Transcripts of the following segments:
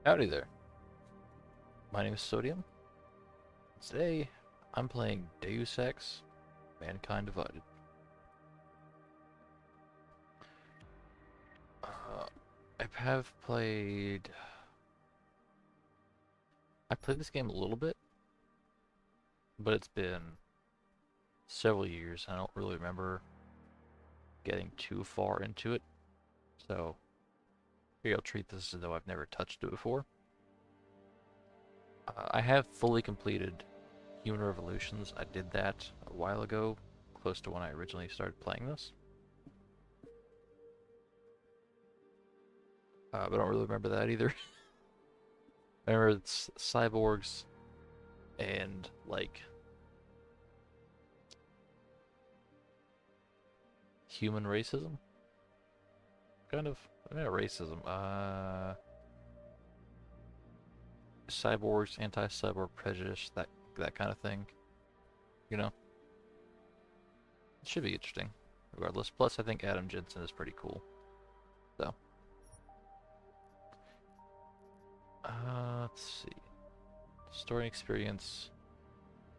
Howdy there. My name is Sodium. Today, I'm playing Deus Ex: Mankind Divided. I have played. I played this game a little bit, but it's been several years. I don't really remember getting too far into it, so maybe I'll treat this as though I've never touched it before. I have fully completed Human Revolutions. I did that a while ago, close to when I originally started playing this. But I don't really remember that either. I remember it's cyborgs and like human racism, kind of. Not racism. Cyborgs, anti-cyborg prejudice, that kind of thing. You know, it should be interesting, regardless. Plus, I think Adam Jensen is pretty cool. So, let's see. Story experience.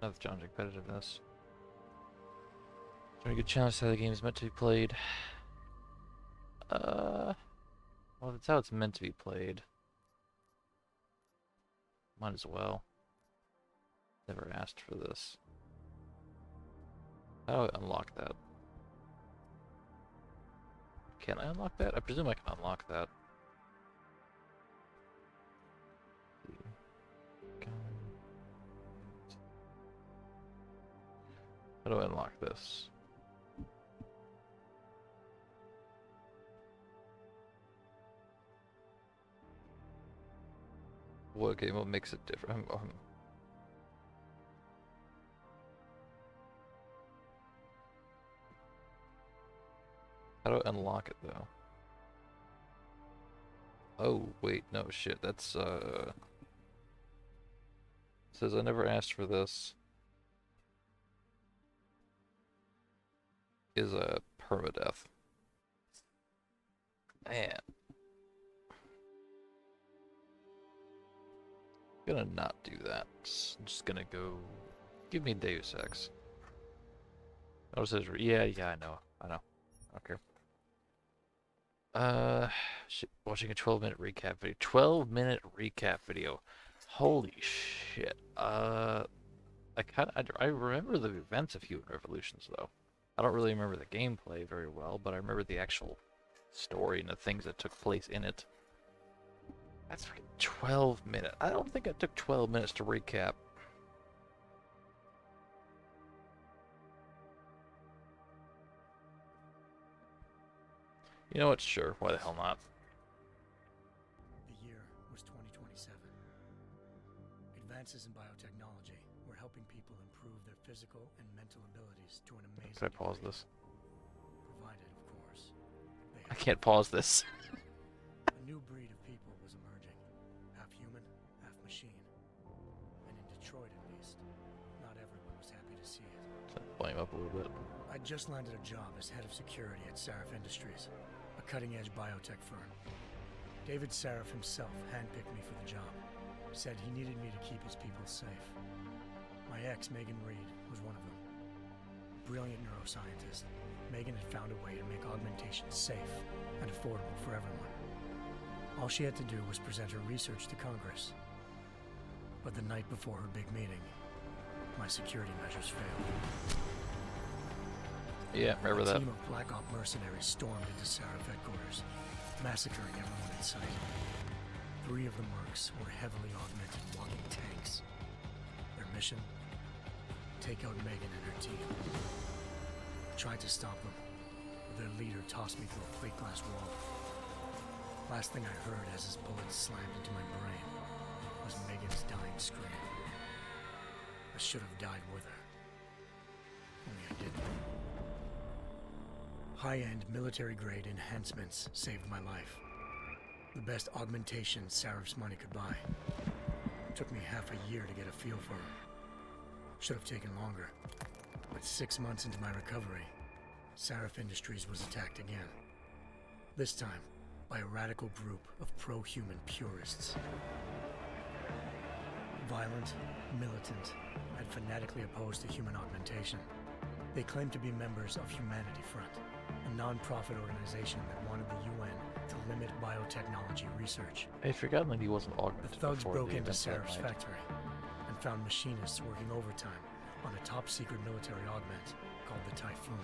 Another challenge competitiveness. Very good challenge how the game is meant to be played. Well, that's how it's meant to be played. Might as well. Never asked for this. How do I unlock that? Can I unlock that? I presume I can unlock that. How do I unlock this? What game? What makes it different? How do I unlock it though? Oh wait, no shit. That's says I never asked for this. Is a permadeath. Man. Gonna not do that. I'm just gonna go. Give me Deus Ex. Oh, it says, yeah, I know. Okay. Watching a 12-minute recap video. 12-minute recap video. Holy shit. I remember the events of Human Revolutions though. I don't really remember the gameplay very well, but I remember the actual story and the things that took place in it. That's freaking 12 minutes. I don't think it took 12 minutes to recap. You know what? Sure. Why the hell not? The year was 2027. Advances in biotechnology were helping people improve their physical and mental abilities to an amazing Can I pause degree. this? Provided, of course, they I had can't pause this. a new breed of people was emerging, half human, half machine. And in Detroit, at least, not everyone was happy to see it. Volume up a little bit. I just landed a job as head of security at Sarif Industries, a cutting-edge biotech firm. David Sarif himself handpicked me for the job. Said he needed me to keep his people safe. My ex, Megan Reed, was one of them. Brilliant neuroscientist, Megan had found a way to make augmentation safe and affordable for everyone. All she had to do was present her research to Congress. But the night before her big meeting, my security measures failed. Yeah, remember that. A team of Black Op mercenaries stormed into Sarif headquarters, massacring everyone in sight. 3 of the mercs were heavily augmented walking tanks. Their mission? Take out Megan and her team. I tried to stop them, but their leader tossed me through a plate glass wall. Last thing I heard as his bullets slammed into my brain was Megan's dying scream. I should have died with her. Only I didn't. High-end military-grade enhancements saved my life. The best augmentation Sarif's money could buy. It took me half a year to get a feel for her. Should have taken longer. But 6 months into my recovery, Sarif Industries was attacked again. This time, by a radical group of pro-human purists. Violent, militant, and fanatically opposed to human augmentation. They claim to be members of Humanity Front, a non-profit organization that wanted the UN to limit biotechnology research. I had forgotten that he wasn't The augmented thugs before broke the into events that Seraph's night. factory and found machinists working overtime on a top-secret military augment called the Typhoon.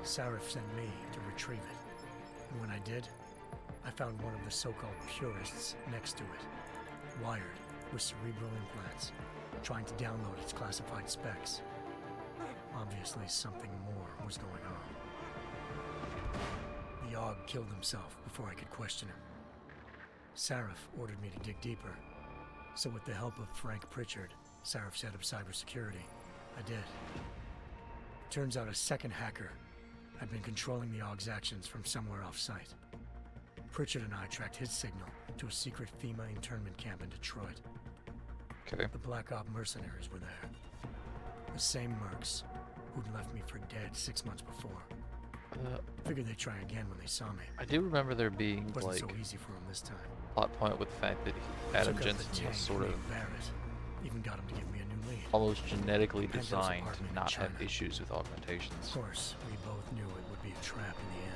Seraph sent me to retrieve it, and when I did, I found one of the so-called purists next to it, wired with cerebral implants, trying to download its classified specs. Obviously, something more was going on. The Aug killed himself before I could question him. Seraph ordered me to dig deeper, so with the help of Frank Pritchard, Seraph's head of cybersecurity, I did. Turns out a second hacker had been controlling the Aug's actions from somewhere off-site. Pritchard and I tracked his signal to a secret FEMA internment camp in Detroit. Okay. The Black Op mercenaries were there. The same mercs who'd left me for dead 6 months before. Figured they'd try again when they saw me. I do remember there being Wasn't like so easy for him this time. plot point with the fact that Adam Took out the Jensen tank was sort of named Barrett. Even got him to give me a new lead. almost genetically Panto's designed to apartment in not have China. issues with augmentations. Of course, we both knew it would be a trap in the end.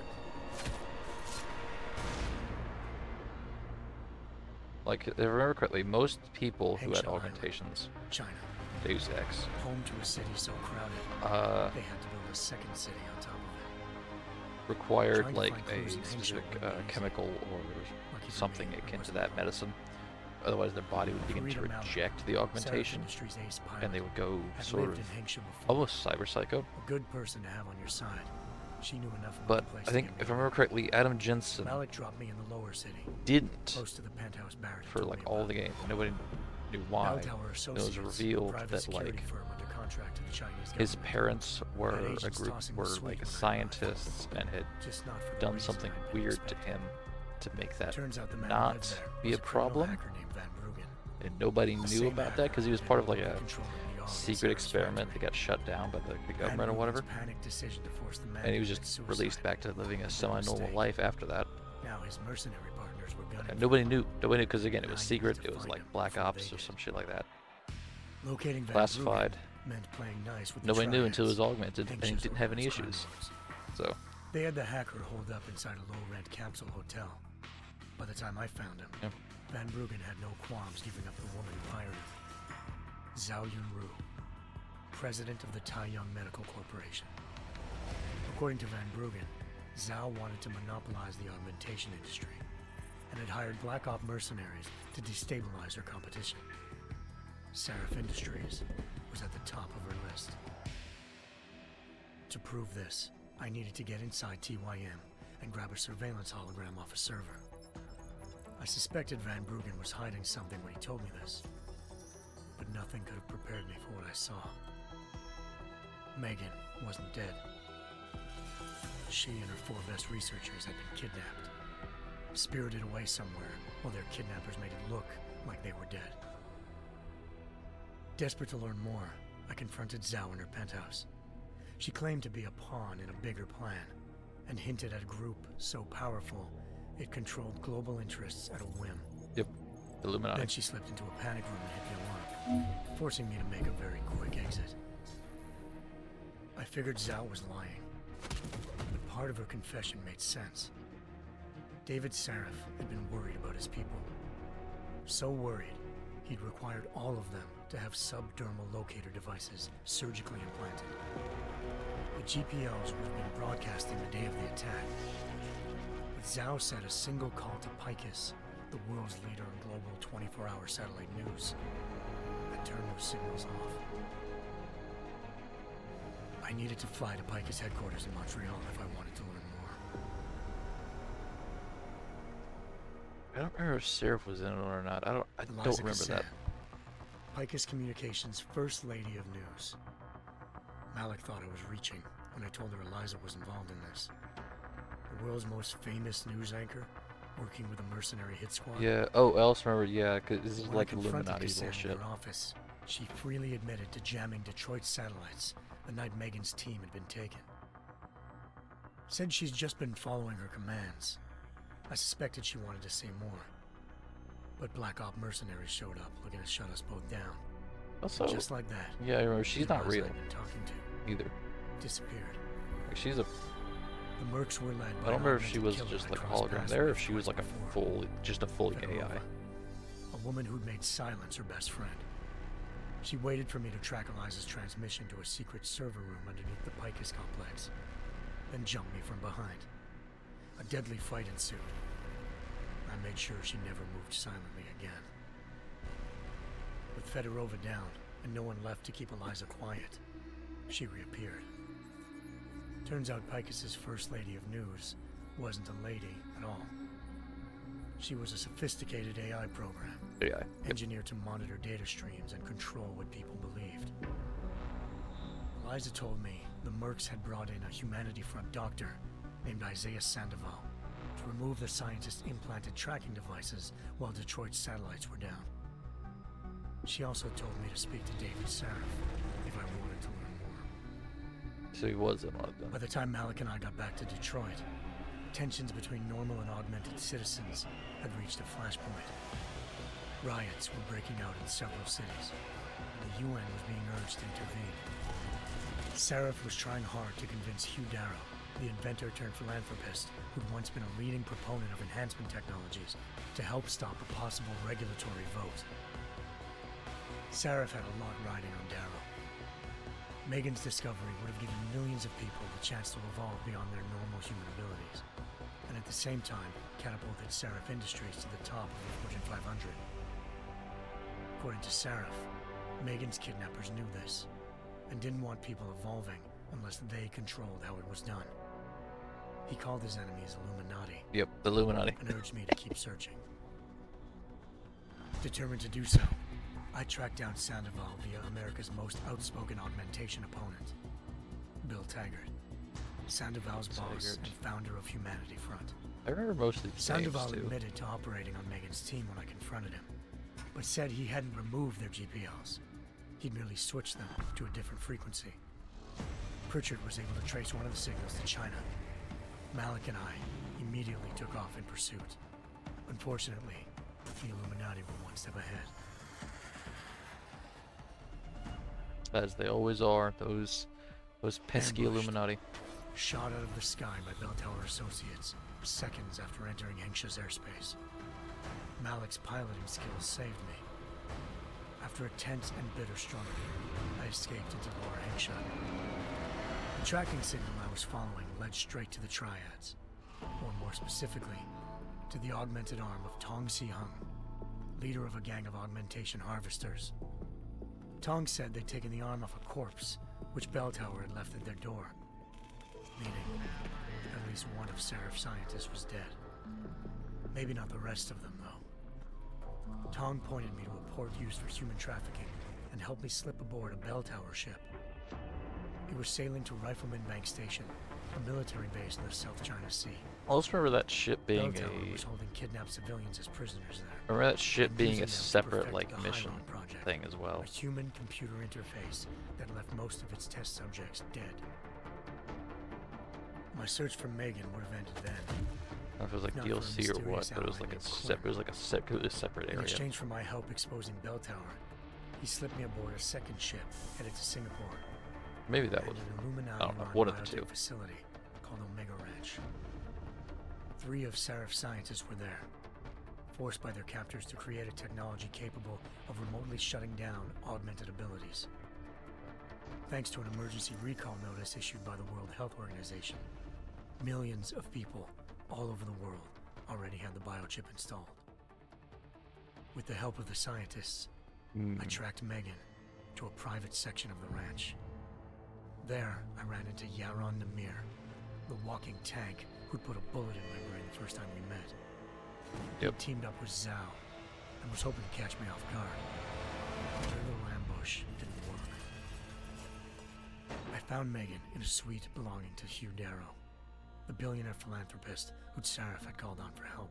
Like, if I remember correctly, most people who had Hengsha Island, augmentations, China, Deus Ex, home to a city so crowded, they had to build a second city on top of it. required Trying to like find a clues in Hengsha specific would be easy. chemical or Lucky for something me, I akin to wasn't that alone. medicine. Otherwise, their body would begin to Freedom Alley, reject the Seraph augmentation, Industries' ace pilot, and they would go had sort lived of in Hengsha before. almost cyber psycho. A good person to have on your side. She knew enough about But the place I think, to get if me I remember correctly, Adam Jensen Malik dropped me in the lower city, didn't close to the penthouse Barrett for told like me all about. the games. Nobody knew why. Bell Tower It was Associates, a revealed private that security like firm under contract to the Chinese his government. parents were Had a agents group, tossing were the sweet like when I arrived. scientists and had Just not for the done reason something I'd been weird to expecting. him to make that Turns out the man who not lived there be was a criminal problem, hacker named Van Bruggen. and nobody The knew same about that hacker because he was that part had of like a controlling the Aug in secret Seraph's experiment that factory. got shut down by the Van government or Bruggen's whatever, panicked decision to force the man and he was to just commit released suicide back to living a was a semi-normal mistake. life after that. Now his mercenary partners were gunning And for nobody him. knew because again it And was I needed secret. to It was find like him Black before Ops they or did. some shit like that. Locating Van Classified. Bruggen meant playing nice with the Nobody knew until it was triads, augmented, and he Hengsha's didn't have any organized issues. crime lords. So They had the hacker holed up inside a low-rent capsule hotel. By the time I found him, Yep. Van Bruggen had no qualms giving up the woman who hired him. Zhao Yunru, president of the Taiyang Medical Corporation. According to Van Bruggen, Zhao wanted to monopolize the augmentation industry and had hired Black Op mercenaries to destabilize her competition. Seraph Industries was at the top of her list. To prove this, I needed to get inside TYM and grab a surveillance hologram off a server. I suspected Van Bruggen was hiding something when he told me this, but nothing could have prepared me for what I saw. Megan wasn't dead. She and her 4 best researchers had been kidnapped, spirited away somewhere while their kidnappers made it look like they were dead. Desperate to learn more, I confronted Zhao in her penthouse. She claimed to be a pawn in a bigger plan, and hinted at a group so powerful it controlled global interests at a whim. yep, Illuminati. Then she slipped into a panic room and hit the alarm, forcing me to make a very quick exit. I figured Zhao was lying, but part of her confession made sense. David Seraph had been worried about his people. So worried, he'd required all of them to have subdermal locator devices surgically implanted. The GPLs would have been broadcasting the day of the attack. But Zhao said a single call to Picus, the world's leader in global 24-hour satellite news, had turned those signals off. I needed to fly to Picus headquarters in Montreal if I wanted to learn more. I don't remember if Seraph was in it or not. I don't Eliza remember that. Cassan, Picus Communications' First Lady of News. Malik thought I was reaching when I told her Eliza was involved in this. The world's most famous news anchor, working with a mercenary hit squad. Yeah. Oh, I also remember. Yeah, because this is When I like confronted Illuminati Cassan bullshit. in her office, she freely admitted to jamming Detroit's satellites the night Megan's team had been taken. Said she's just been following her commands. I suspected she wanted to say more. But Black Op mercenaries showed up, looking to shut us both down. Also, Just like that, yeah, I remember she's the not guys real I'd been talking to either. disappeared. Like she's a. The mercs were led I by don't an remember if she augmented was killer just I like a crossed hologram paths there, or with if she was twice like a before. just a fully Fedorova, AI. a woman who'd made silence her best friend. She waited for me to track Eliza's transmission to a secret server room underneath the Picus complex, then jumped me from behind. A deadly fight ensued. I made sure she never moved silently again. With Fedorova down, and no one left to keep Eliza quiet, she reappeared. Turns out Picus's first lady of news wasn't a lady at all. She was a sophisticated AI program, AI. engineered to monitor data streams and control what people believed. Eliza told me the mercs had brought in a Humanity Front doctor named Isaiah Sandoval to remove the scientist's implanted tracking devices while Detroit's satellites were down. She also told me to speak to David Sarif if I wanted to learn more. So he was in one of them. By the time Malik and I got back to Detroit, tensions between normal and augmented citizens had reached a flashpoint. Riots were breaking out in several cities, and the UN was being urged to intervene. Sarif was trying hard to convince Hugh Darrow, the inventor turned philanthropist who'd once been a leading proponent of enhancement technologies, to help stop a possible regulatory vote. Sarif had a lot riding on Darrow. Megan's discovery would have given millions of people the chance to evolve beyond their normal human abilities, and at the same time catapulted Sarif Industries to the top of the Fortune 500. According to Sarif, Megan's kidnappers knew this, and didn't want people evolving unless they controlled how it was done. He called his enemies Illuminati. Yep, the Illuminati. And urged me to keep searching. Determined to do so, I tracked down Sandoval via America's most outspoken augmentation opponent, Bill Taggart, Sandoval's boss and founder of Humanity Front. I remember most of these Sandoval names, too. admitted to operating on Megan's team when I confronted him, but said he hadn't removed their GPLs. He'd merely switched them to a different frequency. Pritchard was able to trace one of the signals to China. Malik and I immediately took off in pursuit. Unfortunately, the Illuminati were one step ahead. As they always are, those pesky Ambushed. Illuminati. Shot out of the sky by Bell Tower Associates, seconds after entering Hengsha's airspace. Malik's piloting skills saved me. After a tense and bitter struggle, I escaped into Lower Hengsha. The tracking signal I was following led straight to the Triads, or more specifically, to the augmented arm of Tong Si-hung, leader of a gang of augmentation harvesters. Tong said they'd taken the arm off a corpse, which Bell Tower had left at their door, meaning at least one of Sarif's scientists was dead. Maybe not the rest of them, though. Tong pointed me to a port used for human trafficking and helped me slip aboard a Bell Tower ship. It was sailing to Rifleman Bank Station, a military base in the South China Sea. I also remember that ship being Bell Tower a. was holding kidnapped civilians as prisoners there. I remember that ship and being using a them to separate perfect like the mission Hylon project, thing as well. a human-computer interface that left most of its test subjects dead. My search for Megan would have ended then. I don't know if it was like Not for a DLC or what, mysterious but it was ally like a named separate. It was like a completely separate In area. exchange for my help exposing Bell Tower, he slipped me aboard a second ship headed to Singapore. Maybe that and was. an Illuminati I don't know, run one of the biotech two. facility called Omega Ranch. 3 of Sarif's scientists were there, forced by their captors to create a technology capable of remotely shutting down augmented abilities. Thanks to an emergency recall notice issued by the World Health Organization, millions of people all over the world already had the biochip installed. With the help of the scientists, I tracked Megan to a private section of the ranch. There, I ran into Yaron Namir, the walking tank who'd put a bullet in my brain the first time we met. He Yep. teamed up with Zhao and was hoping to catch me off guard. But their little ambush didn't work. I found Megan in a suite belonging to Hugh Darrow, the billionaire philanthropist who'd Sarif had called on for help.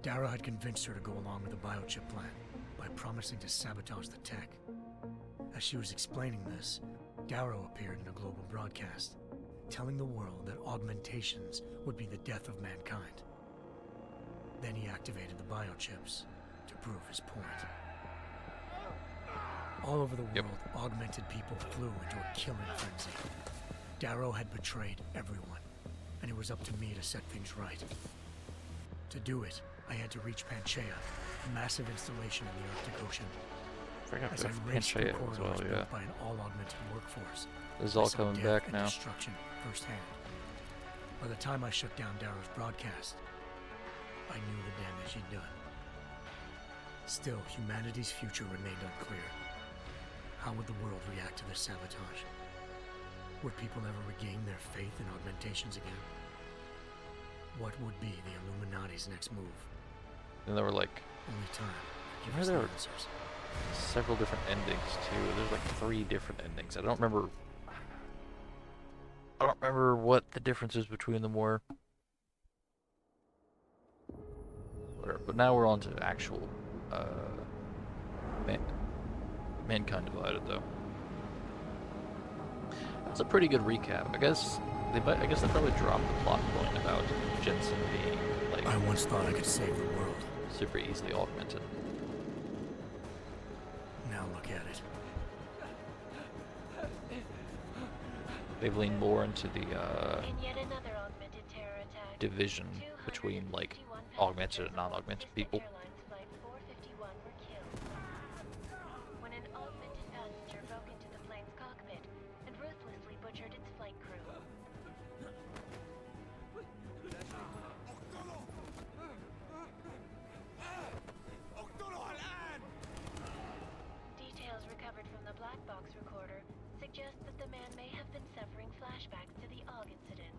Darrow had convinced her to go along with the biochip plan by promising to sabotage the tech. As she was explaining this, Darrow appeared in a global broadcast, telling the world that augmentations would be the death of mankind. Then he activated the biochips to prove his point. All over the world, augmented people flew into a killing frenzy. Darrow had betrayed everyone, and it was up to me to set things right. To do it, I had to reach Panchaea, a massive installation in the Arctic Ocean. As I raced through corridors built by an all-augmented workforce, This is I all saw coming death back and now. destruction firsthand. By the time I shut down Darrow's broadcast, I knew the damage he'd done. Still, humanity's future remained unclear. How would the world react to this sabotage? Would people ever regain their faith in augmentations again? What would be the Illuminati's next move? And there were like Only time could give Where us there the were- answers. several different endings too. There's like 3 different endings. I don't remember. I don't remember what the differences between them were. Whatever. But now we're on to actual man, Mankind Divided, though. That's a pretty good recap. I guess they probably dropped the plot point about Jensen being like I once thought I could save the world. super easily augmented. Now look at it. They've leaned more into the In yet another augmented terror attack, division between like augmented and non-augmented people. Airlines Flight 451 were killed when an augmented passenger broke into the plane's cockpit and ruthlessly butchered its flight crew. Details recovered from the black box recorder suggest that the man may have been suffering flashbacks to the AUG incident.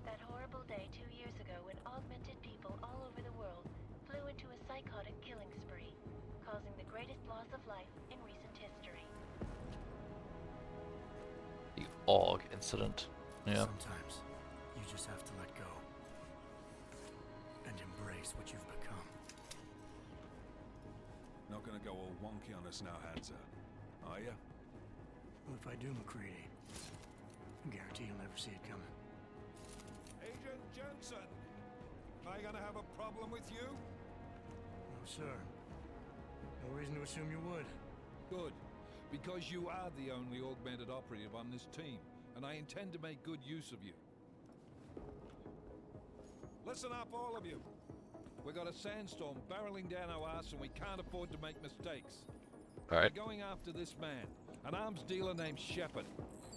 That horrible day 2 years ago when augmented people all over the world flew into a psychotic killing spree, causing the greatest loss of life in recent history. The AUG incident. Yeah. Sometimes you just have to let go and embrace what you've become. Not gonna go all wonky on us now, Hansa, are ya? Well, if I do, McCready, I guarantee you'll never see it coming. Agent Jensen! Am I gonna have a problem with you? No, sir. No reason to assume you would. Good, because you are the only augmented operative on this team, and I intend to make good use of you. Listen up, all of you. We got a sandstorm barreling down our ass, and we can't afford to make mistakes. Alright. We're going after this man, an arms dealer named Shepard.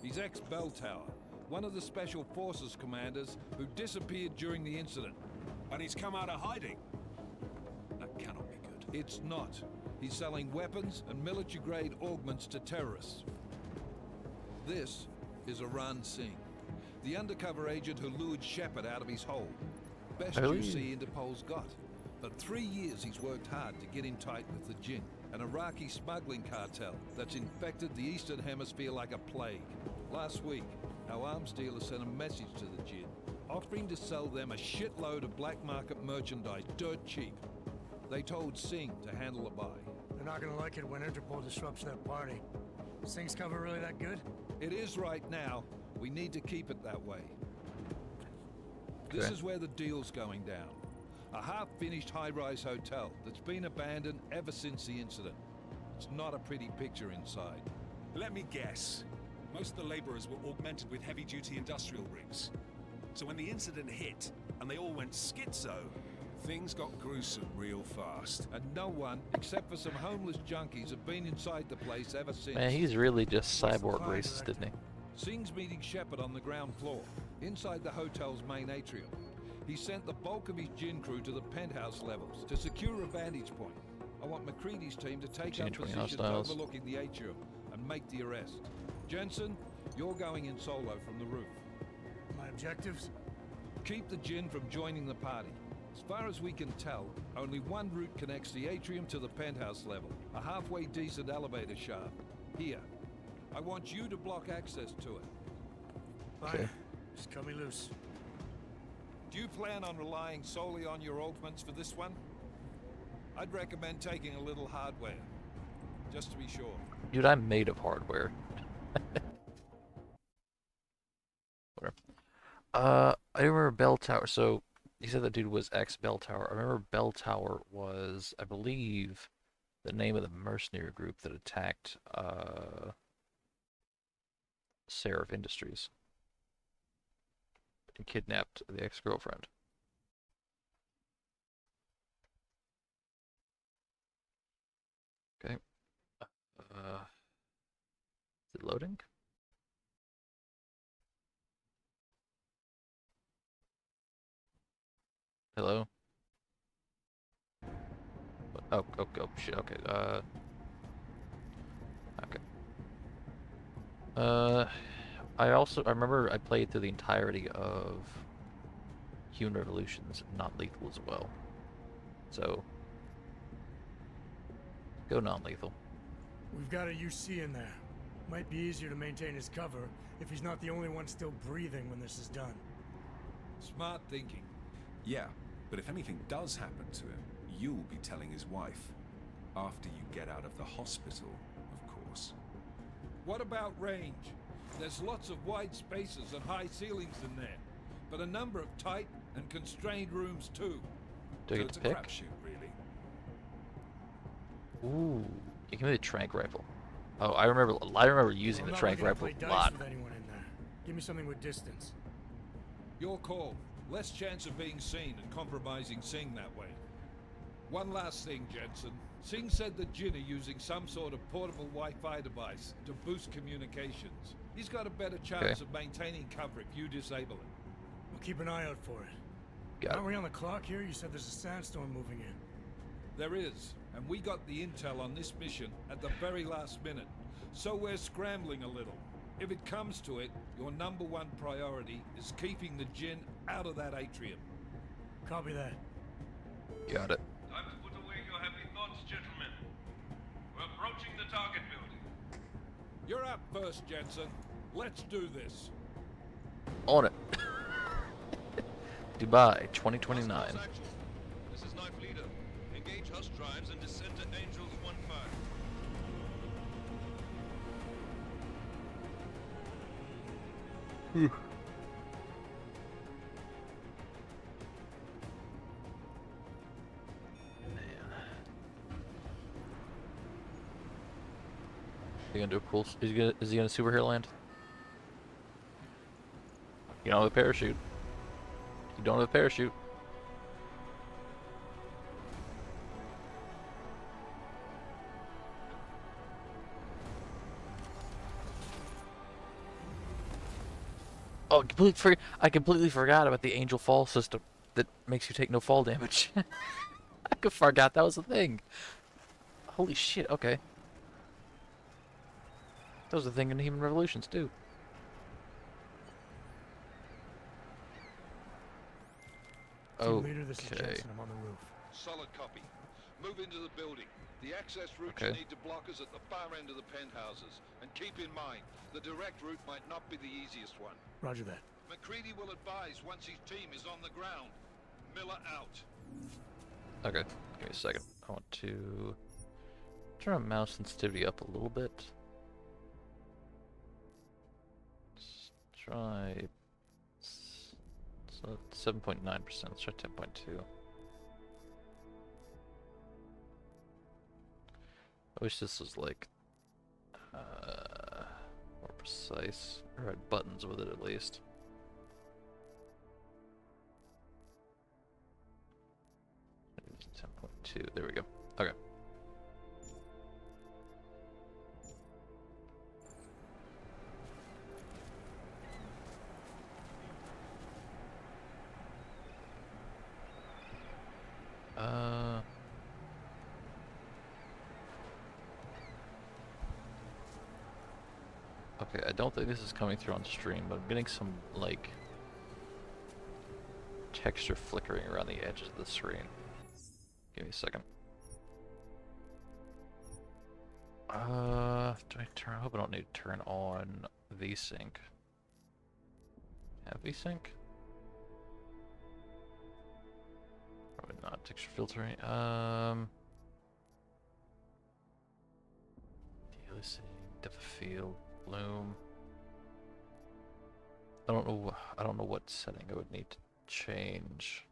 He's ex-Bell Tower, one of the Special Forces commanders who disappeared during the incident. And he's come out of hiding. That cannot be good. It's not. He's selling weapons and military-grade augments to terrorists. This is Aran Singh, the undercover agent who lured Shepard out of his hole. Best Really? you see Interpol's got. For 3 years he's worked hard to get in tight with the Jinn, an Iraqi smuggling cartel that's infected the Eastern Hemisphere like a plague. Last week, our arms dealer sent a message to the Jinn, offering to sell them a shitload of black market merchandise dirt cheap. They told Singh to handle the buy. They're not gonna like it when Interpol disrupts their party. Is Singh's cover really that good? It is right now. We need to keep it that way. This Okay. is where the deal's going down. A half-finished high-rise hotel that's been abandoned ever since the incident. It's not a pretty picture inside. Let me guess. Most of the laborers were augmented with heavy-duty industrial rigs. So when the incident hit, and they all went schizo, things got gruesome real fast. And no one, except for some homeless junkies, have been inside the place ever since. Man, he's really just What's the cyborg plan, racist, Director? didn't he? Singh's meeting Shepard on the ground floor, inside the hotel's main atrium. He sent the bulk of his gin crew to the penthouse levels to secure a vantage point. I want McCready's team to take up 20 positions hostiles. overlooking the atrium and make the arrest. Jensen, you're going in solo from the roof. My objectives? Keep the gin from joining the party. As far as we can tell, only one route connects the atrium to the penthouse level, a halfway decent elevator shaft. Here. I want you to block access to it. Fine. Okay. Just cut me loose. Do you plan on relying solely on your augments for this one? I'd recommend taking a little hardware, just to be sure. Dude, I'm made of hardware. Whatever. I remember Bell Tower. So, he said that dude was ex Bell Tower. I remember Bell Tower was, I believe, the name of the mercenary group that attacked Seraph Industries and kidnapped the ex-girlfriend. Okay. Is it loading? Hello? Oh, shit, okay, okay. I remember I played through the entirety of Human Revolutions, non-lethal as well. So, go non-lethal. We've got a UC in there. Might be easier to maintain his cover if he's not the only one still breathing when this is done. Smart thinking. Yeah, but if anything does happen to him, you'll be telling his wife. After you get out of the hospital, of course. What about range? There's lots of wide spaces and high ceilings in there, but a number of tight and constrained rooms too. Do I So get it's to a pick? crapshoot, really. Ooh, you can make a trank rifle. Oh, I remember using I'm the not trank looking to rifle play a dice lot. with anyone in there. Give me something with distance. Your call. Less chance of being seen and compromising Singh that way. One last thing, Jensen. Singh said that Jin are using some sort of portable Wi-Fi device to boost communications. He's got a better chance of maintaining cover if you disable it. We'll keep an eye out for it. Got Aren't it. we on the clock here? You said there's a sandstorm moving in. There is, and we got the intel on this mission at the very last minute. So we're scrambling a little. If it comes to it, your number one priority is keeping the Jinn out of that atrium. Copy that. Got it. Time to put away your happy thoughts, gentlemen. We're approaching the target building. You're up first, Jensen. Let's do this. On it. Dubai, 2029. Hostiles actual. This is Knife Leader. Engage Hush drives and descend to Angels 1-5. He gonna do a cool? Is he gonna superhero land? You don't have a parachute. You don't have a parachute. Oh, I completely forgot about the Angel Fall system that makes you take no fall damage. I forgot that was a thing. Holy shit, okay. That was a thing in Human Revolutions, too. Team leader, this is Okay. Jensen. I'm on the roof. Solid copy. Move into the building. The access routes Okay. you need to block us at the far end of the penthouses. And keep in mind, the direct route might not be the easiest one. Roger that. McCready will advise once his team is on the ground. Miller out. Okay, give me a second. I want to turn my mouse sensitivity up a little bit. Let's try 7.9%. Let's try 10.2. I wish this was like more precise, or had buttons with it at least. Maybe 10.2. There we go. Okay. Okay, I don't think this is coming through on stream, but I'm getting some, like, texture flickering around the edges of the screen. Give me a second. Do I turn? I hope I don't need to turn on VSync. Have VSync? Probably not. Texture filtering. Dealicing, depth of field, bloom. I don't know what setting I would need to change.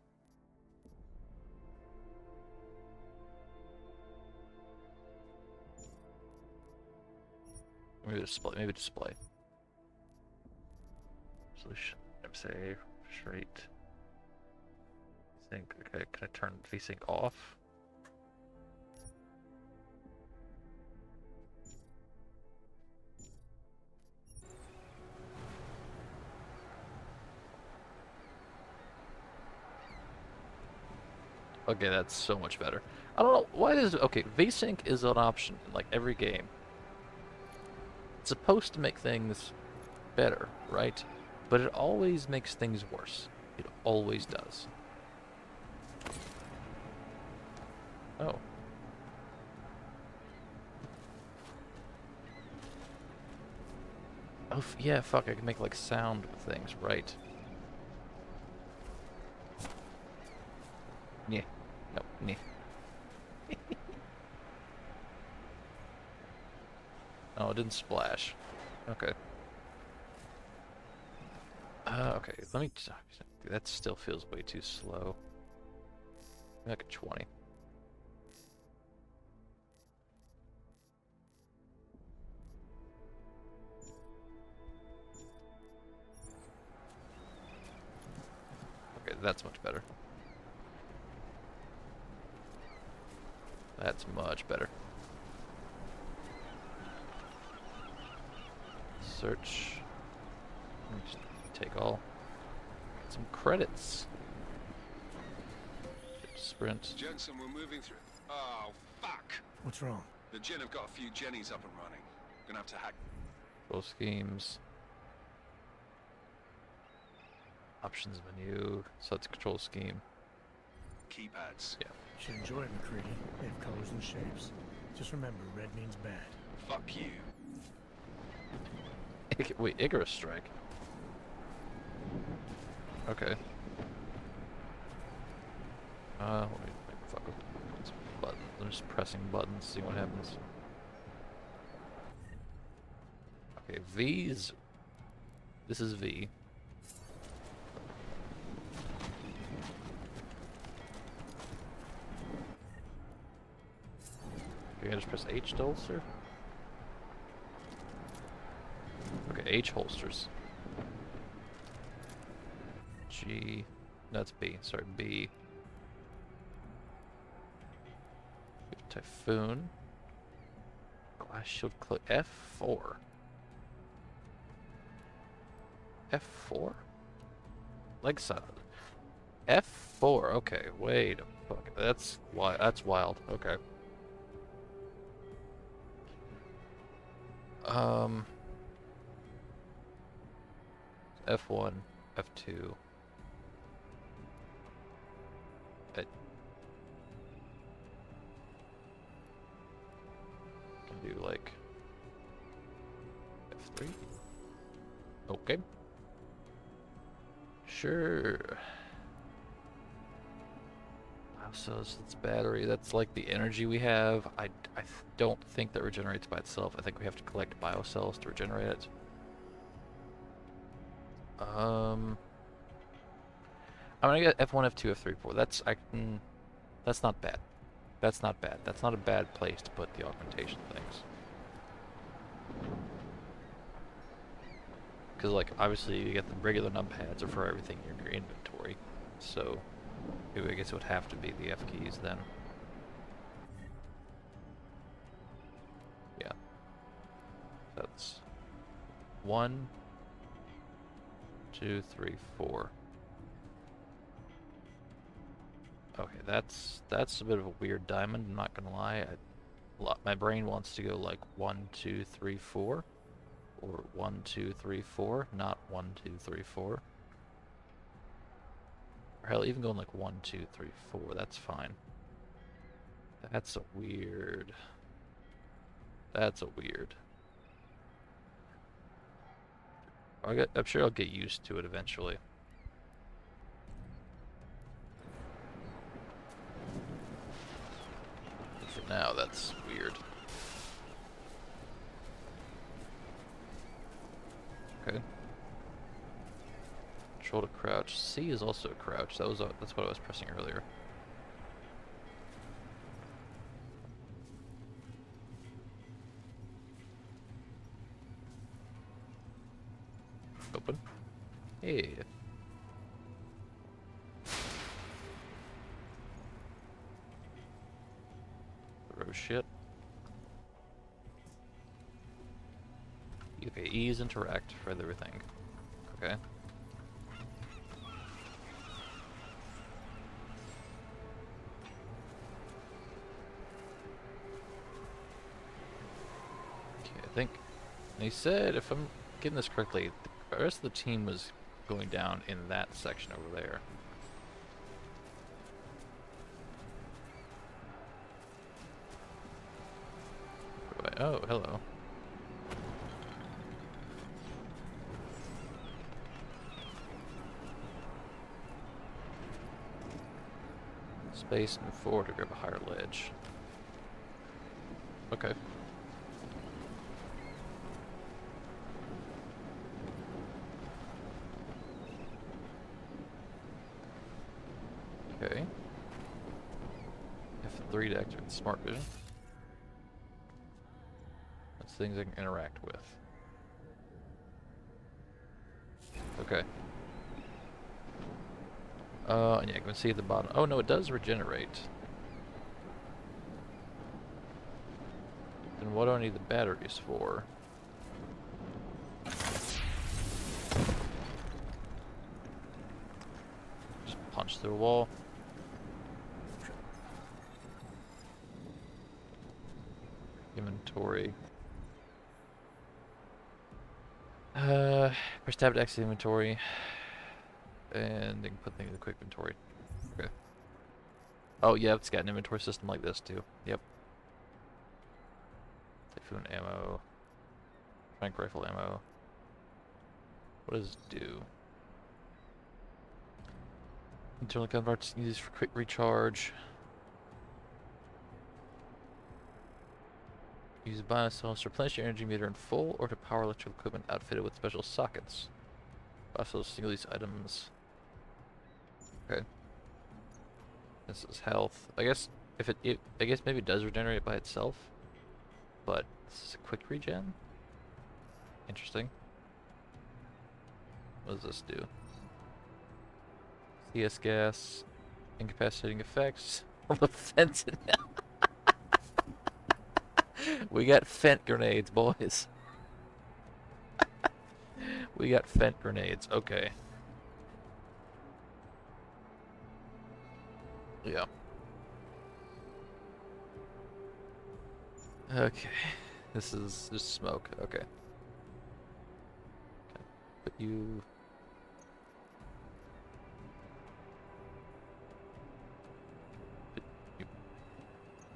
Maybe display. Maybe display. Solution. Save. Straight. Sync. Okay. Can I turn VSync off? Okay, that's so much better. I don't know why is okay. VSync is an option in like every game. It's supposed to make things better, right? But it always makes things worse. It always does. Oh. Oh, yeah, fuck, I can make, like, sound things, right. Yeah. No, yeah. Oh, it didn't splash. Okay. Okay, let me... That still feels way too slow. Like a 20. Okay, that's much better. That's much better. Search. Let me just take all. Get some credits. Sprint. Jensen, we're moving through. Oh, fuck! What's wrong? The Jinn have got a few Jennies up and running. Gonna have to hack. Control schemes. Options menu. So that's control scheme. Keypads. Yeah. Should enjoy it, McCready. They have colors and shapes. Just remember, red means bad. Fuck you. Wait, Icarus Strike. Okay. Let me fuck with this button. I'm just pressing buttons, see what happens. Okay, V's. This is V. Okay, I just press H to holster. Okay, H holsters. G. That's B. Sorry, B. Typhoon. Glass shield F4. F4? Leg side. F4. Okay, wait a fuck. That's why. That's wild. Okay. F1, F2. Do like F3. Okay. Sure. Wow, so it's battery. That's like the energy we have. I don't think that regenerates by itself. I think we have to collect biocells to regenerate it. I'm gonna get F1, F2, F3, 4. That's not bad. That's not bad. That's not a bad place to put the augmentation things. Because, like, obviously you get the regular numpads are for everything in your inventory. So, I guess it would have to be the F keys then. Yeah. That's 1, 2, 3, 4. Okay, that's a bit of a weird diamond, I'm not gonna lie. My brain wants to go like 1, 2, 3, 4. Or 1, 2, 3, 4, not 1, 2, 3, 4. Or hell, even going like 1, 2, 3, 4, that's fine. That's a weird. That's a weird. I'm sure I'll get used to it eventually. For now, that's weird. Okay. Control to crouch. C is also a crouch. That's what I was pressing earlier. Hey. Throw shit. Okay, ease interact for everything. Okay. Okay, I think they said, if I'm getting this correctly, the rest of the team was going down in that section over there. Oh, hello. Space, move forward to grab a higher ledge. Okay. Okay. F3 to activate the smart vision. That's things I can interact with. Okay. And yeah, you can see at the bottom. Oh no, it does regenerate. Then what do I need the batteries for? Just punch through a wall. Inventory. Press tab to exit inventory. And they can put things in the quick inventory. Okay. Oh, yeah, it's got an inventory system like this, too. Yep. Typhoon ammo. Trank rifle ammo. What does it do? Internal gun parts used for quick recharge. Use biocells to replenish your energy meter in full or to power electrical equipment outfitted with special sockets. Biocells single-use items. Okay. This is health. I guess if I guess maybe it does regenerate by itself, but this is a quick regen. Interesting. What does this do? CS gas, incapacitating effects. The fentanyl. We got fent grenades, boys. We got fent grenades. Okay. Yeah. Okay. This is just smoke. Okay. But you...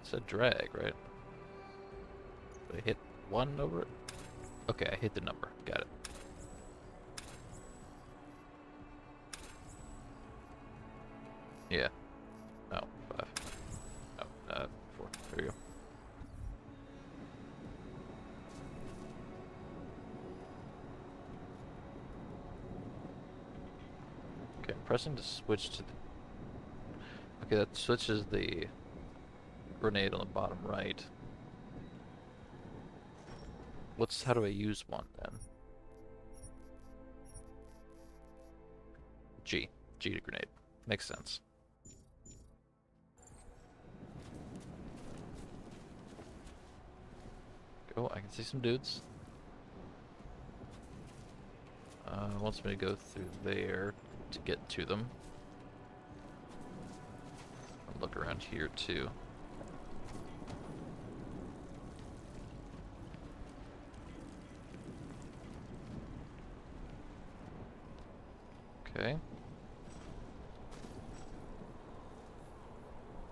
It's a drag, right? Did I hit 1 over it? Okay, I hit the number. Got it. Yeah. No, 5. No, 4. There you go. Okay, I'm pressing to switch to the... Okay, that switches the grenade on the bottom right. How do I use one then? G. G to grenade. Makes sense. Go, I can see some dudes. Wants me to go through there to get to them. I'll look around here too. Okay.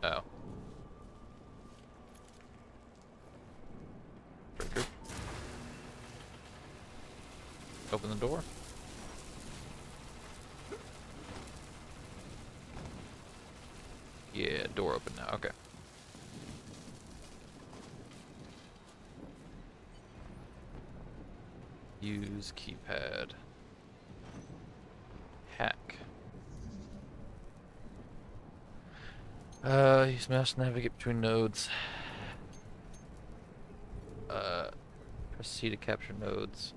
Oh. Breaker. Open the door. Yeah, door open now. Okay. Use keypad. Hack. Use mouse to navigate between nodes. Press C to capture nodes.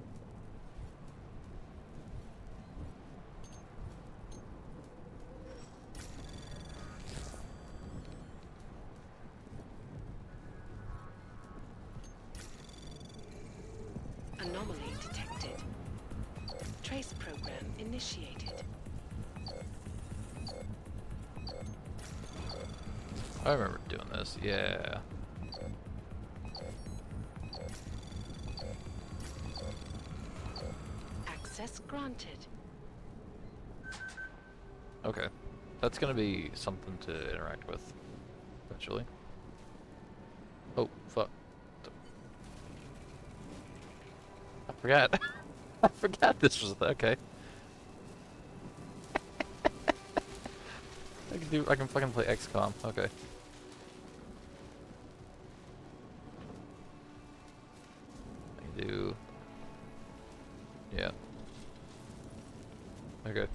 Anomaly detected. Trace program initiated. I remember doing this, yeah. Access granted. Okay. That's gonna be something to interact with eventually. Oh, fuck. I forgot. I forgot this was okay. I can fucking play XCOM. Okay. I can do. Yeah. Okay.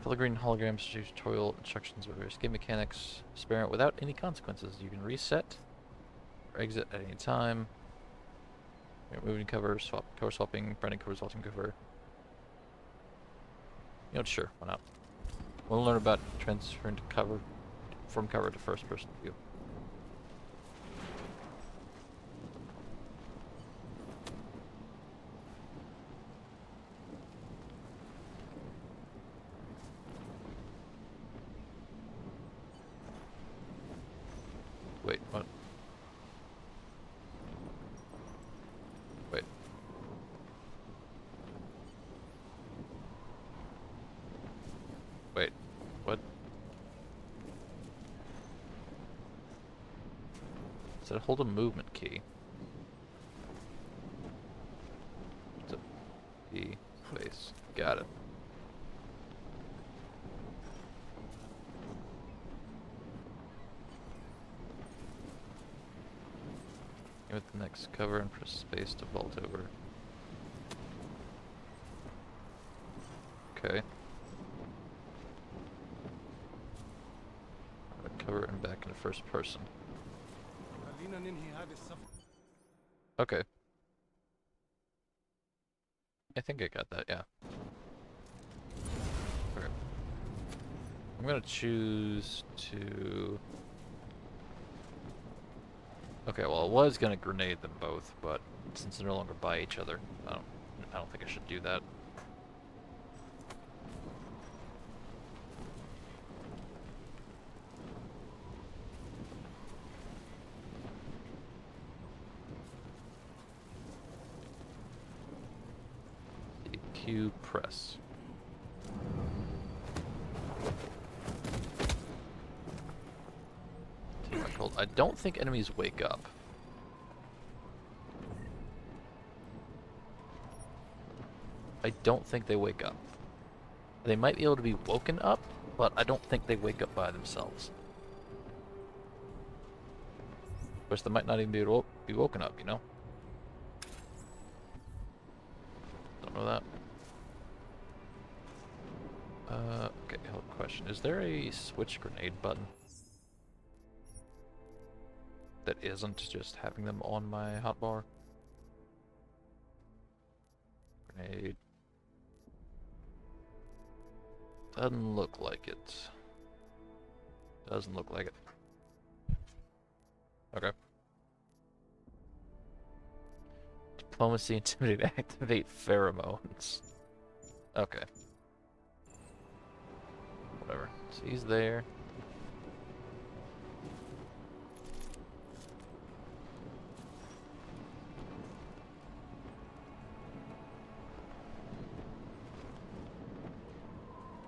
Filigree holograms tutorial instructions with various game mechanics. Experiment without any consequences. You can reset or exit at any time. Moving cover, cover swapping, branding cover, salting cover. You know, sure, why not? We'll learn about transferring to cover from cover to first person view. Wait, what? Wait. Wait, what? It said hold a movement key. It's a P space. Got it. Give it the next cover and press space to vault over. Okay. Cover and back into first person. Okay. I think I got that, yeah. Okay. I'm gonna choose to... Okay, well I was gonna grenade them both, but since they're no longer by each other, I don't think I should do that. Q press. I don't think enemies wake up. I don't think they wake up. They might be able to be woken up, but I don't think they wake up by themselves. Of course, they might not even be able to be woken up, you know? Don't know that. Okay, hold on, question. Is there a switch grenade button that isn't just having them on my hotbar? Grenade. Doesn't look like it. Doesn't look like it. Okay. Diplomacy, intimidate, activate pheromones. Okay. Whatever. So he's there.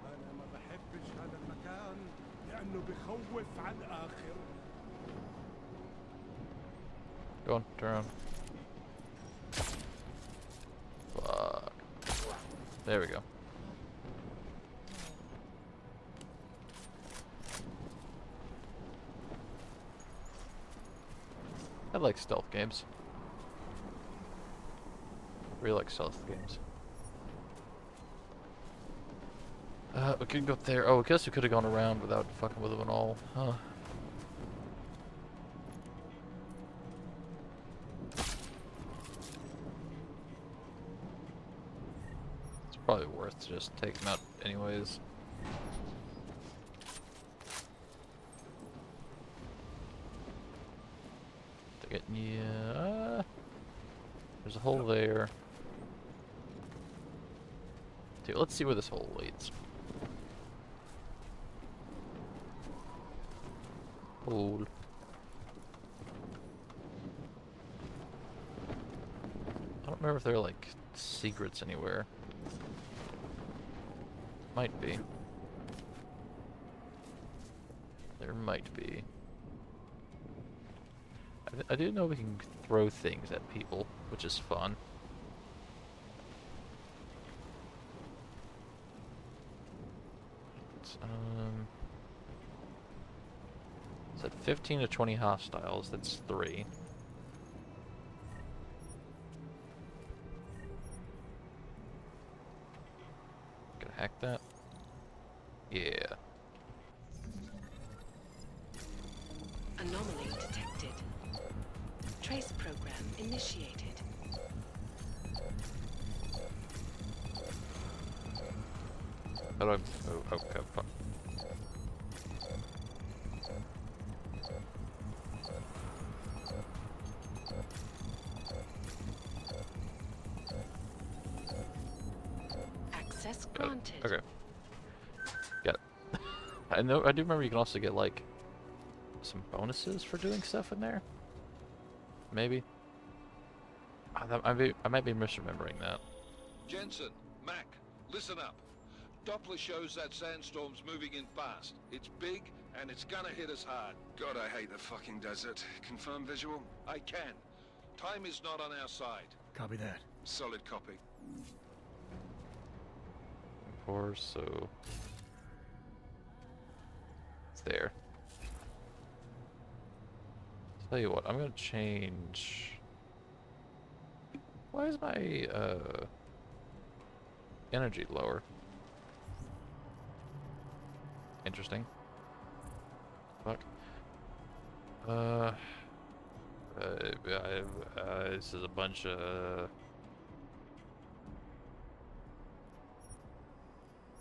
أنا ما بحبش هذا المكان لأنه بخوف على الآخر. Go on, turn around. Fuck. There we go. I like stealth games. Really like stealth games. We could go up there. Oh, I guess we could have gone around without fucking with them at all. Huh. It's probably worth to just take them out anyways. Yeah. There's a hole there. Dude, let's see where this hole leads. Hole. I don't remember if there are like secrets anywhere. Might be. There might be. I do know we can throw things at people, which is fun. Said 15 to 20 hostiles, that's 3. Gonna hack that? Yeah. Anomaly detected. Trace program initiated. How do I... Oh, okay, fuck. Access granted. Okay. Got it. I do remember you can also get, like, some bonuses for doing stuff in there. Maybe. I might be misremembering that. Jensen, Mac, listen up. Doppler shows that sandstorm's moving in fast. It's big, and it's gonna hit us hard. God, I hate the fucking desert. Confirm visual? I can. Time is not on our side. Copy that. Solid copy. Or so. It's there. Tell you what, I'm gonna change. Why is my energy lower? Interesting. Fuck. This is a bunch of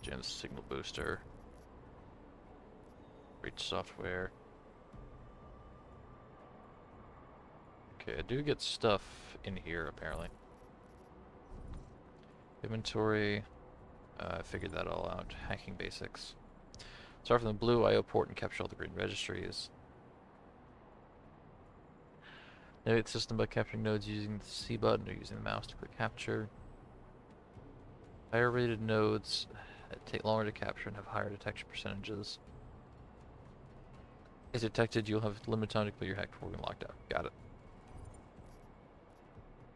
Gen signal booster. Reach software. Okay, I do get stuff in here apparently. Inventory. I figured that all out. Hacking basics. Start from the blue IO port and capture all the green registries. Navigate the system by capturing nodes using the C button or using the mouse to click capture. Higher rated nodes take longer to capture and have higher detection percentages. If detected, you'll have limited time to complete your hack before being locked out. Got it.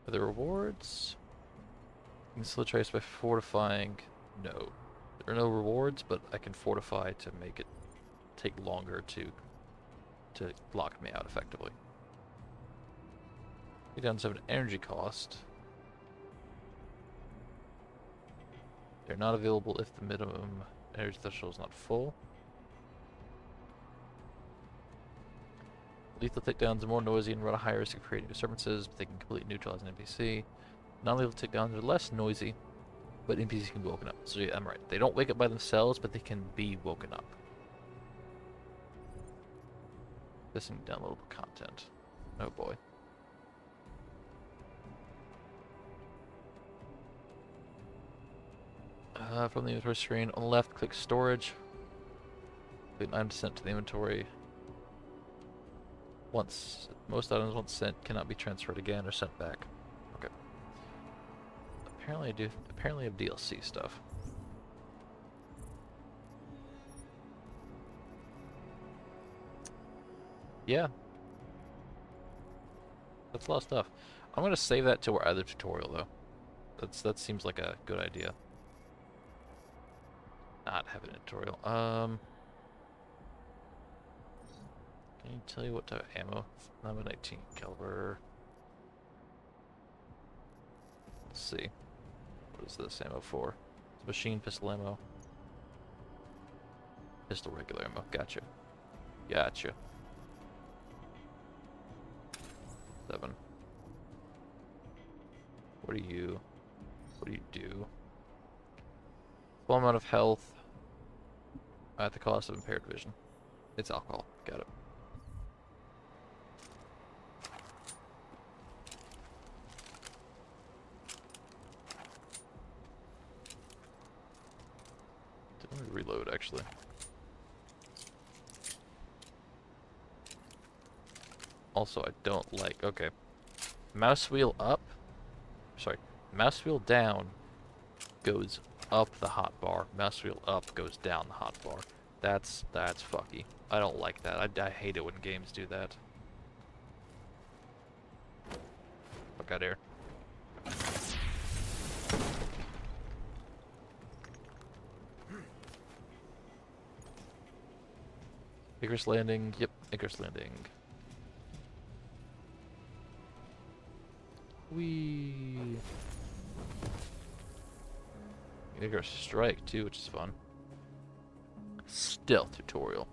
Are there rewards? You can still trace by fortifying. No. There are no rewards, but I can fortify to make it take longer to lock me out effectively. Take down 7 energy cost. They're not available if the minimum energy threshold is not full. Lethal takedowns are more noisy and run a higher risk of creating disturbances, but they can completely neutralize an NPC. Non-lethal takedowns are less noisy, but NPCs can be woken up. So yeah, I'm right. They don't wake up by themselves, but they can be woken up. Missing downloadable content. Oh boy. From the inventory screen, on the left, click storage. Click 9% to the inventory. Most items once sent cannot be transferred again or sent back. Okay. Apparently I have DLC stuff. Yeah. That's a lot of stuff. I'm gonna save that to our other tutorial though. That seems like a good idea. Not have an tutorial. Can you tell you what type of ammo? I'm a 19 caliber. Let's see. What is this ammo for? It's machine pistol ammo. Pistol regular ammo. Gotcha. Gotcha. 7. What do you do? Full amount of health at the cost of impaired vision. It's alcohol. Got it. Let me reload, actually. Also, I don't like... Okay. Mouse wheel up. Sorry. Mouse wheel down goes up the hotbar. Mouse wheel up goes down the hotbar. That's fucky. I don't like that. I hate it when games do that. Fuck out here. Icarus Landing. Yep, Icarus Landing. Whee! Icarus Strike too, which is fun. Stealth tutorial.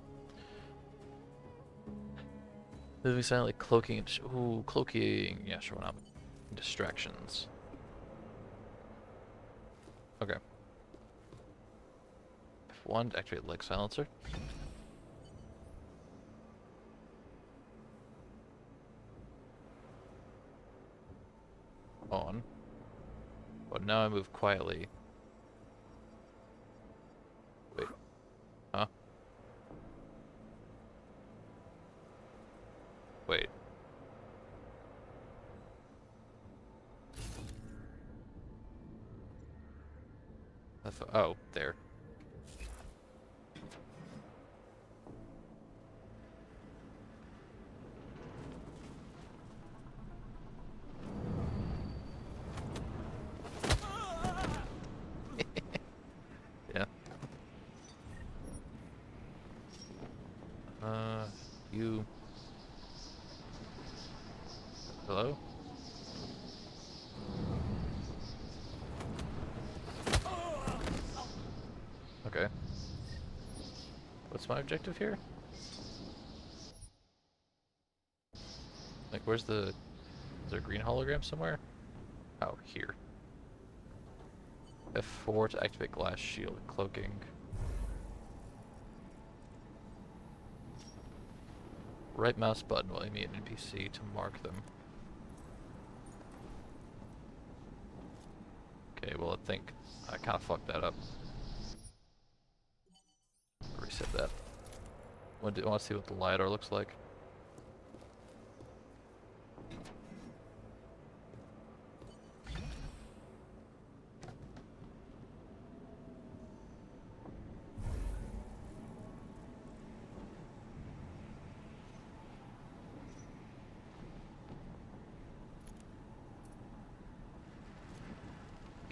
Moving silently, cloaking. Ooh, cloaking. Yeah, sure, why not? Distractions. Okay. F1 to activate leg silencer. On. But now I move quietly. Wait. Huh? Wait. Oh, there. Yeah. You. Hello? Okay. What's my objective here? Like, where's the... Is there a green hologram somewhere? Oh, here. F4 to activate glass shield cloaking. Right mouse button while aiming at NPC to mark them. Okay, well I think I kind of fucked that up. Reset that. Want to see what the LiDAR looks like?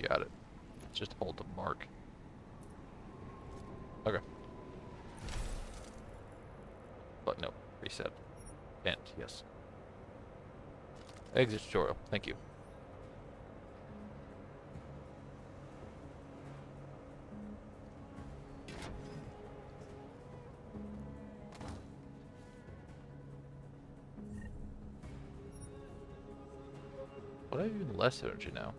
Got it. Just hold the mark. Okay. But no, reset. And yes. Exit tutorial. Thank you. What, I have even less energy now?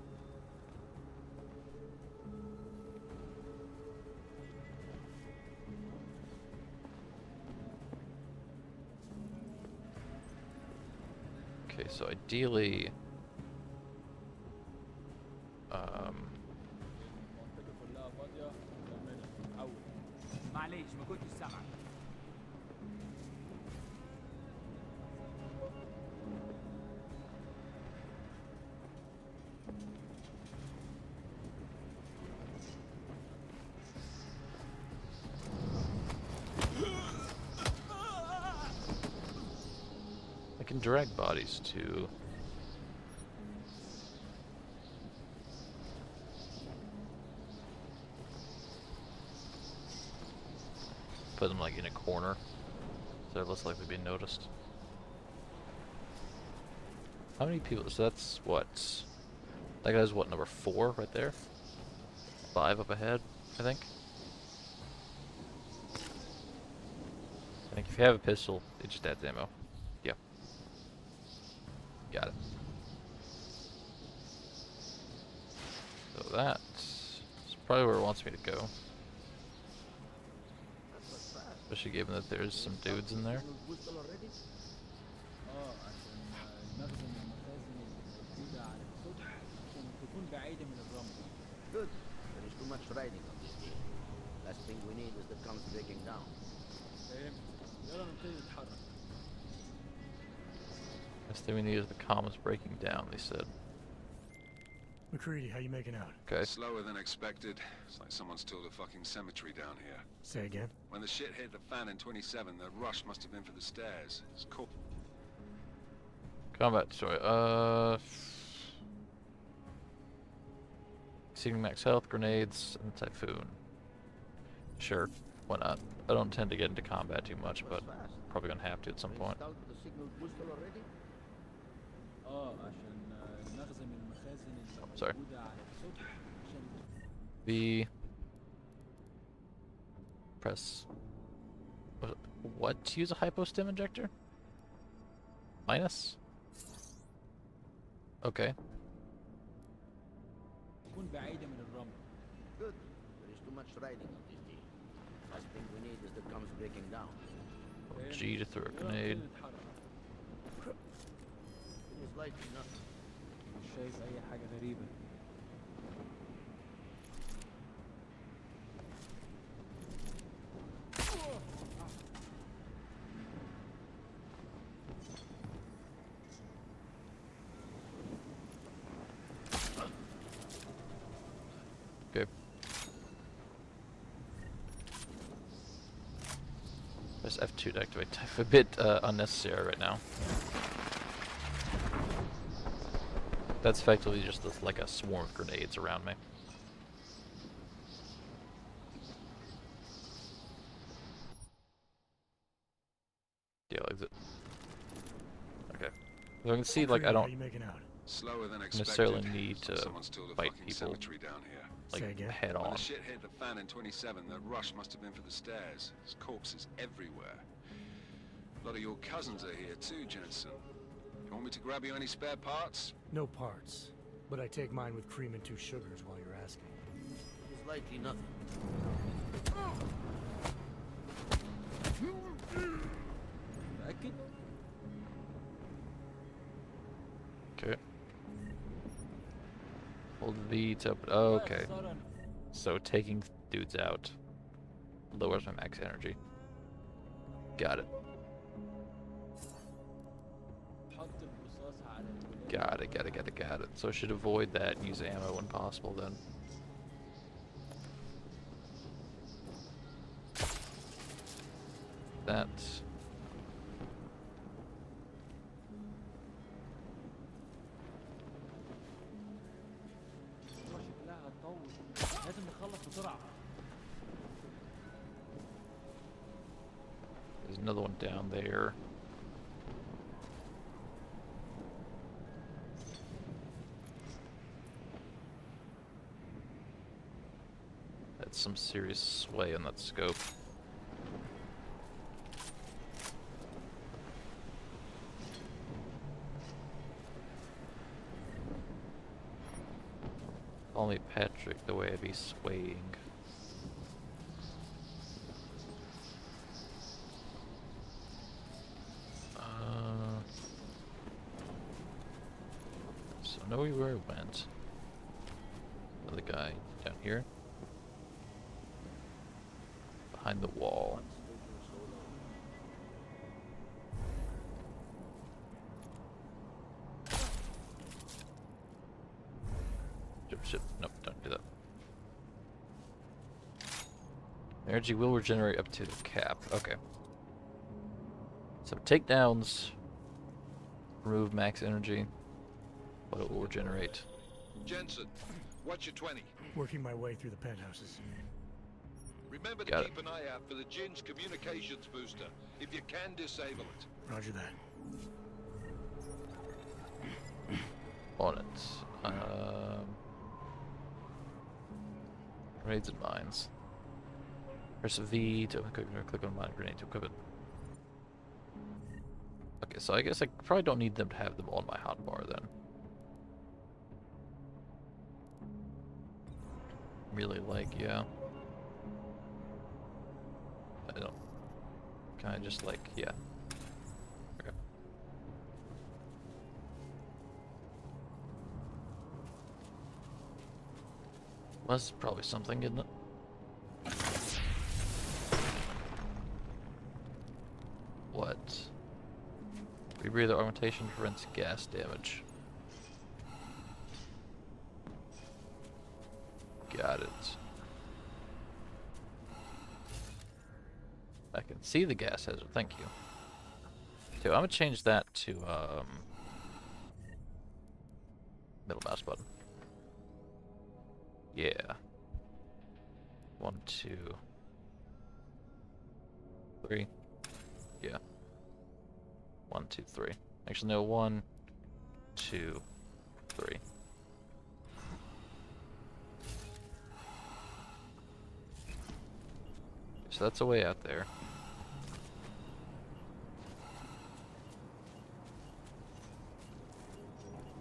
Okay, so ideally, معليش ما كنتش سامعك. I can drag bodies to... Put them like in a corner, so they're less likely to be noticed. How many people? So that's what? That guy's what, number 4 right there? 5 up ahead, I think. I think if you have a pistol, it just adds ammo. Yeah. Got it. So that's probably where it wants me to go. Especially given that there's some dudes in there. Good. There is too much riding on this game. Last thing This thing we need is the comms breaking down, they said. McCready, how you making out? Okay. Slower than expected. It's like someone's tilled a fucking cemetery down here. Say again? When the shit hit the fan in 27, the rush must have been for the stairs. It's cool. Combat destroy. Exceeding max health, grenades, and typhoon. Sure, why not? I don't tend to get into combat too much, but probably gonna have to at some point. Sorry. V. Press. What? Use a hypostim injector? Minus? Okay. كن بعيدة من الرمل. Good. There is too much riding on this deal. Last thing we need is the comms breaking down. G to throw a grenade. It is likely nothing. مش شايف أي حاجة غريبة. Okay. Press F2 to activate. A bit unnecessary right now. That's effectively just like a swarm of grenades around me. Yeah, exit. Okay. So I can see, like, I How don't you making out? Slower than expected. necessarily need It's like to someone's tilled a fight fucking people, cemetery down here. Say like, again? head When on. the shit hit the fan in 27, the rush must have been for the stairs. There's corpses everywhere. A lot of your cousins are here too, Jensen. You want me to grab you any spare parts? No parts. But I take mine with cream and 2 sugars while you're asking. It is likely nothing. متأكد؟ Okay. Hold V to open. Oh, okay. So taking dudes out lowers my max energy. Got it. حط الرصاص على الولاية. Got it. So I should avoid that and use ammo when possible then. That. شكلها هتطول. لازم نخلص بسرعة. There's another one down there. That's some serious sway on that scope. Call me Patrick the way I be swaying. So I know where I went. Another guy down here. Behind the wall. Shit. Nope, don't do that. Energy will regenerate up to the cap. Okay. So takedowns remove max energy, but it will regenerate. Jensen, what's your 20? Working my way through the penthouses. Remember to Got it. keep an eye out for the Jin's communications booster. If you can, disable it. Roger that. On it. Grenades and mines. Press V to click on mine grenade to equip it. Okay, so I guess I probably don't need them to have them on my hotbar then. Really, like, yeah. I don't. Can I just, like, yeah. Okay. Well, that's probably something, isn't it? What? We rebreather augmentation prevents gas damage. Got it. I can see the gas hazard, thank you. Okay, I'm gonna change that to middle mouse button. Yeah. 1, 2, 3. Yeah. 1, 2, 3. Actually, no. 1, 2, 3. So that's a way out there.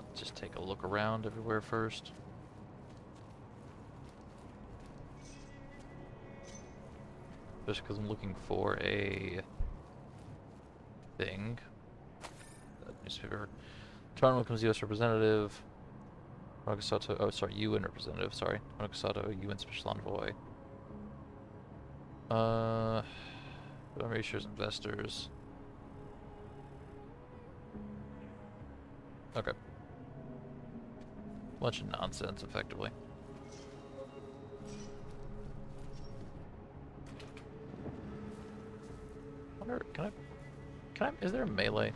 Let's just take a look around everywhere first. Just because I'm looking for a thing. Newspaper. Toronto becomes U.S. representative. Monocasato, oh sorry, UN representative, sorry. Monocasato, UN special envoy. Ratios investors. Okay. Bunch of nonsense, effectively. Wonder, can I, is there a melee?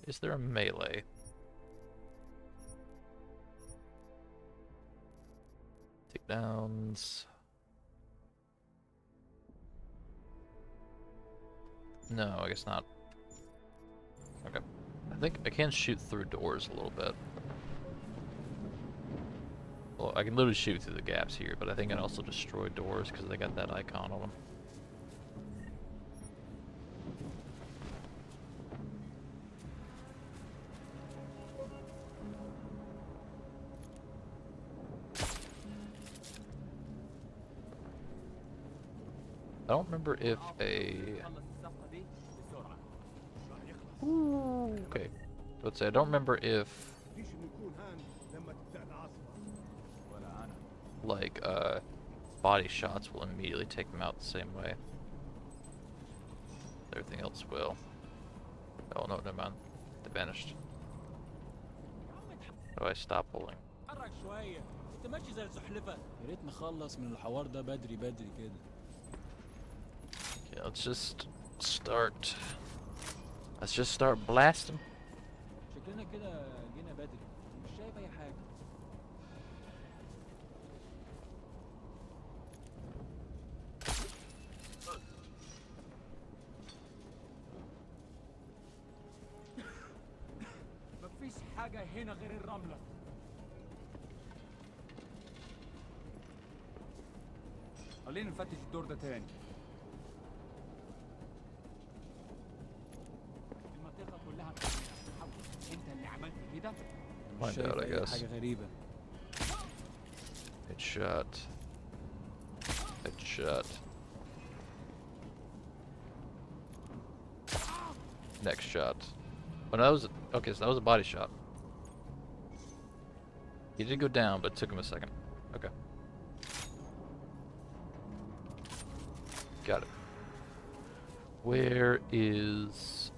Is there a melee? Takedowns. No, I guess not. Okay. I think I can shoot through doors a little bit. Well, I can literally shoot through the gaps here, but I think I can also destroy doors because they got that icon on them. I don't remember if a... Ooh, okay. Let's say I don't remember if... like, body shots will immediately take them out the same way. Everything else will. Oh no, never mind. They vanished. How do I stop holding? يا ريت نخلص من الحوار ده بدري بدري كده. Okay, let's just start. Let's just start blasting. شكلنا كده جينا بدري. مش شايف أي حاجة. مفيش حاجة هنا غير الرملة. خلينا نفتش الدور ده تاني. المنطقة كلها بتتحول. انت اللي عملت كده؟ Find out, I guess. حاجة غريبة. Headshot. Headshot. Next shot. Oh, no, that was okay. So that was a body shot. He did go down, but it took him a second. Okay. Got it. Where is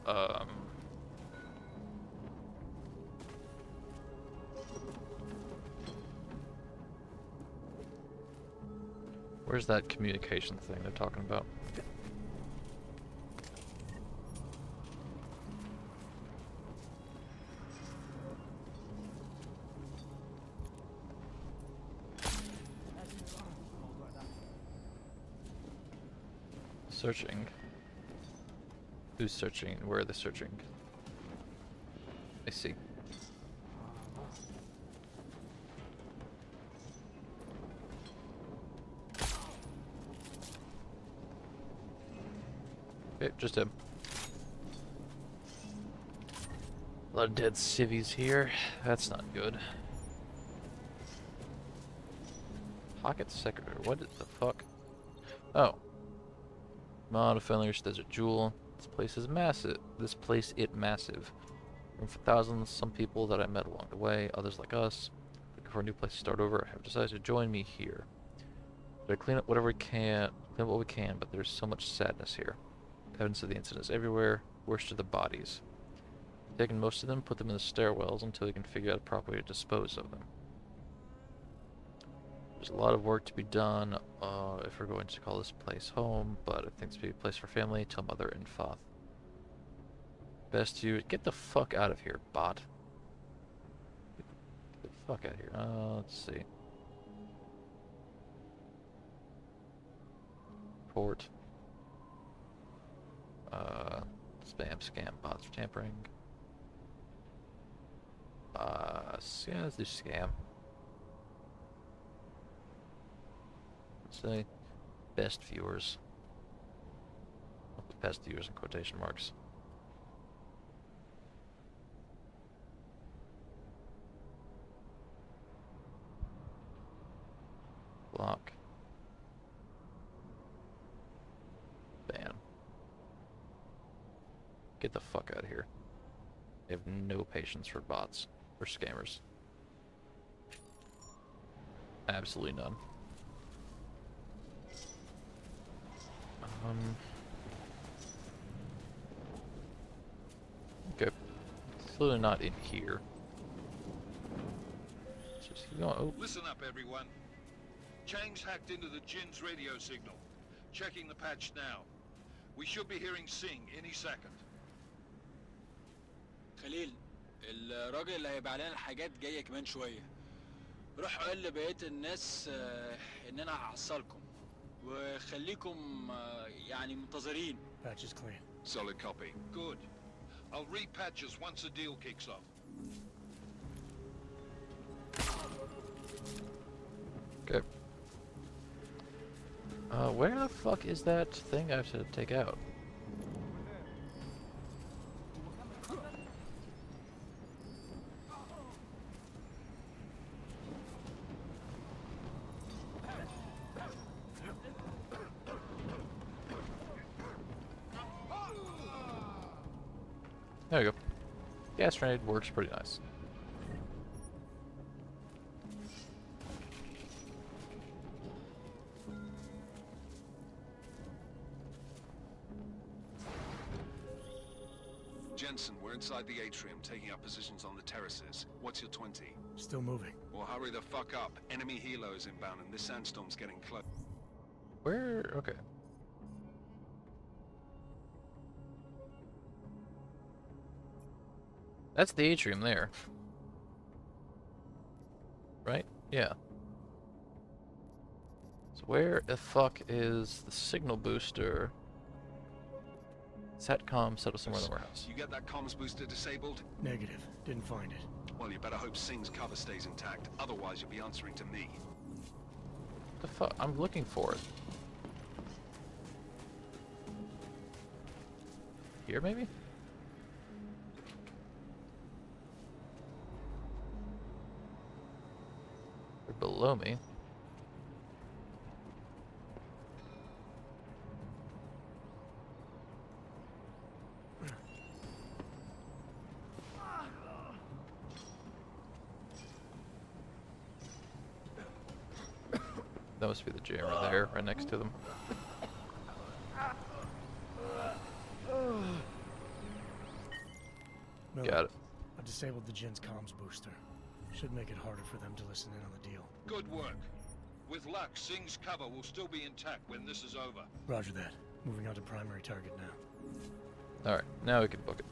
where's that communication thing they're talking about? Searching. Who's searching? Where are they searching? I see. Okay, just him. A lot of dead civvies here. That's not good. Pocket secretary. What the fuck? Oh. Mod of Failures Desert Jewel. This place is massive. This place it massive. Room for thousands. Some people that I met along the way. Others like us. Looking for a new place to start over. Have decided to join me here. Better clean up whatever we can. Clean up what we can. But there's so much sadness here. Evidence of the incidents everywhere. Worst of the bodies. Taking most of them, put them in the stairwells until we can figure out a proper way to dispose of them. There's a lot of work to be done if we're going to call this place home, but I think it's to be a place for family, tell mother and father. Best you get the fuck out of here, bot. Get the fuck out of here. Let's see. Port. Spam, scam, bots for tampering. Yeah, let's do scam. Let's say best viewers. I'll put best viewers in quotation marks. Block. Ban. Get the fuck out of here. I have no patience for bots or scammers. Absolutely none. Okay. It's clearly not in here. Just keep going. Oh. Listen up, everyone. Chang's hacked into the Jin's radio signal. Checking the patch now. We should be hearing Sing any second. خليل الراجل اللي هيبقى علينا الحاجات جايه كمان شويه. روح قول لبقيه الناس ان انا هحصلكم وخليكم يعني منتظرين. Patch is clean. Solid copy. Good. I'll repatch us once the deal kicks off. Okay. Where the fuck is that thing I have to take out? There we go. Gas grenade works pretty nice. Jensen, we're inside the atrium, taking up positions on the terraces. What's your 20? Still moving. Well, hurry the fuck up. Enemy helos inbound, and this sandstorm's getting close. Where? Okay. That's the atrium there. Right? Yeah. So where the fuck is the signal booster? Satcom settled somewhere in the warehouse. You get that comms booster disabled? Negative. Didn't find it. Well, you better hope Sing's cover stays intact. Otherwise, you'll be answering to me. What the fuck? I'm looking for it. Here, maybe? They're below me. That must be the jammer there, right next to them. Miller, Got it. I disabled the Jin's comms booster. Should make it harder for them to listen in on the deal. Good work. With luck, Sing's cover will still be intact when this is over. Roger that. Moving on to primary target now. Alright, now we can book it.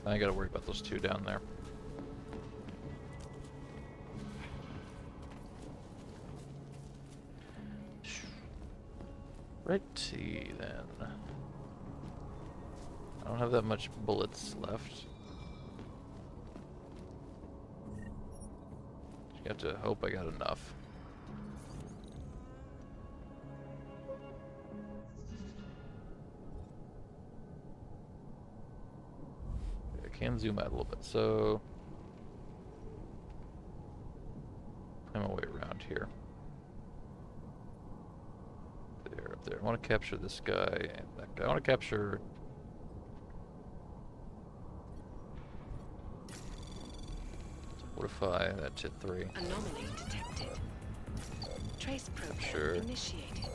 I ain't gotta worry about those two down there. Righty then. I don't have that much bullets left. You have to hope I got enough. I can zoom out a little bit, so play my way around here. There, up there. I want to capture this guy and that guy. I want to capture. Fortify that to 3. Anomaly detected. Trace program Sure. initiated.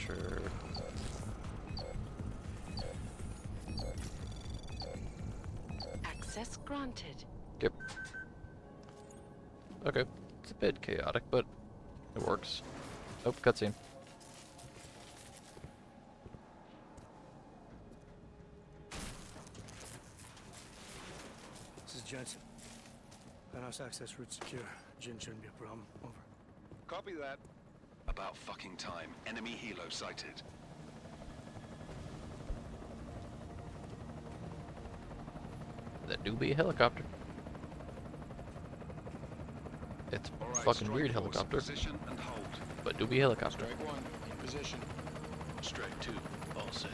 sure. Access granted. Yep. Okay. It's a bit chaotic, but it works. Oh, cutscene. This is Jensen. Penthouse access route secure. Jin shouldn't be a problem. Over. Copy that. About fucking time. Enemy helo sighted. That do be a helicopter. It's All right, fucking strike weird force, helicopter, Position and hold. but do be a helicopter. Strike 1, in position. Strike 2, all set.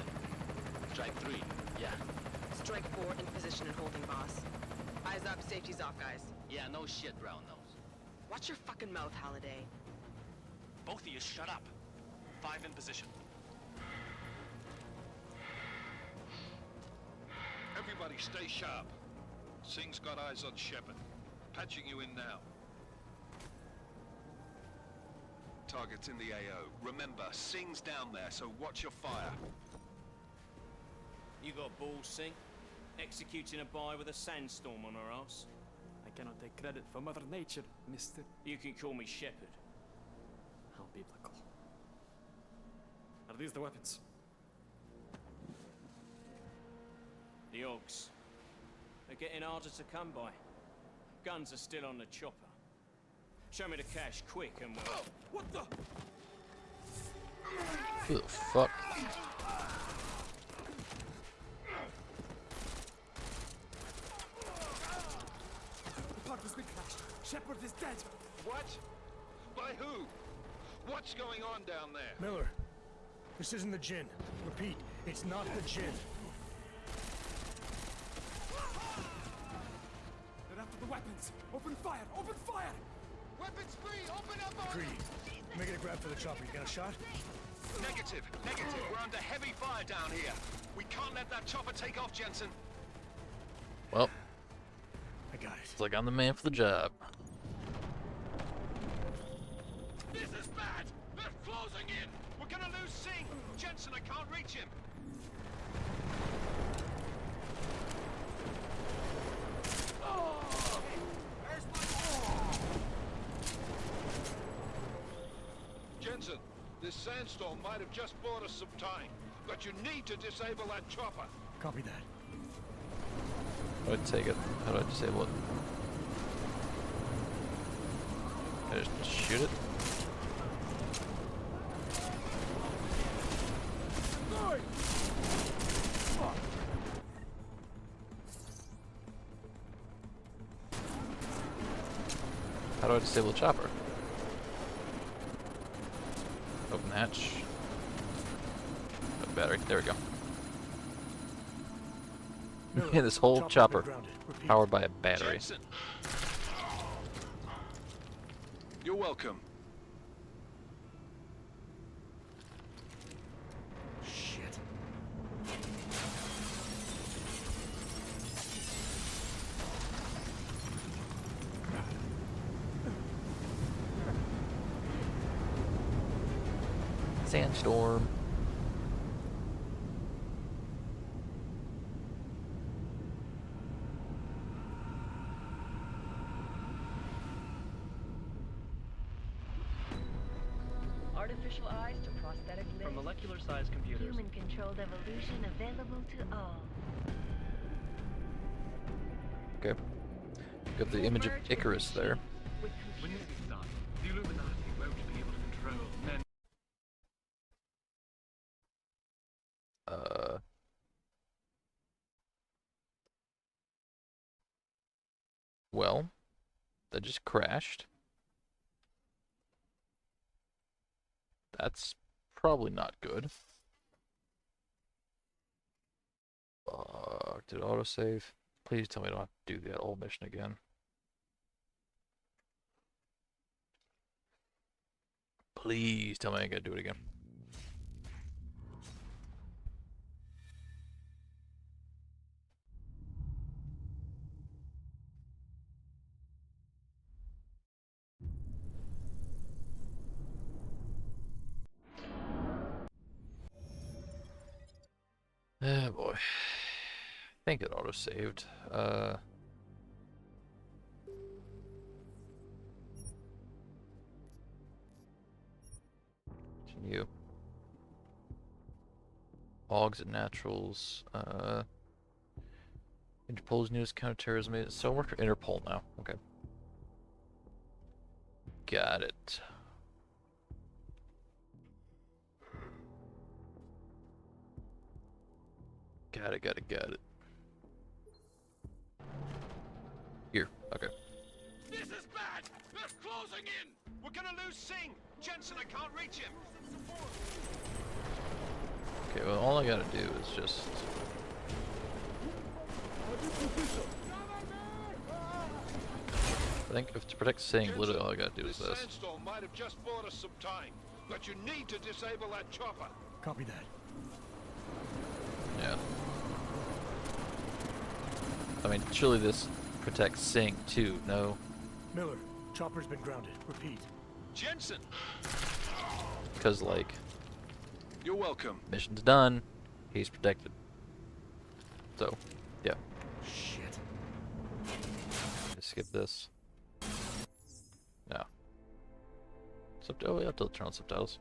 Strike 3, yeah. Strike 4 in position and holding, boss. Eyes up, safety's off, guys. Yeah, no shit, brown nose. Watch your fucking mouth, Halliday. Both of you shut up. 5 in position. Everybody stay sharp. Singh's got eyes on Shepard. Patching you in now. Target's in the AO. Remember, Singh's down there, so watch your fire. You got balls, Singh? Executing a buy with a sandstorm on her ass? I cannot take credit for Mother Nature, mister. You can call me Shepard. How biblical. Are these the weapons? The Ogs. They're getting harder to come by. Guns are still on the chopper. Show me the cash quick and we'll... Oh, what the? Who the fuck? The park has been crashed. Shepard is dead. What? By who? What's going on down there? Miller, this isn't the Jinn. Repeat, it's not the Jinn. They're after the weapons. Open fire! Open fire! Weapons free! Open up on... Greedy. Making a grab for the chopper. You got a shot? Negative. Negative. We're under heavy fire down here. We can't let that chopper take off, Jensen. Well, I got it. it's like I'm the man for the job. This is bad! They're closing in! We're gonna lose Singh! Jensen, I can't reach him! Jensen, this sandstorm might have just bought us some time, but you need to disable that chopper. Copy that. How do I take it? How do I disable it? Can I just shoot it? How do I disable the chopper? Open hatch. Battery. There we go. Yeah, this whole chopper powered by a battery. Jensen. You're welcome. Shit. Sandstorm. Artificial eyes to prosthetic limbs. From molecular-sized computers. Human-controlled evolution available to all. Okay. Got the image of Icarus there. With When computers. this is done, the Illuminati won't be able to control men. Well, that just crashed. That's probably not good. Fuck, did autosave? Please tell me I don't have to do that whole mission again. Please tell me I gotta do it again. Oh boy. I think it auto-saved. Continue. Logs and naturals. Interpol's newest counterterrorism. So I work for Interpol now. Okay. Got it. Got it. Here. Okay. This is bad! They're closing in! We're gonna lose Singh! Jensen, I can't reach him! Okay, well, all I gotta do is just... I think if to protect Singh, literally all I gotta do is this. Sandstorm might have just bought us some time, but you need to disable that chopper. Copy that. Yeah. I mean, surely this protects Singh too, no? Miller, chopper's been grounded. Repeat. Jensen! Because, like... You're welcome. Mission's done. He's protected. So, yeah. Shit. Just skip this. No. Oh, we have to turn on subtitles.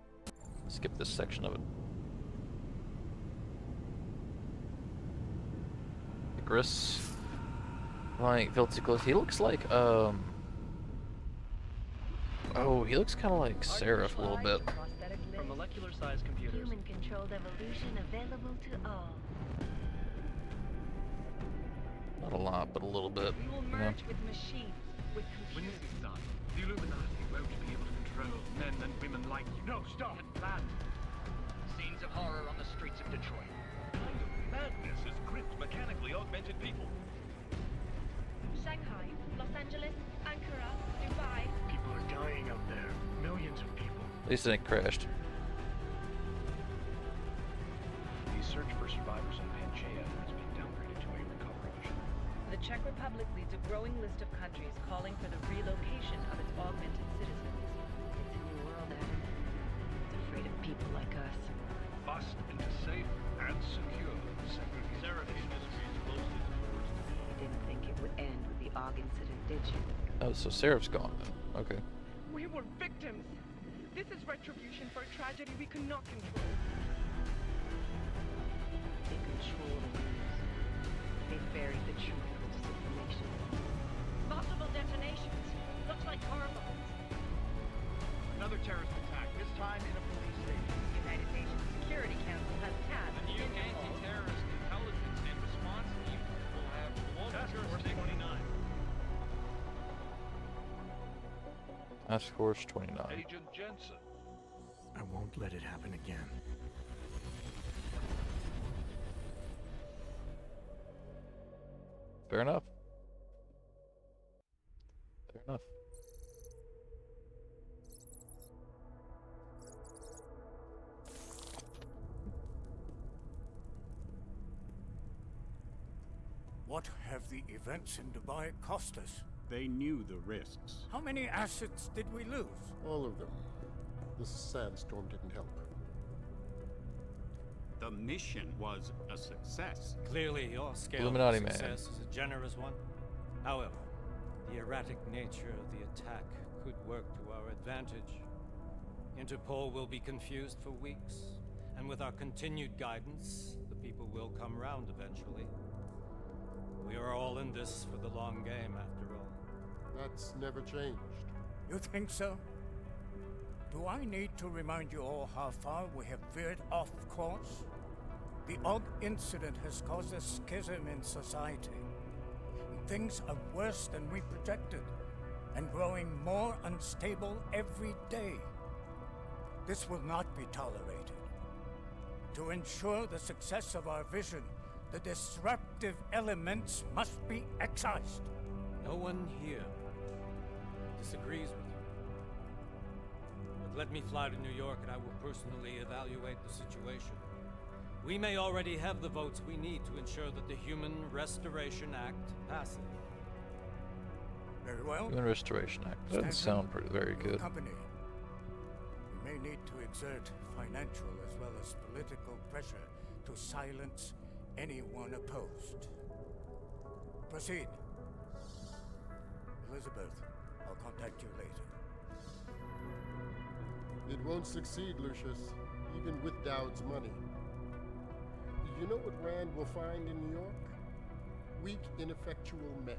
Skip this section of it. Icarus. Flying filthy close. He looks like, oh, he looks kind of like Seraph a little bit. From molecular-sized computers. Human-controlled evolution available to all. Not a lot, but a little bit. We will merge with machines, with When computers. this is done, the Illuminati won't be able to control men and women like you. No, stop! Plan. Scenes of horror on the streets of Detroit. Kind of madness has gripped mechanically augmented people. Shanghai, Los Angeles, Ankara, Dubai. People are dying out there. Millions of people. At least it ain't crashed. The search for survivors in Pangaea has been downgraded to a recovery mission. The Czech Republic leads a growing list of countries calling for the relocation of its augmented citizens. It's a new world, Adam. It's afraid of people like us. Bust into safe and secure segregation. Seraph Industries closely towards You didn't think it would end with the AUG incident, did you? Oh, so Seraph's gone then. Okay. We were victims. This is retribution for a tragedy we could not control. They control the news. They buried the truth with disinformation. Multiple detonations. Looks like hormones. Another terrorist attack, this time in a police station. The United Nations Security Council has tasked The new Interpol. anti-terrorist intelligence and response team will have global jurisdiction. 29. Task Force 29. Agent Jensen. I won't let it happen again. Fair enough. Fair enough. What have the events in Dubai cost us? They knew the risks. How many assets did we lose? All of them. The sandstorm didn't help. The mission was a success. Clearly, your scale Illuminati of man. success is a generous one. However, the erratic nature of the attack could work to our advantage. Interpol will be confused for weeks, and with our continued guidance, the people will come round eventually. We are all in this for the long game, after all. That's never changed. You think so? Do I need to remind you all how far we have veered off course? The AUG incident has caused a schism in society. Things are worse than we projected, and growing more unstable every day. This will not be tolerated. To ensure the success of our vision, the disruptive elements must be excised. No one here disagrees with you. But let me fly to New York and I will personally evaluate the situation. We may already have the votes we need to ensure that the Human Restoration Act passes. Very well. Human Restoration Act. That doesn't sound very good. Company. We may need to exert financial as well as political pressure to silence anyone opposed. Proceed. Elizabeth, I'll contact you later. It won't succeed, Lucius, even with Dowd's money. You know what Rand will find in New York? Weak, ineffectual men.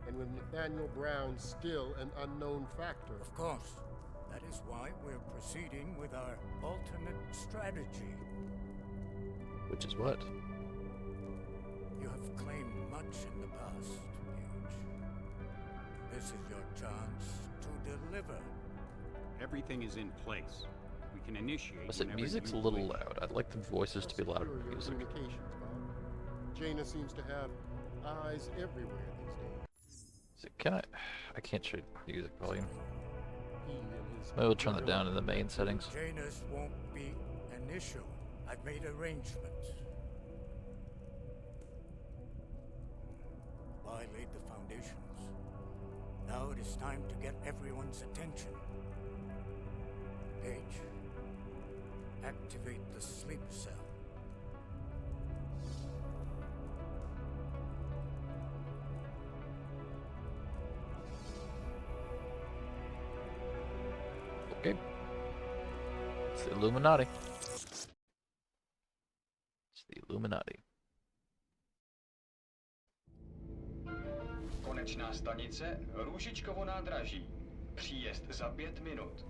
And with Nathaniel Brown still an unknown factor. Of course. That is why we're proceeding with our alternate strategy. Which is what? You have claimed much in the past, Huge. This is your chance to deliver. Everything is in place. We can initiate. I said music's a little loud. I'd like the voices to be louder than music. Communications, Bob. Jaina seems to have eyes everywhere these days. So can I can't change music volume. He and his Maybe we'll turn that down in the main settings. Janus won't be an issue. I've made arrangements. I laid the foundations. Now it is time to get everyone's attention. Page, activate the sleep cell. Okay. It's the Illuminati. It's the Illuminati. Konečná stanice Růžičkovo nádraží. Příjezd za 5 minut.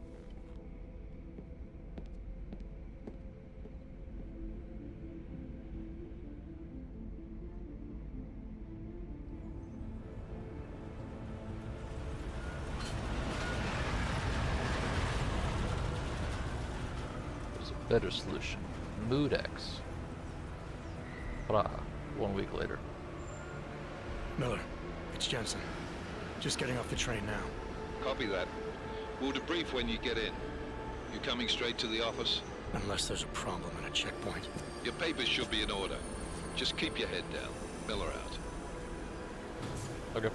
Better solution. Mood X. Praha. 1 week later. Miller, it's Jensen. Just getting off the train now. Copy that. We'll debrief when you get in. You coming straight to the office? Unless there's a problem at a checkpoint. Your papers should be in order. Just keep your head down. Miller out. Okay.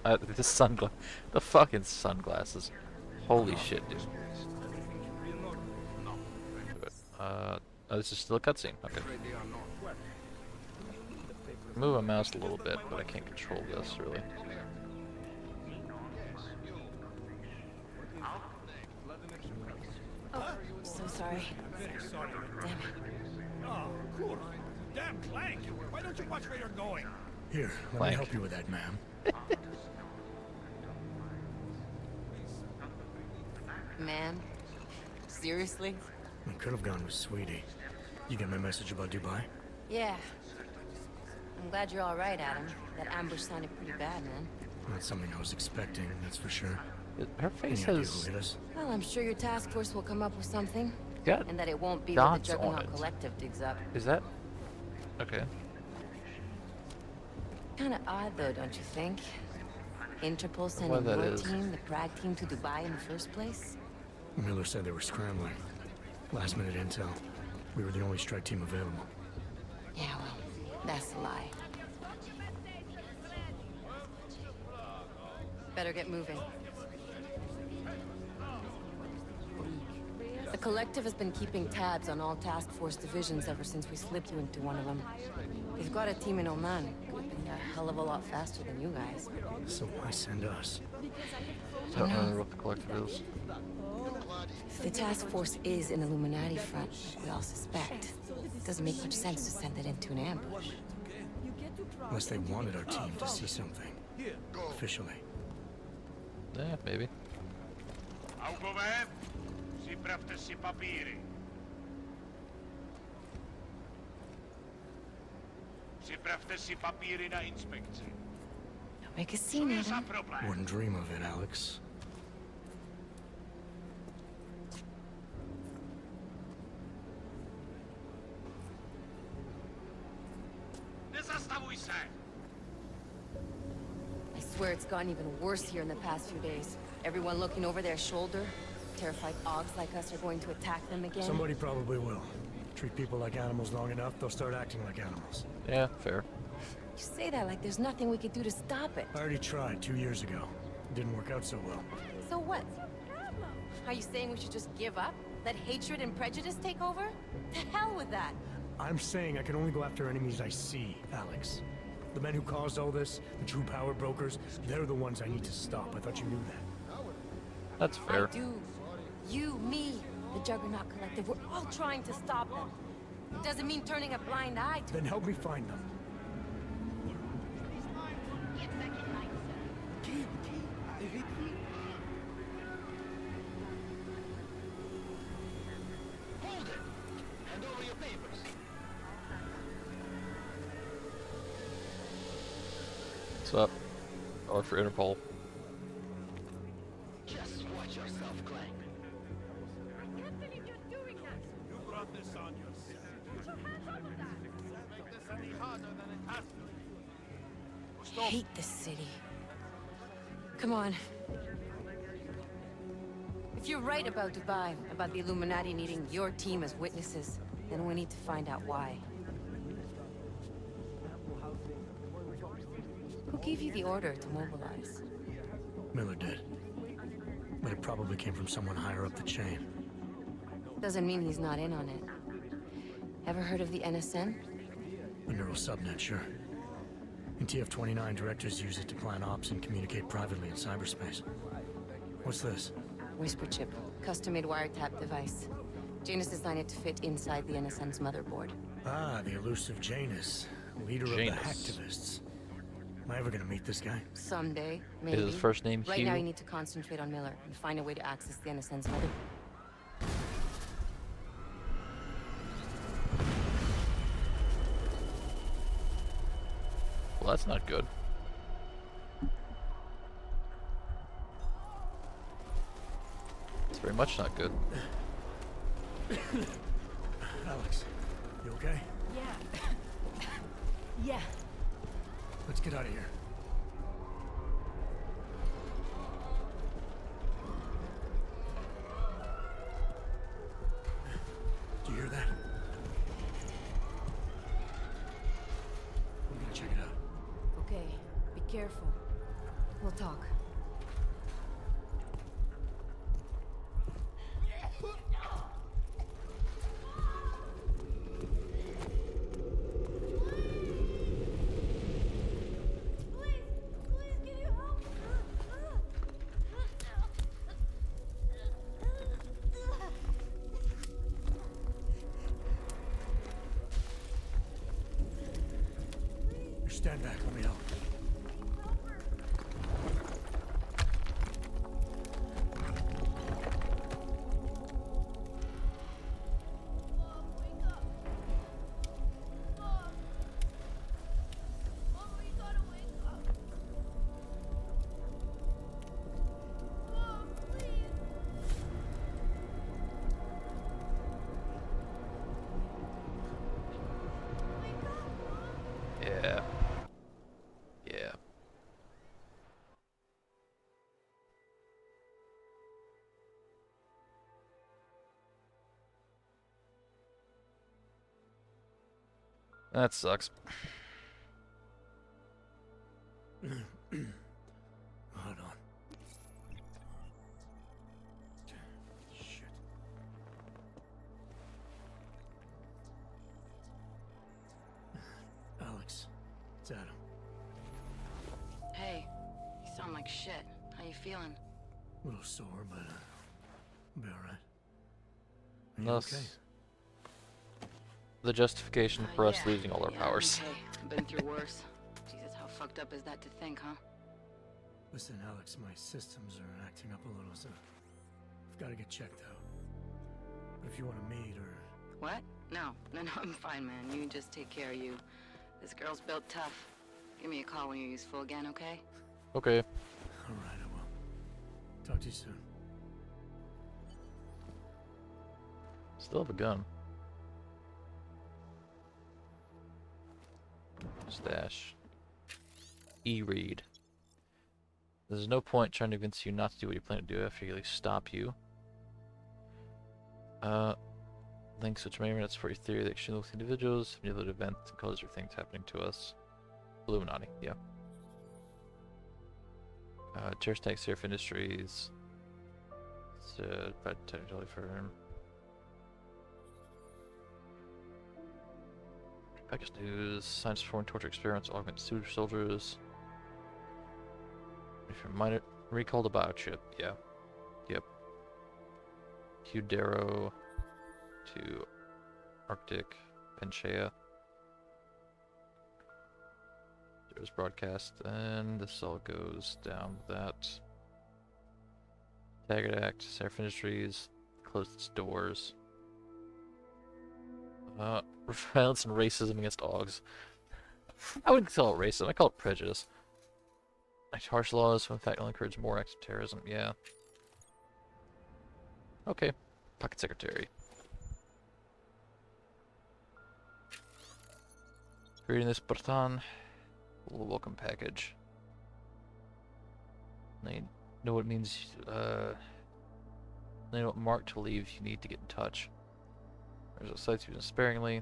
The the fucking sunglasses. Holy shit, dude. Oh, this is still a cutscene. Okay. Move my mouse a little bit, but I can't control this really. Oh, so sorry. Damn it. Oh, cool. Damn, Clank! Why don't you watch where you're going? Here, let me help you with that, ma'am. Man, seriously? I could have gone with Sweetie. You get my message about Dubai? Yeah. I'm glad you're all right, Adam. That ambush sounded pretty bad, man. Not something I was expecting, that's for sure. Her face Any idea has... who hit us? Well, I'm sure your task force will come up with something. Got and that it won't be what the dots on Juggernaut it. Collective digs up. Is that... Okay. Kinda odd, though, don't you think? Interpol sending that your is. team, the Prague team, to Dubai in the first place? Miller said they were scrambling. Last minute intel. We were the only strike team available. Yeah, well, that's a lie. Better get moving. The Collective has been keeping tabs on all task force divisions ever since we slipped you into one of them. They've got a team in Oman. Could been a hell of a lot faster than you guys. So why send us? I don't remember what the Collective is. If the task force is an Illuminati front, like we all suspect, it doesn't make much sense to send it into an ambush. Unless they wanted our team to see something. Officially. Yeah, maybe. Augové, připravte si papíry. Připravte si papíry na inspekci. Don't make a scene, Adam. Wouldn't dream of it, Alex. Nezastavuj se! I swear it's gotten even worse here in the past few days. Everyone looking over their shoulder. Terrified Augs like us are going to attack them again. Somebody probably will. Treat people like animals long enough, they'll start acting like animals. Yeah, fair. You say that like there's nothing we could do to stop it. I already tried 2 years ago. It didn't work out so well. So what? Are you saying we should just give up? Let hatred and prejudice take over? To hell with that! I'm saying I can only go after enemies I see, Alex. The men who caused all this, the true power brokers, they're the ones I need to stop. I thought you knew that. That's fair. I do. You, me, the Juggernaut Collective, we're all trying to stop them. It doesn't mean turning a blind eye to... Then help me find them. Hold it! Hand over your papers. What's up? Or for Interpol. Just watch yourself, Clank. I can't believe you're doing that! You brought this on yourself. Put your hands off of that! Make this any harder than it has to be. I hate this city. Come on. If you're right about Dubai, about the Illuminati needing your team as witnesses, then we need to find out why. Who gave you the order to mobilize? Miller did. But it probably came from someone higher up the chain. Doesn't mean he's not in on it. Ever heard of the NSN? A neural subnet, sure. In TF-29, directors use it to plan ops and communicate privately in cyberspace. What's this? Whisper chip. Custom-made wiretap device. Janus designed it to fit inside the NSN's motherboard. Ah, the elusive Janus. Leader of the hacktivists. Am I ever gonna meet this guy? Someday, maybe. Is his first name Right Hugh? now you need to concentrate on Miller and find a way to access the NSN's motherboard. Well, that's not good. It's very much not good. Alex, you okay? Yeah. Yeah. Let's get out of here. Do you hear that? I'm gonna check it out. Okay, be careful. We'll talk. You stand back, let me help. Yeah. Yeah. That sucks. Hold on. Shit. Alex, it's Adam. Hey, you sound like shit. How you feeling? A little sore, but I'll be alright. Are you Thus, okay? the justification for us Yeah. losing all our Yeah, powers. I'm okay. I've been through worse. Jesus, how fucked up is that to think, huh? Listen, Alex, my systems are acting up a little, so I've got to get checked out. But if you want to meet or... What? No, I'm fine, man. You just take care of you. This girl's built tough. Give me a call when you're useful again, okay? Okay. Alright, I will. Talk to you soon. Still have a gun. Stash. E-read. There's no point trying to convince you not to do what you plan to do after you stop you. Links which may or may not support your theory that action with individuals, manipulate events, and causes or things happening to us. Illuminati, yeah. Terrorist Tech Surf Industries. But technically for him. Package news. Science performing torture experiments augment super soldiers. If you're minor, recall the biochip. Yeah. Yep. Hudero to Arctic Panchaea. There's broadcast, and this all goes down with that. Taggart Act, Seraph Industries closed its doors. Violence and racism against Augs. I wouldn't call it racism, I call it prejudice. Like harsh laws, in fact, only encourage more acts of terrorism. Yeah. Okay. Pocket Secretary. Reading this Bertan. Welcome package. They know what it means. They know what mark to leave. You need to get in touch. There's a site used sparingly.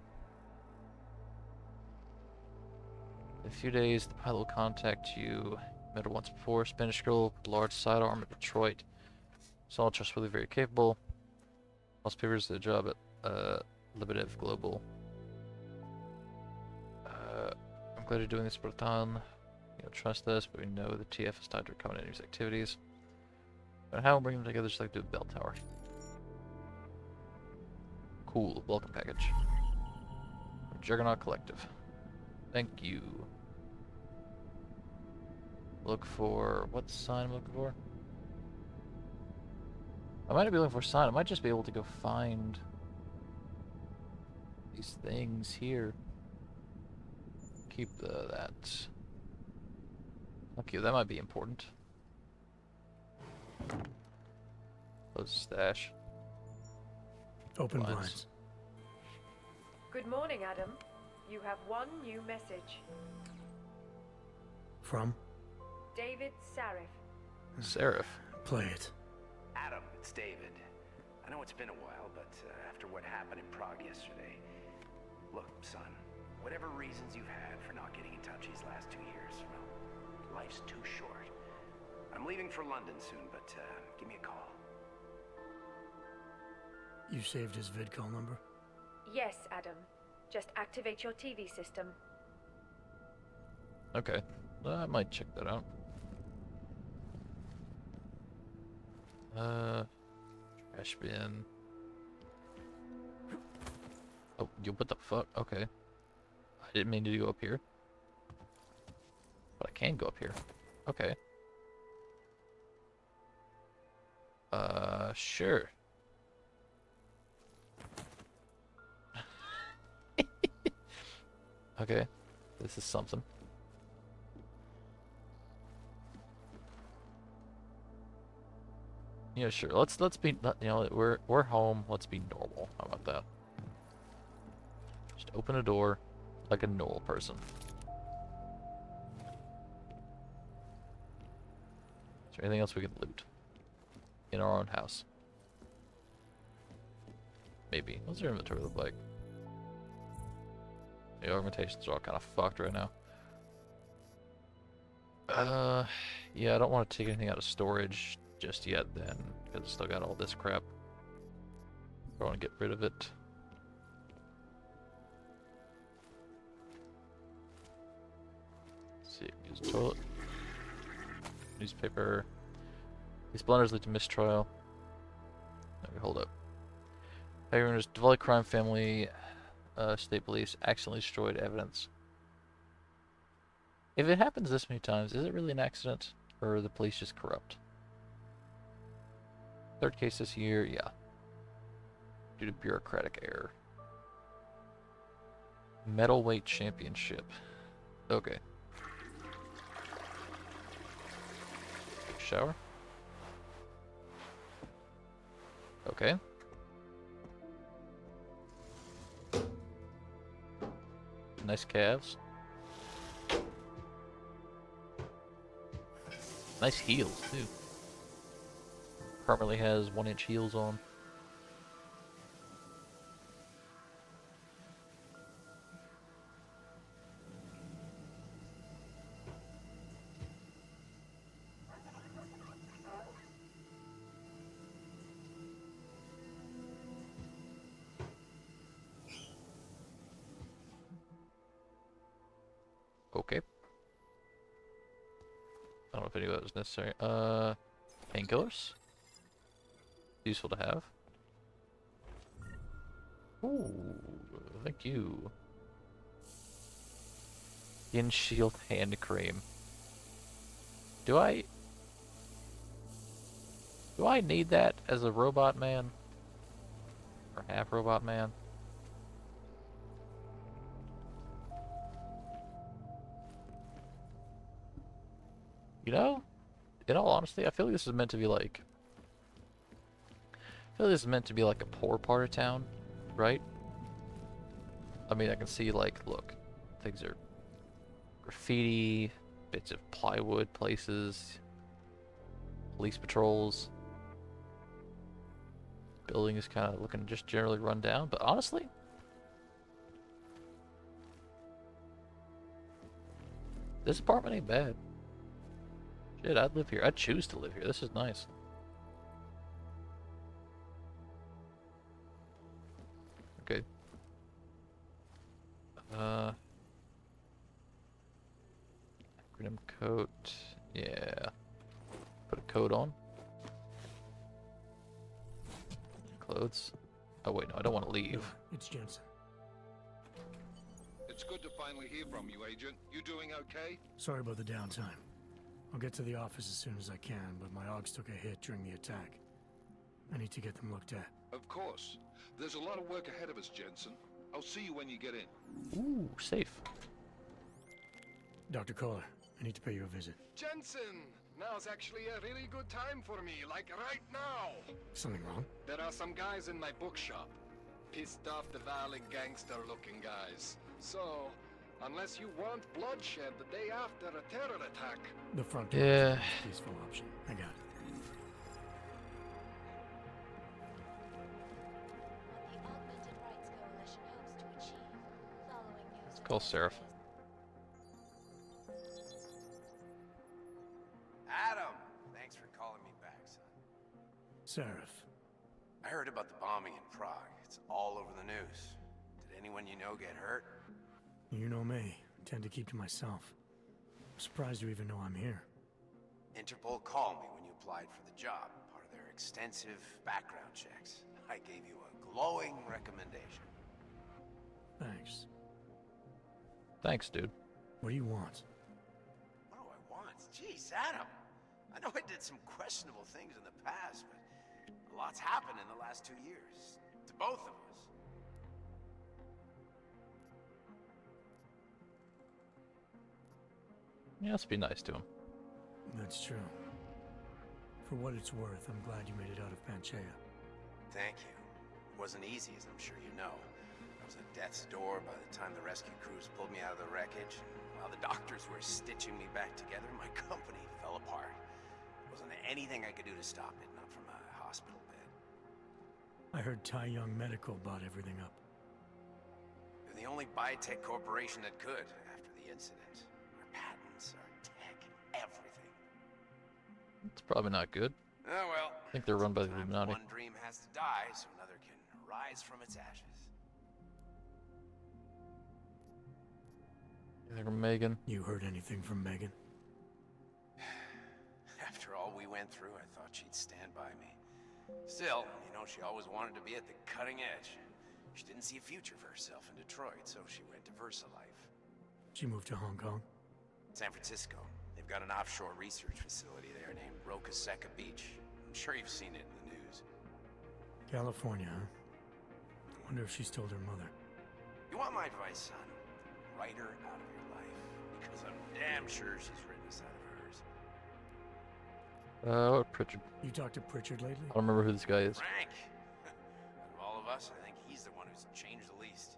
In a few days, the pilot will contact you. Met her once before. Spanish girl with large sidearm at Detroit. Solid, trustworthy, very capable. Lost papers to the job at Lebedev Global. I'm glad you're doing this, Bertan. You don't trust us, but we know the TF is tied to recommend enemy's activities. But how we'll bring them together just like do a bell tower. Cool, welcome package. Juggernaut Collective. Thank you. Look for... what sign I'm looking for? I might not be looking for a sign, I might just be able to go find these things here. Keep that. Okay, that might be important. Close the stash. Open blinds. Good morning, Adam. You have one new message. From? David Sarif. Sarif. Play it. Adam, it's David. I know it's been a while, but after what happened in Prague yesterday... Look, son, whatever reasons you've had for not getting in touch these last 2 years, well, life's too short. I'm leaving for London soon, but give me a call. You saved his vidcall number? Yes, Adam. Just activate your TV system. Okay. I might check that out. Trash bin. Oh, what the fuck? Okay. I didn't mean to go up here. But I can go up here. Okay. Sure. Okay. This is something. Yeah, sure. Let's be, you know, we're home. Let's be normal. How about that? Just open a door like a normal person. Is there anything else we can loot in our own house? Maybe. What's your inventory look like? The augmentations are all kind of fucked right now. Yeah, I don't want to take anything out of storage just yet then, because I still got all this crap. I want to get rid of it. Let's see, use toilet. Newspaper. These blunders lead to mistrial. Okay, hold up. Everyone's Diwali crime family, state police accidentally destroyed evidence. If it happens this many times, is it really an accident, or are the police just corrupt? Third case this year, yeah. Due to bureaucratic error. Metalweight championship. Okay. Shower. Okay. Nice calves. Nice heels, too. Permanently has 1-inch heels on. I don't know if any of that was necessary. Painkillers. Useful to have. Ooh, thank you. Skin shield hand cream. Do I need that as a robot man? Or half robot man? You know, in all honesty, I feel like this is meant to be like... I feel like this is meant to be like a poor part of town, right? I mean, I can see, like, look, things are graffiti, bits of plywood places, police patrols. Building is kind of looking just generally run down, but honestly, this apartment ain't bad. Shit, I'd live here. I'd choose to live here. This is nice. Okay. Acronym coat. Yeah. Put a coat on. Clothes. Oh wait, no, I don't want to leave. It's Jensen. It's good to finally hear from you, Agent. You doing okay? Sorry about the downtime. I'll get to the office as soon as I can, but my Augs took a hit during the attack. I need to get them looked at. Of course. There's a lot of work ahead of us, Jensen. I'll see you when you get in. Ooh, safe. Dr. Kohler, I need to pay you a visit. Jensen! Now's actually a really good time for me, like right now! Something wrong? There are some guys in my bookshop. Pissed off the Valley gangster-looking guys. So, unless you want bloodshed the day after a terror attack... The front door Yeah. is a peaceful option. I got it. Let's call Seraph. Adam, thanks for calling me back, son. Seraph. I heard about the bombing in Prague. It's all over the news. Did anyone you know get hurt? You know me. I tend to keep to myself. I'm surprised you even know I'm here. Interpol called me when you applied for the job, part of their extensive background checks. I gave you a glowing recommendation. Thanks. Thanks, dude. What do you want? What do I want? Jeez, Adam. I know I did some questionable things in the past, but a lot's happened in the last 2 years. To both of us. Yeah, let's be nice to him. That's true. For what it's worth, I'm glad you made it out of Panchaea. Thank you. It wasn't easy, as I'm sure you know. I was at death's door by the time the rescue crews pulled me out of the wreckage. And while the doctors were stitching me back together, my company fell apart. There wasn't anything I could do to stop it, not from a hospital bed. I heard Tai Young Medical bought everything up. They're the only biotech corporation that could after the incident. Our patents, our tech, everything. It's probably not good. Oh well. I think they're run by the Illuminati. One dream has to die so another can rise from its ashes. Anything from Megan? You heard anything from Megan? After all we went through, I thought she'd stand by me. Still, you know, she always wanted to be at the cutting edge. She didn't see a future for herself in Detroit, so she went to VersaLife. She moved to Hong Kong? San Francisco. They've got an offshore research facility there named Roca Seca Beach. I'm sure you've seen it in the news. California, huh? I wonder if she's told her mother. You want my advice, son? Write her out of your life. Because I'm damn sure she's written us out of hers. Pritchard. You talked to Pritchard lately? I don't remember who this guy is. Frank! Out of all of us, I think he's the one who's changed the least.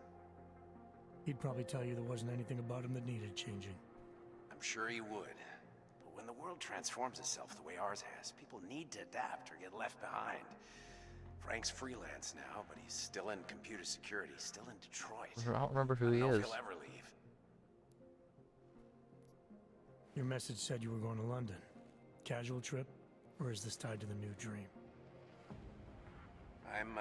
He'd probably tell you there wasn't anything about him that needed changing. I'm sure he would. But when the world transforms itself the way ours has, people need to adapt or get left behind. Frank's freelance now, but he's still in computer security, still in Detroit. I don't remember who I he don't know is. if he'll ever leave. Your message said you were going to London. Casual trip? Or is this tied to the new dream? I'm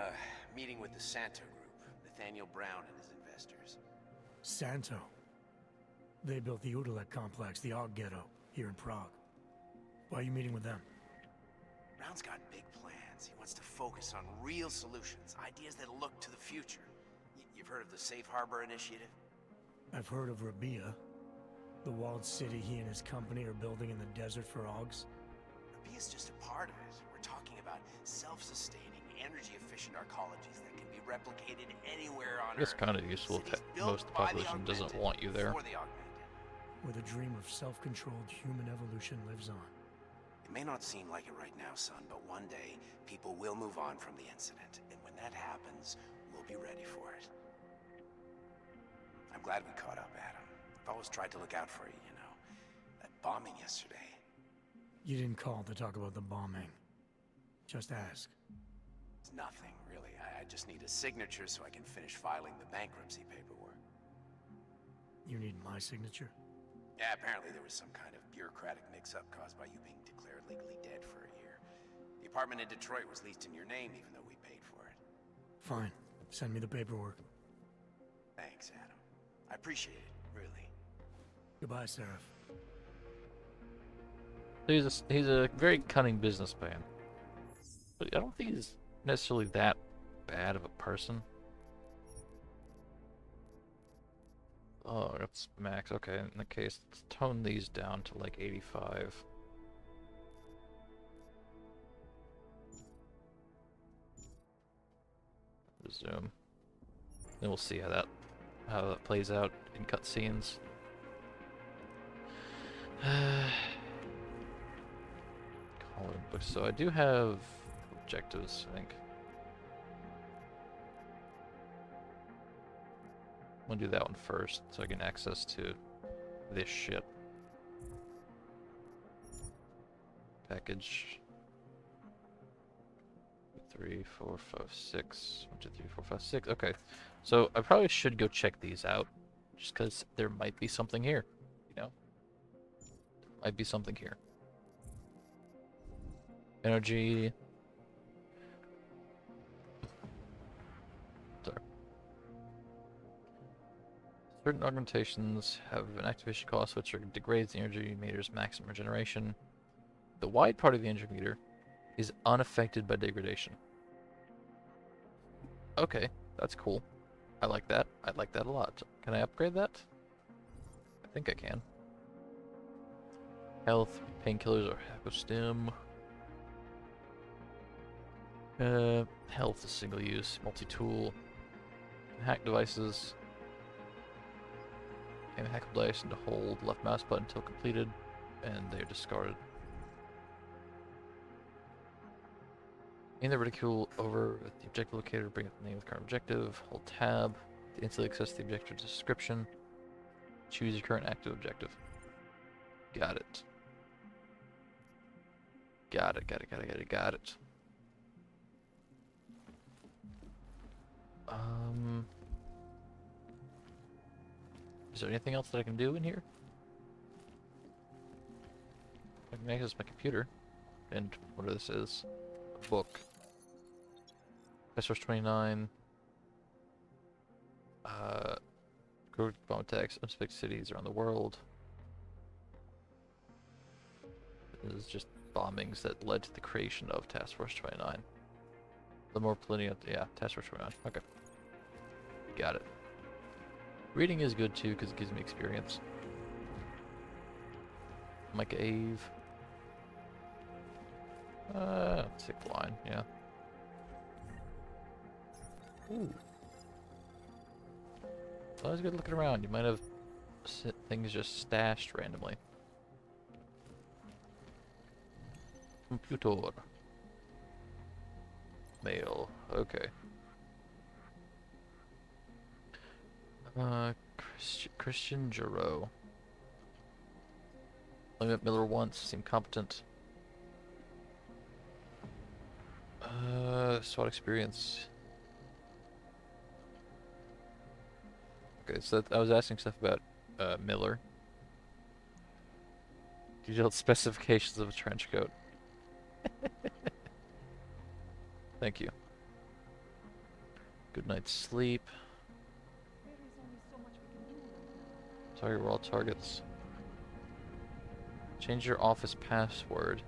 meeting with the Santo Group, Nathaniel Brown and his investors. Santo. They built the Udalek complex, the Og Ghetto, here in Prague. Why are you meeting with them? Brown's got big plans. He wants to focus on real solutions, ideas that look to the future. You've heard of the Safe Harbor Initiative? I've heard of Rabia, the walled city he and his company are building in the desert for Augs. Rabia's just a part of it. We're talking about self-sustaining, energy-efficient arcologies that can be replicated anywhere on It's Earth. kind of useful if most of the population doesn't want you there. Where the dream of self-controlled human evolution lives on. It may not seem like it right now, son, but one day, people will move on from the incident. And when that happens, we'll be ready for it. I'm glad we caught up, Adam. I've always tried to look out for you, you know. That bombing yesterday. You didn't call to talk about the bombing. Just ask. It's nothing, really. I just need a signature so I can finish filing the bankruptcy paperwork. You need my signature? Yeah, apparently there was some kind of bureaucratic mix-up caused by you being declared legally dead for a year. The apartment in Detroit was leased in your name even though we paid for it. Fine. Send me the paperwork. Thanks, Adam. I appreciate it, really. Goodbye, Seraph. He's a very cunning businessman. But I don't think he's necessarily that bad of a person. Oh, that's max. Okay, in that case, let's tone these down to like 85. Resume. Then we'll see how that plays out in cutscenes. Coloring books. So I do have objectives, I think. I'm gonna do that one first, so I get access to this shit. Package. 3, 4, 5, 6. 1, 2, 3, 4, 5, 6. Okay, so I probably should go check these out, just because there might be something here. You know, there might be something here. Energy. Sorry. Certain augmentations have an activation cost which degrades the energy meter's maximum regeneration. The wide part of the energy meter is unaffected by degradation. Okay, that's cool. I like that. I like that a lot. Can I upgrade that? I think I can. Health, painkillers, or Hacostim. Health is single use, multi-tool. Hack devices. Aim a hack device and to hold left mouse button until completed, and they are discarded. Aim the reticule over at the objective locator, bring up the name of the current objective, hold tab to instantly access the objective description. Choose your current active objective. Got it. Got it. Is there anything else that I can do in here? I can access my computer, and whatever this is, a book. Source 29. Group bomb attacks, unsuspected cities around the world. This is just bombings that led to the creation of Task Force 29. The more plenty of, yeah, Task Force 29. Okay. Got it. Reading is good too because it gives me experience. Micah Ave. Sick line, yeah. Ooh. Always good looking around. You might have things just stashed randomly. Computer. Mail. Okay. Christian Giroux. Only met Miller once. Seemed competent. SWAT experience. Okay, so I was asking stuff about Miller. Detailed specifications of a trench coat. Thank you. Good night's sleep. Target all targets. Change your office password.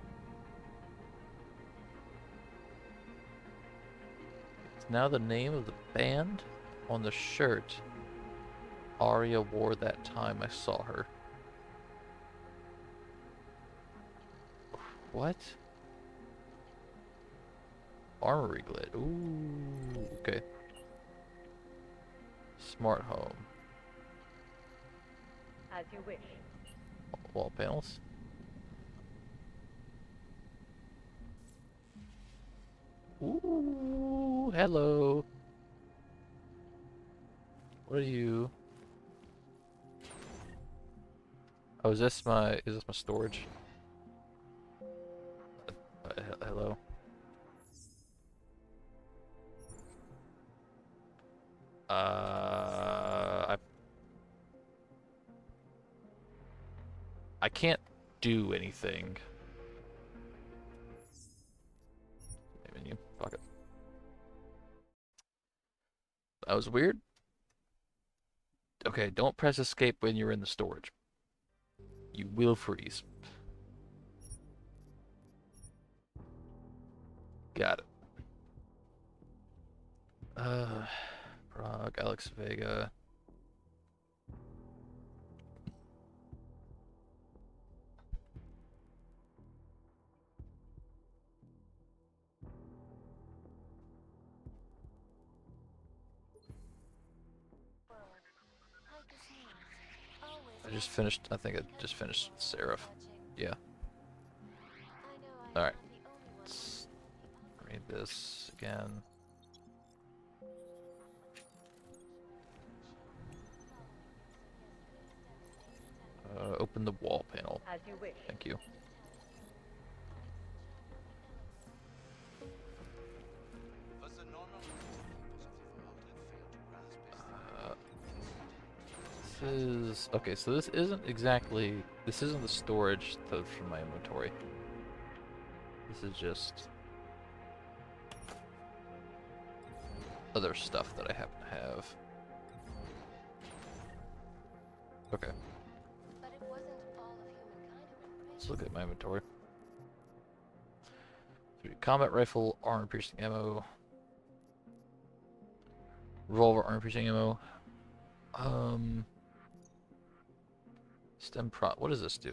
It's now the name of the band on the shirt Arya wore that time I saw her. What? Armory Glit. Ooh, okay. Smart home. As you wish. Wall panels. Ooh, hello. What are you? Oh, is this my storage? Hello. I can't do anything. Menu. Fuck it. That was weird. Okay, don't press escape when you're in the storage. You will freeze. Got it. Prague, Alex Vega. I just finished, I think I just finished Seraph. Yeah. Alright. Let's read this again. Open the wall panel. As you wish. Thank you. This is okay. So this isn't exactly. This isn't the storage from my inventory. This is just other stuff that I happen to have. Okay. Let's look at my inventory. Combat rifle, armor piercing ammo, revolver, armor piercing ammo. Stem prop. What does this do?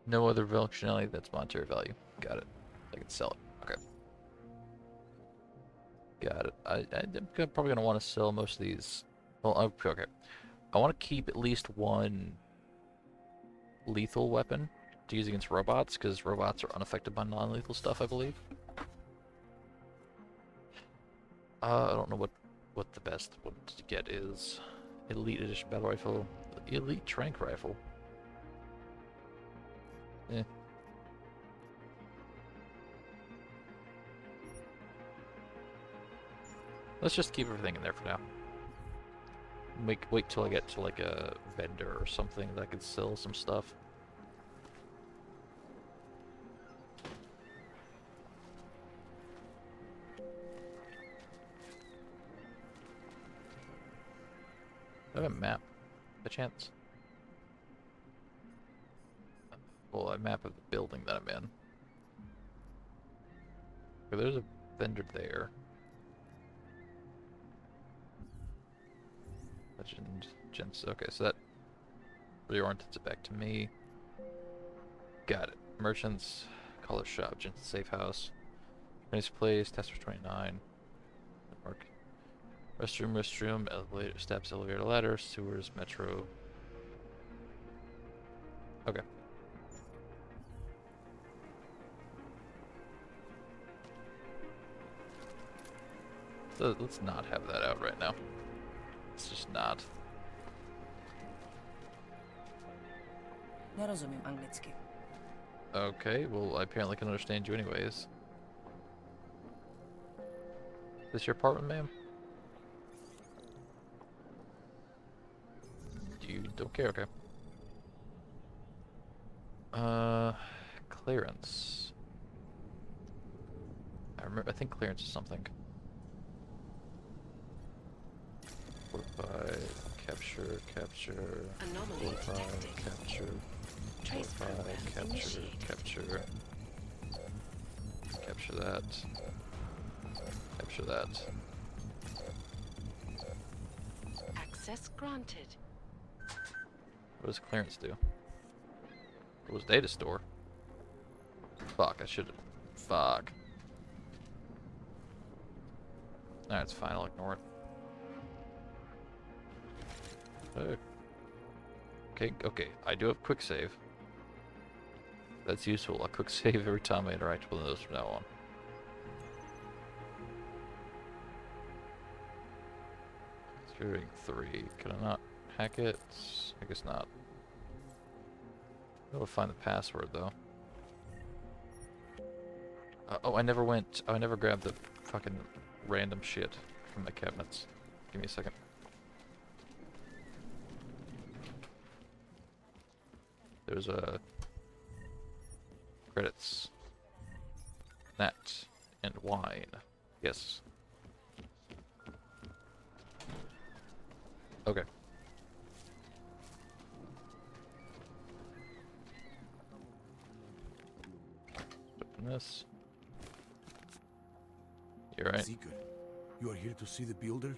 No other functionality that's monetary value. Got it. I can sell it. Okay. Got it. I'm probably gonna want to sell most of these. Well, okay. I want to keep at least one lethal weapon to use against robots, because robots are unaffected by non-lethal stuff, I believe. I don't know what the best one to get is. Elite Edition Battle Rifle. Elite Trank Rifle. Eh. Let's just keep everything in there for now. Wait till I get to like a vendor or something that could sell some stuff. I have a map, by chance. Well, a map of the building that I'm in. Okay, there's a vendor there. Legend, gents. Okay, so that reorients it back to me. Got it. Merchants, color shop, Jensen safe house, nice place, tester 29. Mark. Restroom, elevator, steps, elevator, ladder, sewers, metro. Okay. So let's not have that out right now. It's just not. Okay, well, I apparently can understand you anyways. Is this your apartment, ma'am? You don't care, okay. Clearance. I think clearance is something. Fortified capture, capture, Anomaly 45, detected. capture, Trace 45, program capture, initiated. capture, capture that, capture that. Access granted. What does clearance do? It was data store. Fuck, I should have. Fuck. Alright, it's fine, I'll ignore it. Okay, okay, I do have quick save. That's useful. I'll quick save every time I interact with those from now on. Securing 3. Can I not hack it? I guess not. I'll find the password though. Oh, I never went. Oh, I never grabbed the fucking random shit from the cabinets. Give me a second. There's a credits, nat, and wine. Yes. Okay. Open this. You're right. Seeker, you are here to see the builder?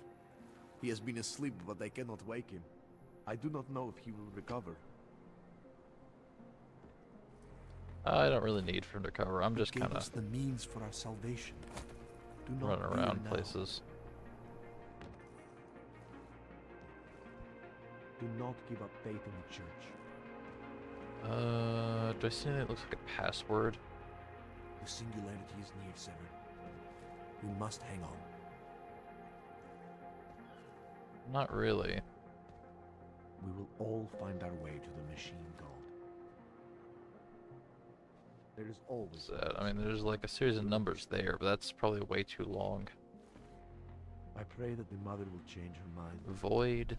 He has been asleep, but I cannot wake him. I do not know if he will recover. I don't really need for him to cover. I'm just He kind gave us of the means for our salvation. Do not running fear around now. places. Do not give up faith in the church. Do I see anything that looks like a password? The singularity is near, Sever. We must hang on. Not really. We will all find our way to the machine god. There is always I mean, there's like a series of numbers there, but that's probably way too long. I pray that the mother will change her mind. Void.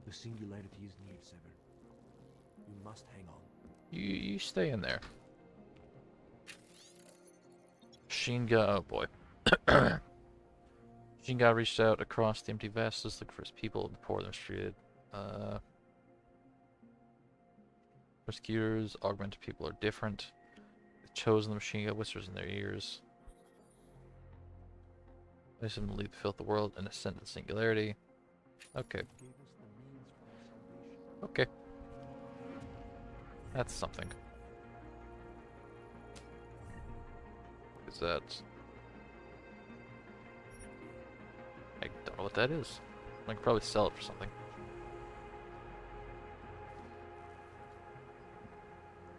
The singularity is near, Sever. We must hang on. You stay in there. Shinga, oh boy. Shinga reached out across the empty vastness looking for his people before they're treated. Persecutors, augmented people are different. They've chosen the Shinga, whispers in their ears. They them to leave the filth of the world and ascend to the singularity. Okay. Okay. That's something. What is that? I don't know what that is. I could probably sell it for something.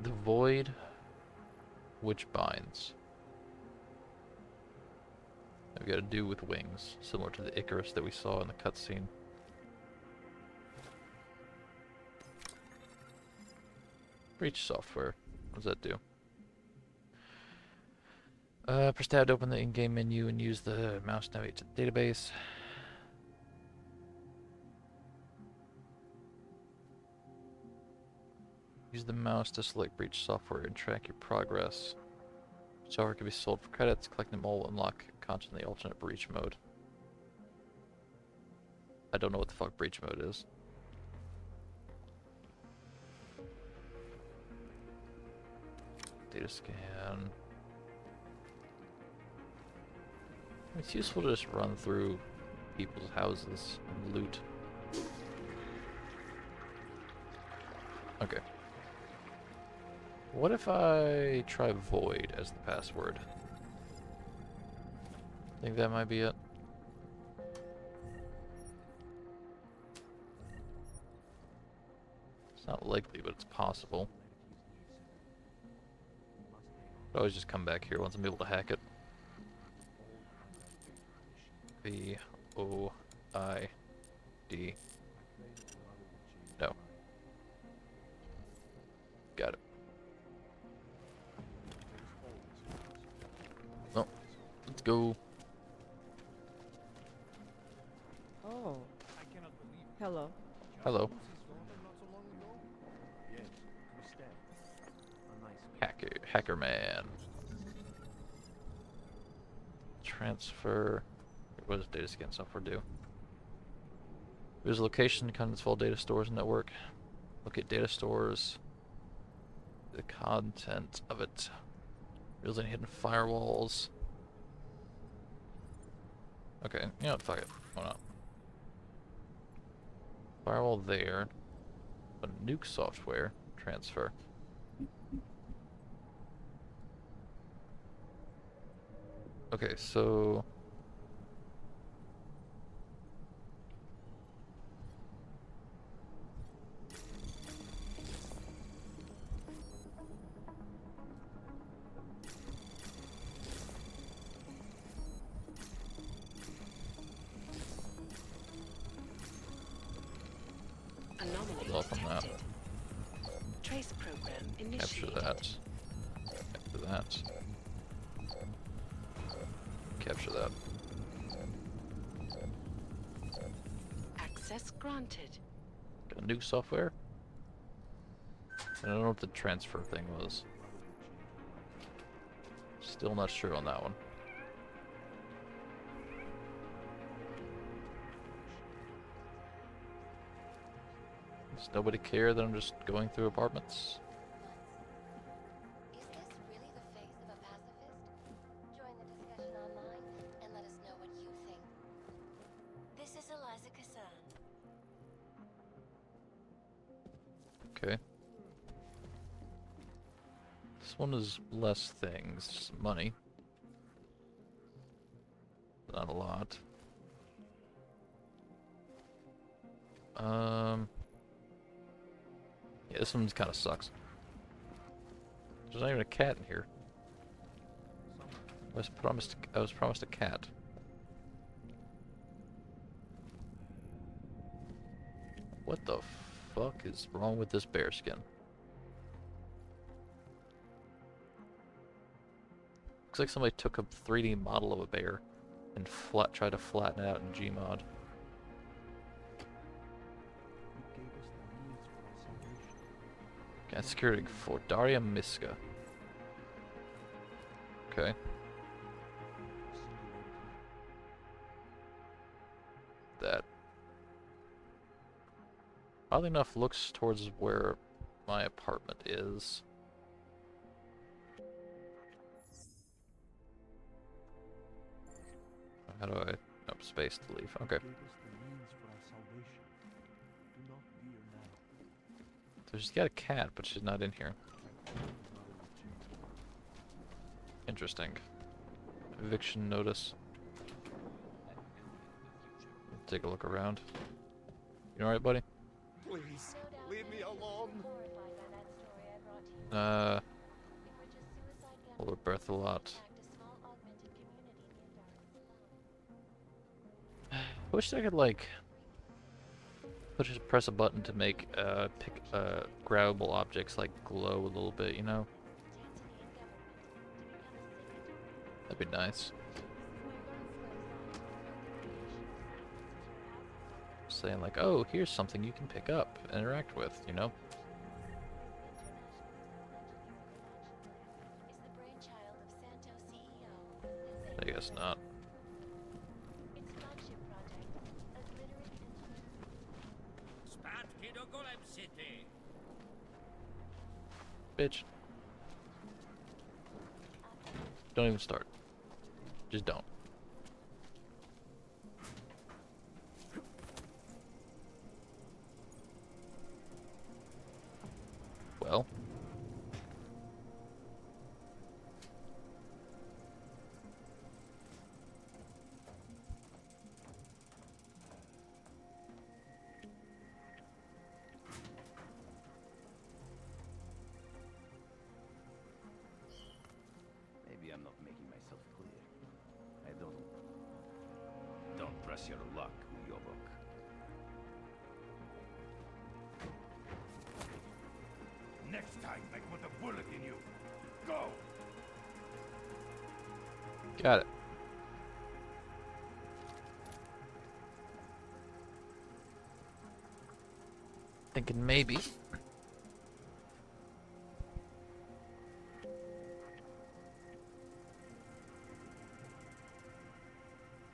The void which binds. I've got to do with wings, similar to the Icarus that we saw in the cutscene. Breach software. What does that do? Press tab to open the in-game menu and use the mouse to navigate to the database. Use the mouse to select breach software and track your progress. Software can be sold for credits. Collecting them all will unlock content in the alternate breach mode. I don't know what the fuck breach mode is. Data scan. It's useful to just run through people's houses and loot. Okay. What if I try void as the password? Think that might be it. It's not likely, but it's possible. I'll always just come back here once I'm able to hack it. V-O-I-D. No. Got it. No. Let's go. Oh. Hello. Hello. Yes, Christelle. A nice Hacker man. Transfer. What does data scan software do? There's a location contents of all data stores network. Look at data stores. The content of it. Reveals any hidden firewalls. Okay, you know what, fuck it. Why not? Firewall there. A nuke software transfer. Okay, so Anomaly hold off on that. detected. Trace program Capture initiated. that. Capture that. Capture that. Access granted. Got a nuke software. I don't know what the transfer thing was. Still not sure on that one. Does nobody care that I'm just going through apartments? Is this really the face of a pacifist? Join the discussion online and let us know what you think. This is Eliza Kassan. Okay. This one is less things, just money. Not a lot. Yeah, this one kind of sucks. There's not even a cat in here. I was promised a cat. What the fuck is wrong with this bear skin? Looks like somebody took a 3D model of a bear and tried to flatten it out in Gmod. Got security for Daria Miska. Okay. That, oddly enough, looks towards where my apartment is. How do I... Oh, space to leave. Okay. So she's got a cat, but she's not in here. Interesting. Eviction notice. Take a look around. You alright, buddy? Please, leave me alone. Hold her breath a lot. I wish I could, like, press a button to make grabbable objects like glow a little bit, you know? That'd be nice. Saying like, oh, here's something you can pick up, interact with, you know? I guess not. Bitch. Don't even start. Just don't. Well. Maybe I'm not making myself clear. I don't press your luck, Uyobok. Next time, I put a bullet in you. Go! Got it. Thinking maybe.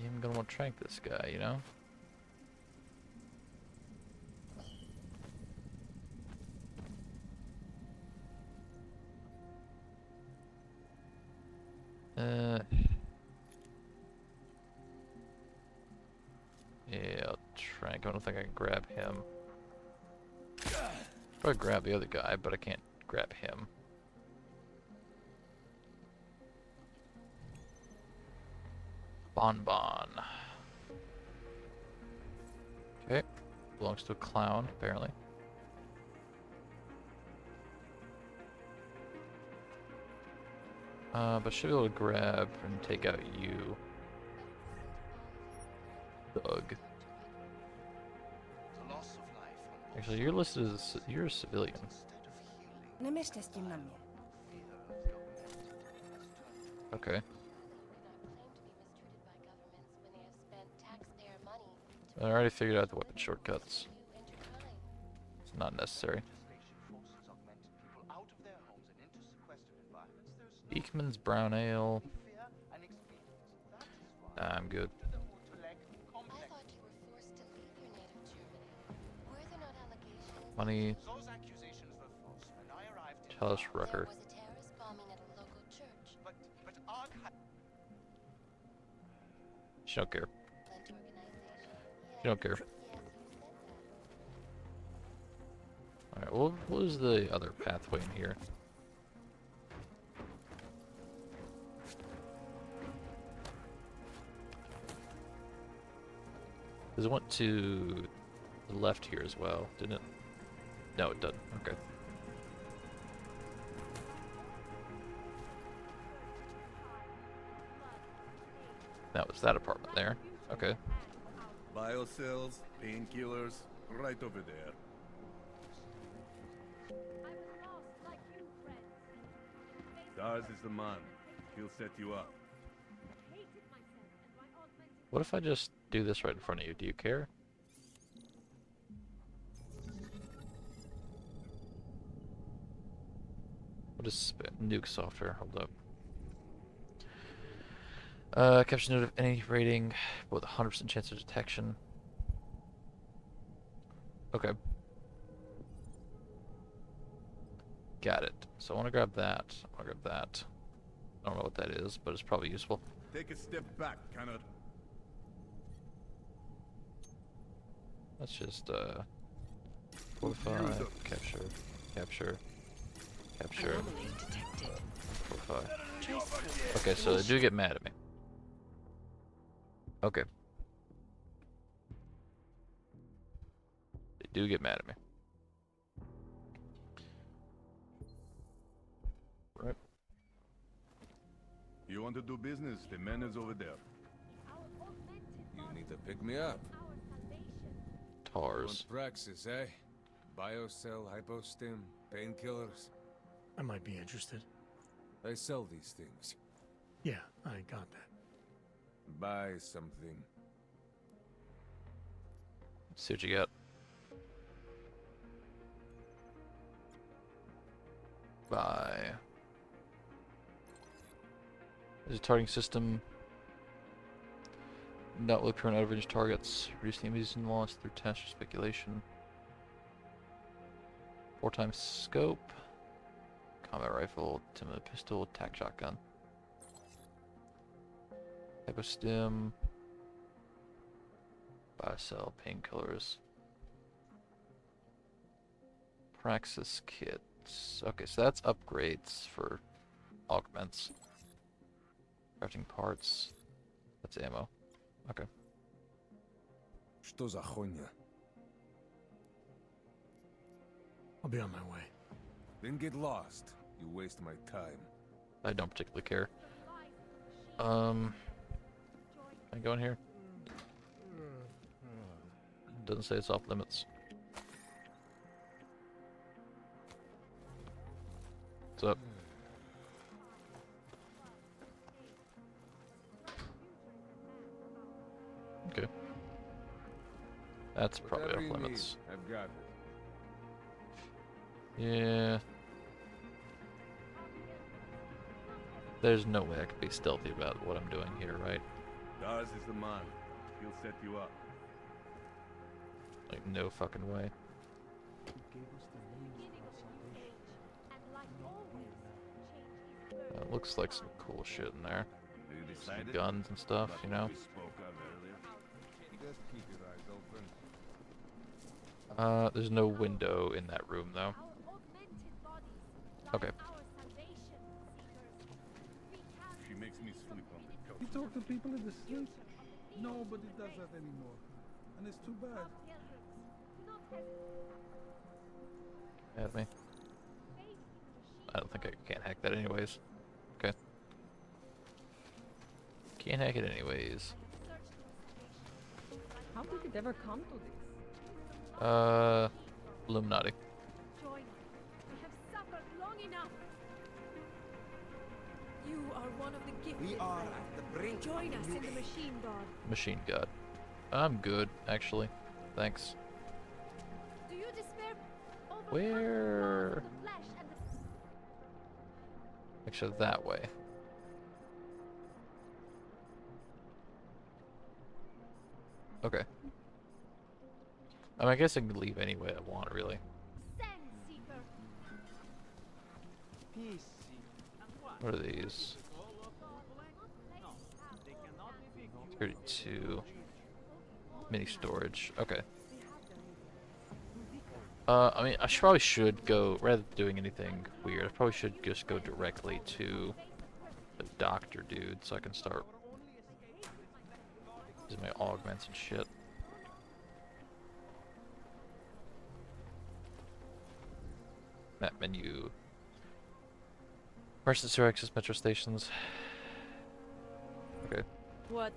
I'm gonna want to trank this guy, you know? Trank. I don't think I can grab him. Probably grab the other guy, but I can't grab him. Bonbon. Okay. Belongs to a clown, apparently. But should be able to grab and take out you. Doug. Actually, you're listed as you're a civilian. Okay. I already figured out the weapon shortcuts. It's not necessary. Beekman's Brown Ale. Nah, I'm good. Money. Chalice Rucker. She don't care. She don't care. Alright, well, what is the other pathway in here? Because it went to the left here as well, didn't it? No, it doesn't. Okay. That was that apartment there. Okay. Biocells, painkillers, right over there. Dars is the man. He'll set you up. What if I just do this right in front of you? Do you care? What is nuke software? Hold up. Capture note of any rating with 100% chance of detection. Okay. Got it. So I want to grab that. I want to grab that. I don't know what that is, but it's probably useful. Take a step back, Connor. Let's just fortify, capture, capture, capture, fortify. Okay, so they do get mad at me. Okay. They do get mad at me. Right. You want to do business? The man is over there. You need to pick me up. Tars. Praxis, eh? Biocell, hypostim, painkillers. I might be interested. I sell these things. Yeah, I got that. Buy something. Let's see what you got. Buy. There's a targeting system. Not with current out-of-range targets. Reduce the enemies in loss through test or speculation. 4x scope. Combat rifle, timid pistol, attack shotgun. Hypostim. Biocell, painkillers. Praxis kits. Okay, so that's upgrades for augments. Crafting parts. That's ammo. Okay. Что за хуйня? I'll be on my way. Then get lost. You waste my time. I don't particularly care. Can I go in here? Doesn't say it's off limits. What's up? Okay. That's probably off limits. I've got it. Yeah. There's no way I could be stealthy about what I'm doing here, right? Dars is the man. He'll set you up. Like, no fucking way. Looks like some cool shit in there. Some guns and stuff, you know? Just keep your eyes open. There's no window in that room though. Okay. She makes me sleep on the couch. You talk to people in the street? Nobody does that anymore. And it's too bad. Add me. I don't think I can't hack that anyways. Okay. Can't hack it anyways. How did it ever come to this? Illuminati. Join us. We have suffered long enough. You are one of the gifted. We are at the brink. Join us in the machine god. Machine God. I'm good, actually. Thanks. Do you despair? Where? Actually, that way. Okay. I mean, I guess I can leave any way I want, really. What are these? 32. Mini storage. Okay. I mean, probably should go, rather than doing anything weird, I probably should just go directly to the doctor dude so I can start using my augments and shit. Map menu. Emergency access metro stations. Okay. What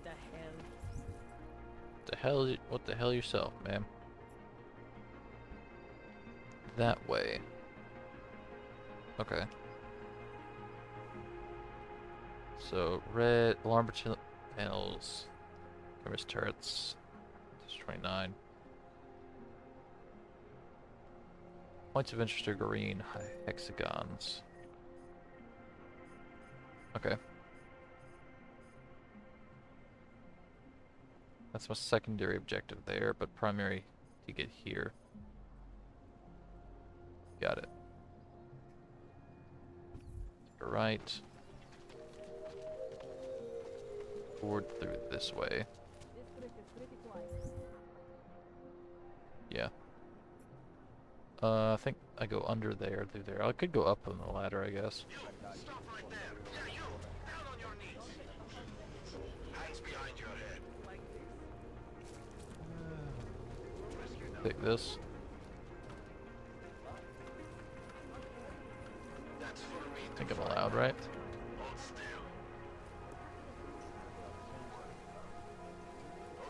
the hell? What the hell yourself, ma'am? That way. Okay. So, red alarm panels, cameras, turrets, 29. Points of interest are green, hexagons. Okay. That's my secondary objective there, but primary to get here. Got it. Right. Forward through this way. Yeah. I think I go under there, through there. I could go up on the ladder, I guess. Stop right there. Yeah, you. Down on your knees. Hands behind your head. Take this. I think I'm allowed, right?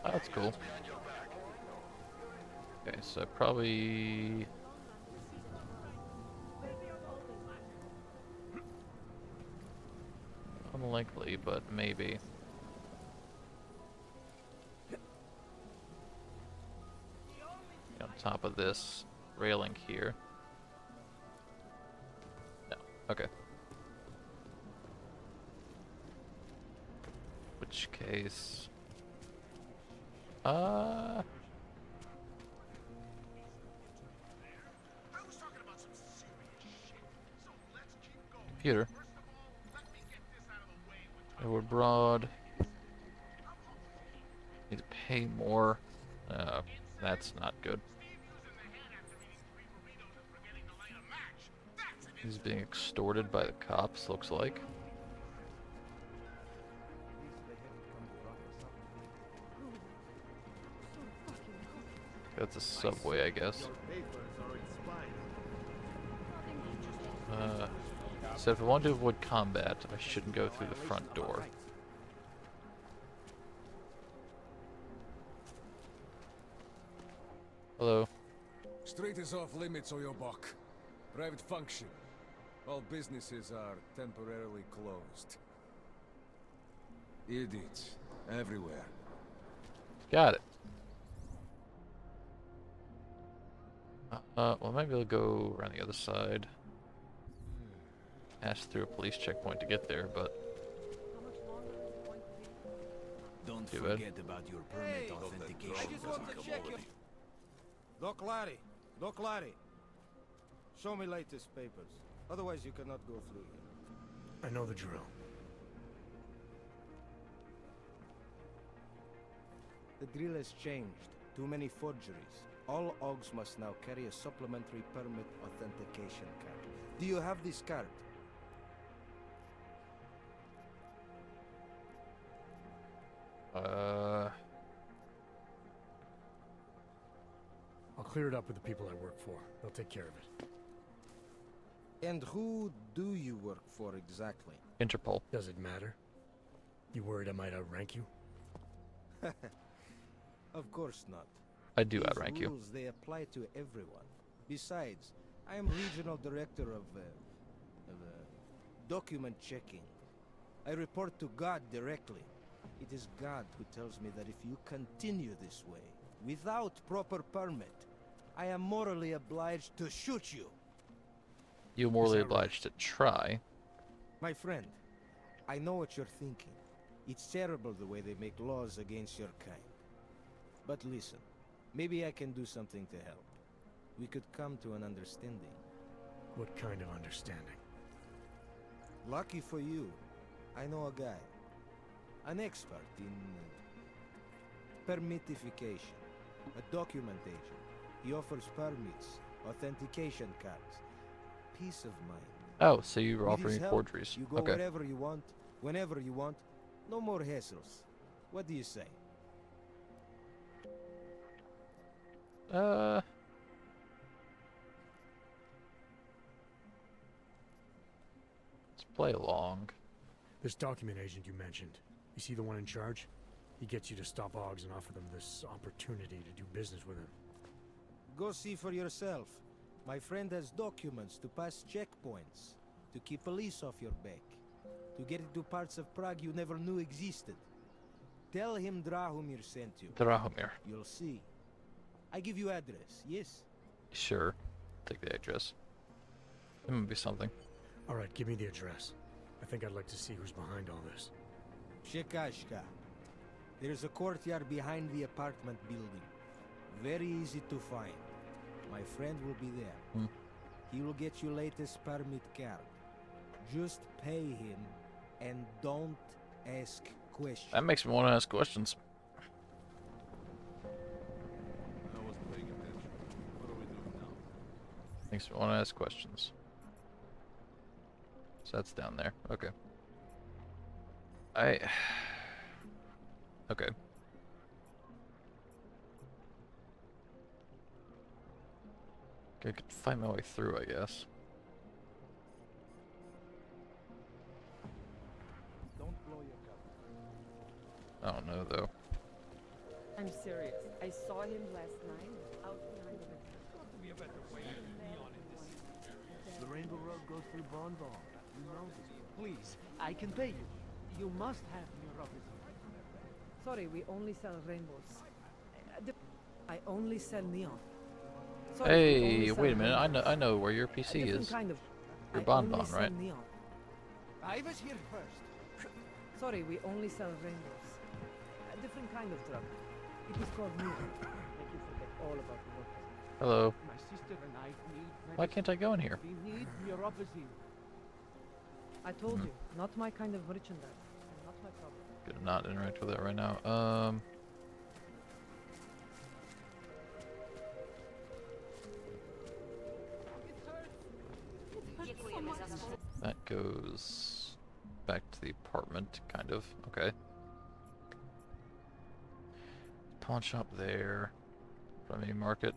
Oh, that's cool. Okay, so probably... unlikely, but maybe. On top of this railing here. No, okay. Which case... Computer. Edward Broad. Need to pay more. That's not good. He's being extorted by the cops, looks like. That's a subway, I guess. So if I want to avoid combat, I shouldn't go through the front door. Hello. Street is off limits, Oyobok. Private function. All businesses are temporarily closed. Idiots. Everywhere. Got it. Well, maybe I'll go around the other side. Pass through a police checkpoint to get there, but... Don't Too forget about your permit authentication. I just want to check your... Doc Larry. Doc Larry. Show me latest papers. Otherwise you cannot go through here. I know the drill. The drill has changed. Too many forgeries. All OGs must now carry a supplementary permit authentication card. Do you have this card? I'll clear it up with the people I work for. They'll take care of it. And who do you work for exactly? Interpol. Does it matter? You worried I might outrank you? Of course not. I do These outrank you. rules, they apply to everyone. Besides, I am regional director of document checking. I report to God directly. It is God who tells me that if you continue this way, without proper permit, I am morally obliged to shoot you. You're morally obliged to try. My friend, I know what you're thinking. It's terrible the way they make laws against your kind. But listen, maybe I can do something to help. We could come to an understanding. What kind of understanding? Lucky for you, I know a guy. An expert in permitification. A document agent. He offers permits, authentication cards. Peace of mind. Oh, so you were With his offering help, forgeries. You go Okay. wherever you want, whenever you want. No more hassles. What do you say? Let's play along. This document agent you mentioned, is he the one in charge? He gets you to stop OGs and offer them this opportunity to do business with him. Go see for yourself. My friend has documents to pass checkpoints, to keep police off your back, to get into parts of Prague you never knew existed. Tell him Drahomir sent you. Drahomir. You'll see. I give you address, yes? Sure. Take the address. It might be something. All right, give me the address. I think I'd like to see who's behind all this. Shekashka. There's a courtyard behind the apartment building. Very easy to find. My friend will be there. He will get you latest permit card. Just pay him and don't ask questions. That makes me want to ask questions. I wasn't paying attention. What are we doing now? Makes me want to ask questions. So that's down there. Okay. Okay. I could find my way through, I guess. Don't blow your cover. I don't know, though. I'm serious. I saw him last night out behind the restaurant. We have better wait Leon in this. The Rainbow Road goes through Bonbon. You know this. Please, I can pay you. You must have neuropathy. Sorry, we only sell rainbows. I only sell neon. Sorry, we only Hey, sell wait a minute. rainbows. I know where your PC different is. Kind of. Your I only Bonbon, sell right? neon. I was here first. Sorry, we only sell rainbows. A different kind of drug. It is called neon. Make you forget all about the work. Hello. My sister and I need Why can't I go in here? We need neuropathy. I told you, not my kind of merchandise. And not my problem. Gonna not interact with that right now. That goes back to the apartment, kind of. Okay. Pawn shop there. From market.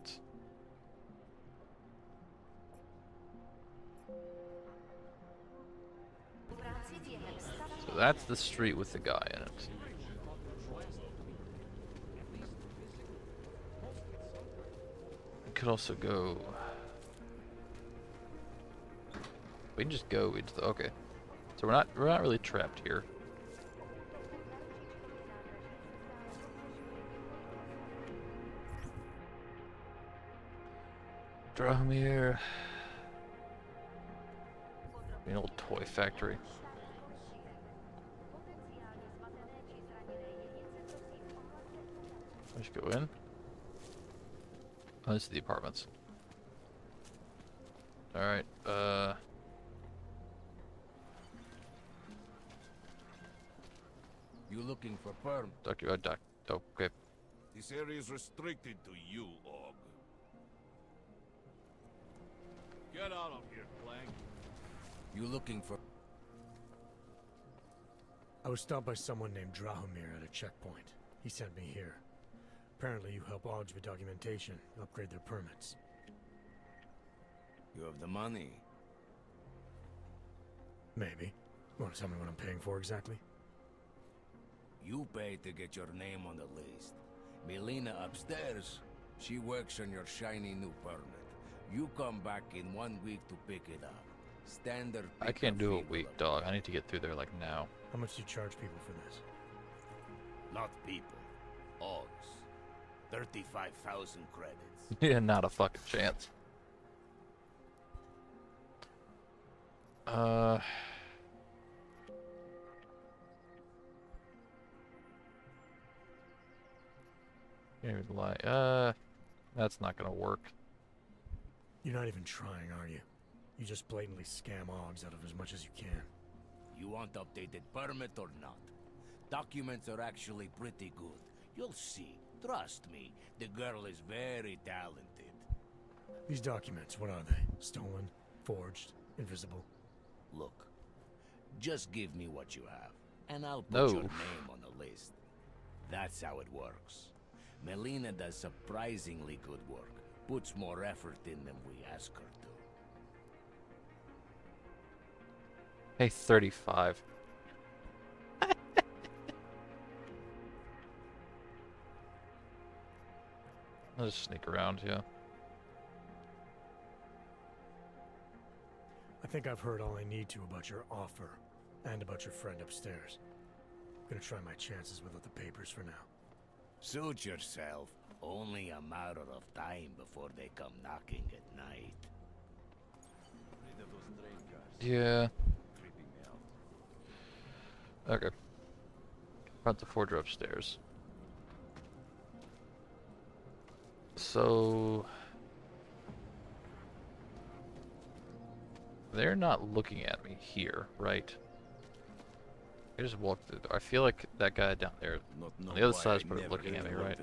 So that's the street with the guy in it. We could also go. We can just go into the. Okay, so we're not really trapped here. Drahomir. An old toy factory. Let's go in. Oh, this is the apartments. Alright, You looking for perm? okay. This area is restricted to you, Og. Get out of here, Clank. You looking for... I was stopped by someone named Drahomir at a checkpoint. He sent me here. Apparently you help Augs with documentation, upgrade their permits. You have the money? Maybe. You want to tell me what I'm paying for exactly? You pay to get your name on the list. Melina upstairs, she works on your shiny new permit. You come back in 1 week to pick it up. Standard. I can't do a week, dog. I need to get through there like now. How much do you charge people for this? Not people. Augs. 35,000 credits. Yeah, not a fucking chance. Can't even lie. That's not gonna work. You're not even trying, are you? You just blatantly scam Augs out of as much as you can. You want updated permit or not? Documents are actually pretty good. You'll see. Trust me, the girl is very talented. These documents, what are they? Stolen? Forged? Invisible? Look, just give me what you have, and I'll put No. your name on the list. That's how it works. Melina does surprisingly good work. Puts more effort in than we ask her to. Hey, 35. I'll just sneak around, yeah. I think I've heard all I need to about your offer, and about your friend upstairs. Gonna try my chances without the papers for now. Suit yourself. Only a matter of time before they come knocking at night. Yeah. Okay. Front the forger upstairs. So they're not looking at me here, right? I just walked through. I feel like that guy down there on the other side is probably looking at me, right?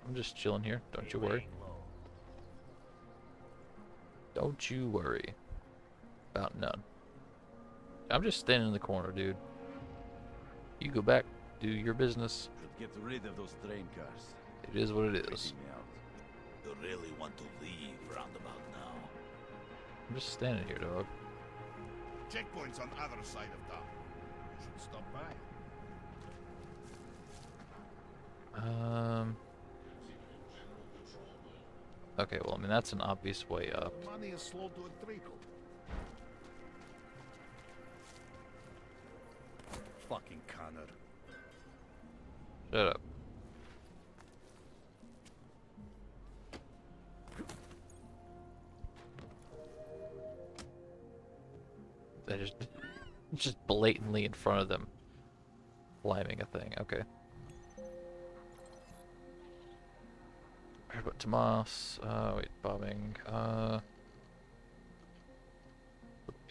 I'm just chilling here. Don't you worry. Don't you worry about none. I'm just standing in the corner, dude. You go back, do your business. Should get rid of those train cars. It is what it is. You really want to leave roundabout now? I'm just standing here, dog. Checkpoints on other side of town. You should stop by. Okay, well, I mean, that's an obvious way up. Money is slow to a trickle. Fucking Connor. Shut up. They just blatantly in front of them, climbing a thing. Okay. Heard about Tomas. Wait, bombing.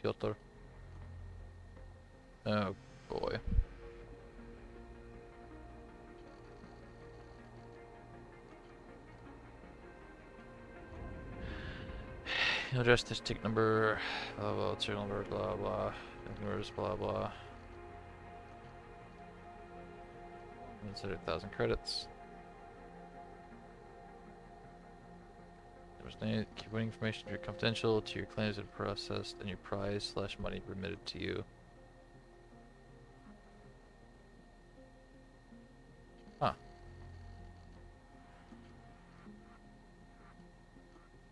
Piotr. Oh boy. You'll address this ticket number, blah blah, serial number, blah blah, numbers, blah blah. Consider 1,000 credits. There was no keep winning information to your confidential to your claims and processed, and your prize / money remitted to you. Huh.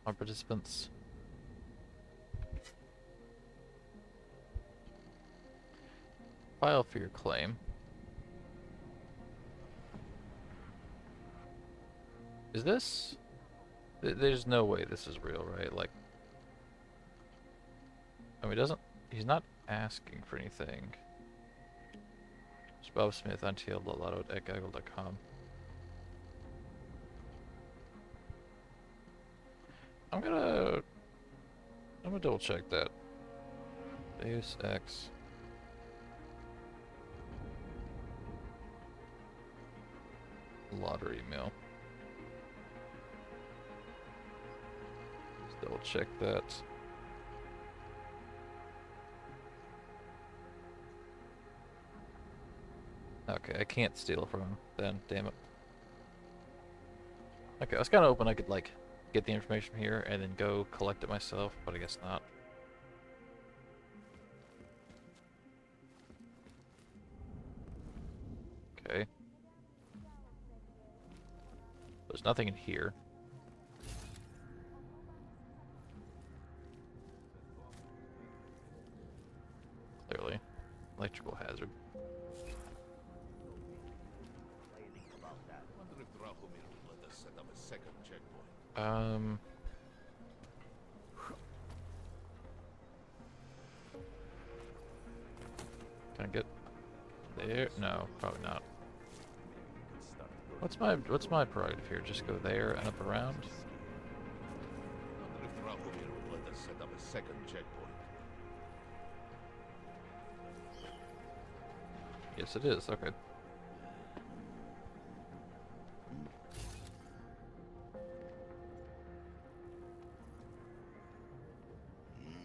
Our participants. File for your claim. Is this? There's no way this is real, right? Like, I mean, he's not asking for anything. It's Bob Smith, ntl.lotto@gaggle.com. I'm gonna double check that. Deus Ex. Lottery mail. Double check that. Okay, I can't steal from him then, damn it. Okay, I was kind of hoping I could, like, get the information here and then go collect it myself, but I guess not. Okay. There's nothing in here. Clearly. Electrical hazard. Wonder if Drahomir will let us set up a second checkpoint. Can I get there? No, probably not. What's my prerogative here? Just go there and up around? Wonder if Drahomir will let us set up a second checkpoint. Yes, it is. Okay.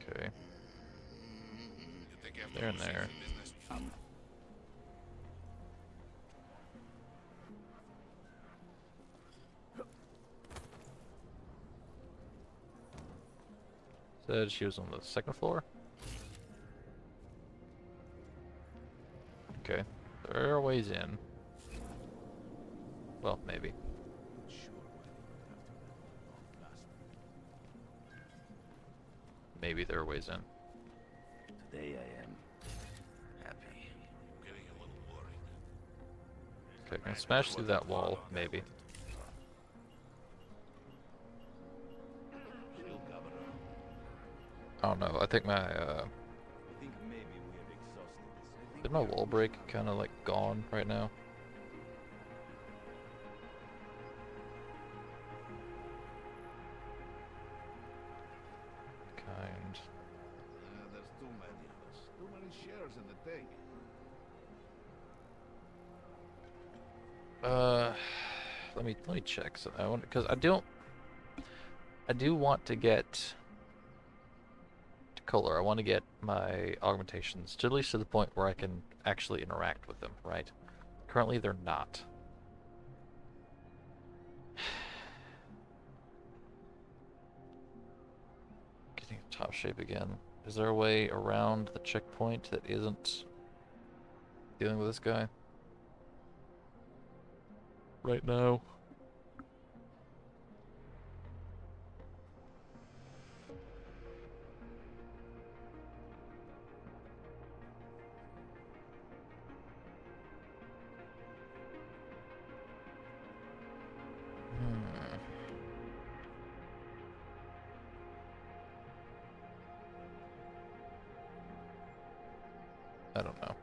Okay. There and there. Said she was on the second floor. Okay. There are ways in. Well, maybe. Maybe there are ways in. Today I am happy. Getting a little worried. Okay, can I smash through that wall? Maybe. She'll cover her. I don't know. I think my Is my wall break kind of like gone right now? Kind. There's too many of us. Too many shares in the tank. Let me check. So I want because I do want to get to color. I want to get my augmentations to at least to the point where I can actually interact with them. Right. Currently, they're not. Getting top shape again. Is there a way around the checkpoint that isn't dealing with this guy? Right now. I don't know.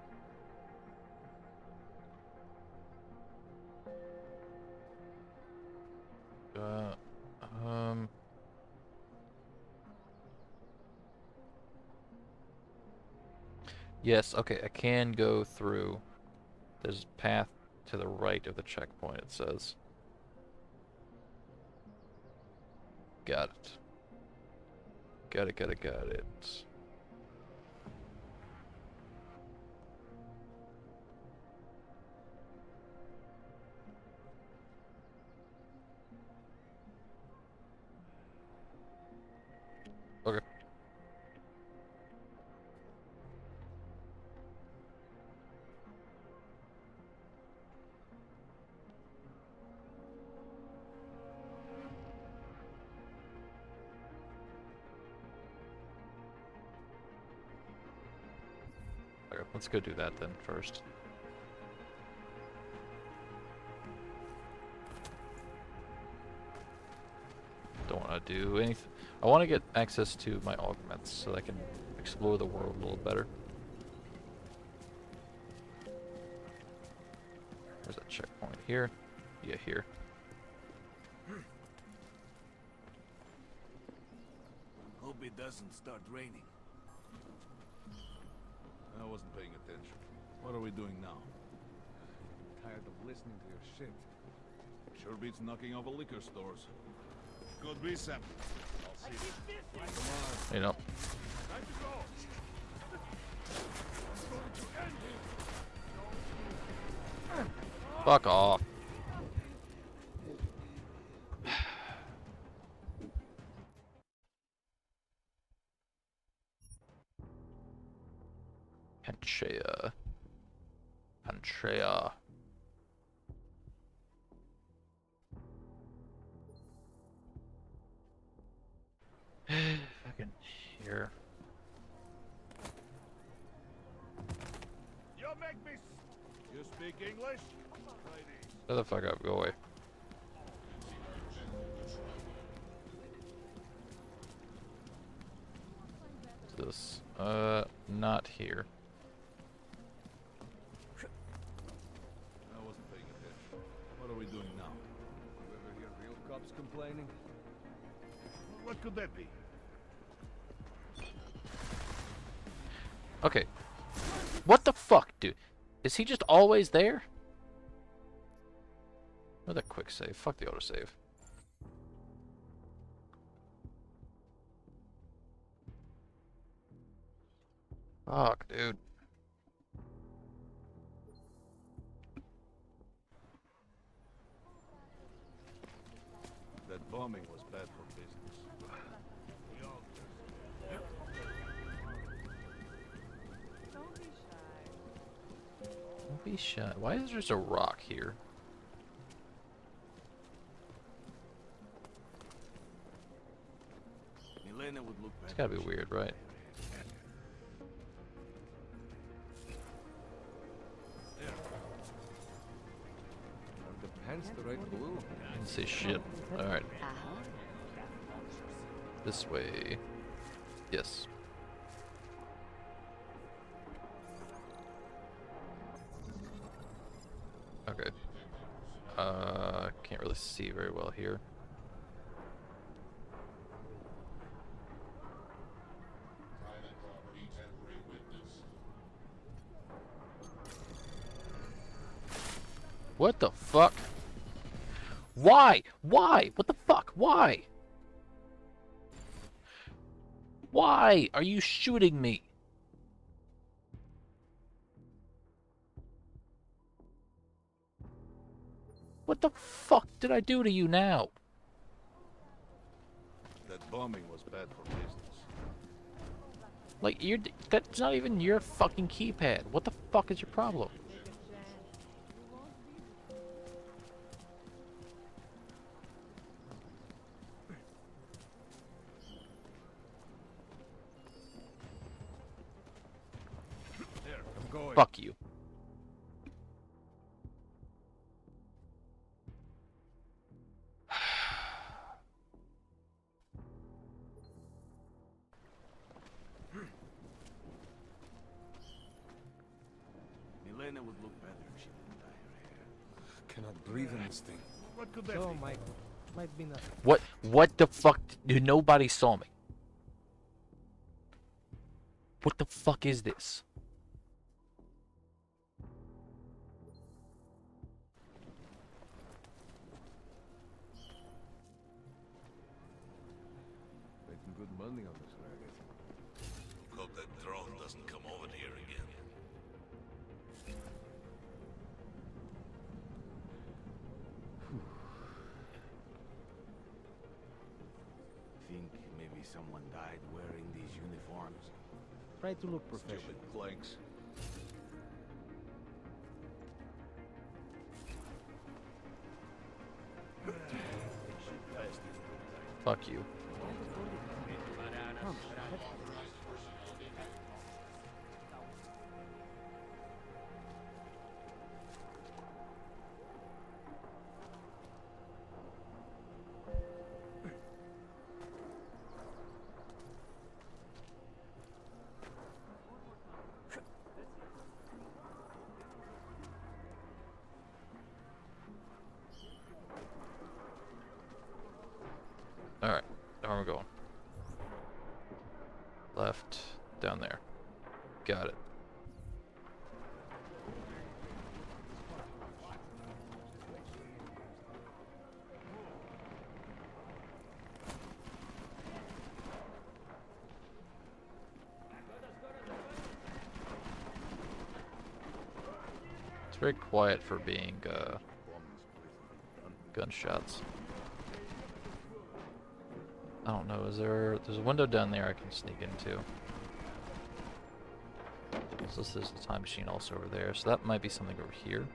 Yes, okay, I can go through. There's a path to the right of the checkpoint, it says. Got it. Got it. Okay. Okay, let's go do that then first. Don't want to do anything. I want to get access to my augments so that I can explore the world a little better. There's a checkpoint here. Yeah, here. Hope it doesn't start raining. I wasn't paying attention. What are we doing now? Tired of listening to your shit. Sure beats knocking over liquor stores. Could be something. I'll You know. Fuck off. Panchea. Panchea. Fucking here. You make me. You speak English? Shut the fuck up. Go away. What's this? Not here. I wasn't paying attention. What are we doing now? You ever hear real cops complaining? What could that be? Okay. What the fuck, dude? Is he just always there? Or the quick save. Fuck the autosave. Fuck, dude. That bombing was bad for business. Don't be shy. Why is there just a rock here? Milena would look It's gotta be weird, right? Are the pants the right blue? Didn't say shit. Alright. This way. Yes. Okay. Can't really see very well here. What the fuck? Why? Why? What the fuck? Why? Why are you shooting me? What the fuck did I do to you now? That bombing was bad for business. Like, that's not even your fucking keypad. What the fuck is your problem? There, I'm going. Fuck you. Milena would look better if she didn't dye her hair. Cannot breathe in this thing. What could that So, be? might be nothing. What the fuck? Nobody saw me. What the fuck is this? Making good money on this racket. Hope that drone doesn't come over here again. Think maybe someone died wearing these uniforms? Try to look professional. Stupid planks. Fuck you. Alright, where am I going? Left, down there. Got it. very quiet for being gunshots. I don't know, there's a window down there I can sneak into. So this is the time machine also over there, so that might be something over here.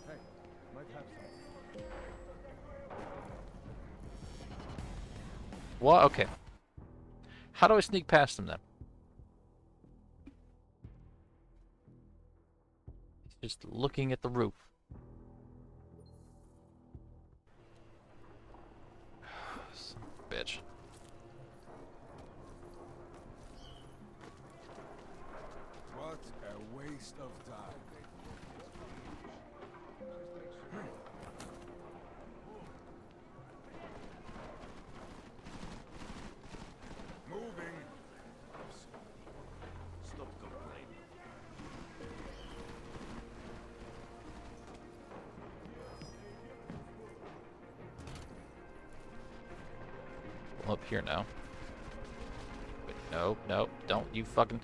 Hey, might have some. What? Okay. How do I sneak past them then? Just looking at the roof. Son of a bitch. What a waste of time. Moving. Stop complaining. I'm up here now. Wait, no, no, don't you fucking...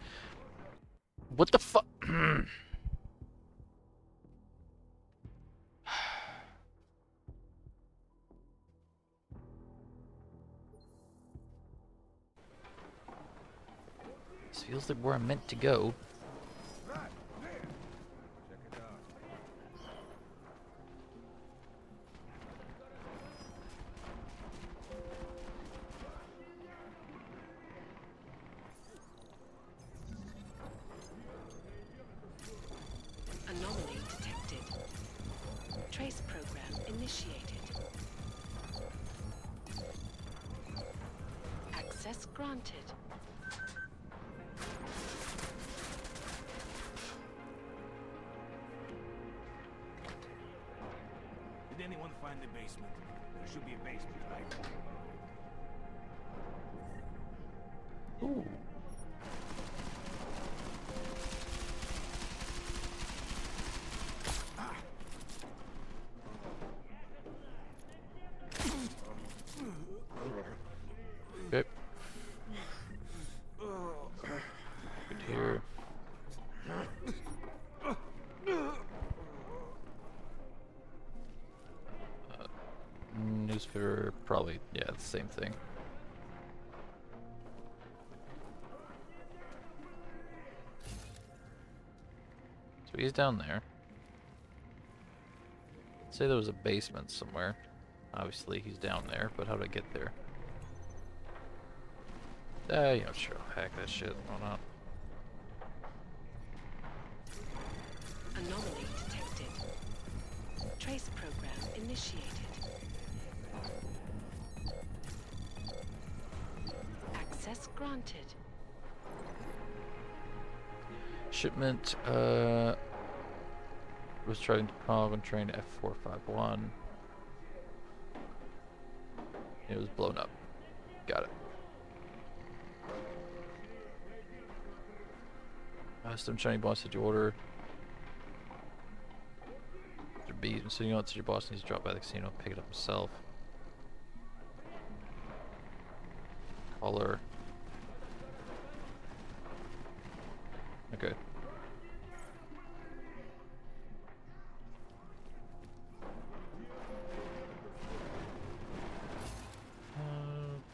What the fuck? This feels like where I'm meant to go. Anomaly detected. Trace program initiated. Access granted. Did anyone find the basement? There should be a basement, right? Ooh. Okay. Good here. Newspaper, probably, yeah, the same thing. So he's down there. Say there was a basement somewhere. Obviously he's down there, but how do I get there? You know, sure, I'll hack that shit, why not? Anomaly detected. Trace program initiated. Access granted. Shipment, was trying to Prague on train F451. It was blown up. Got it. Some Chinese boss did you order? Mr. B, so you know it's your boss needs to drop by the casino, pick it up himself. Caller. Okay.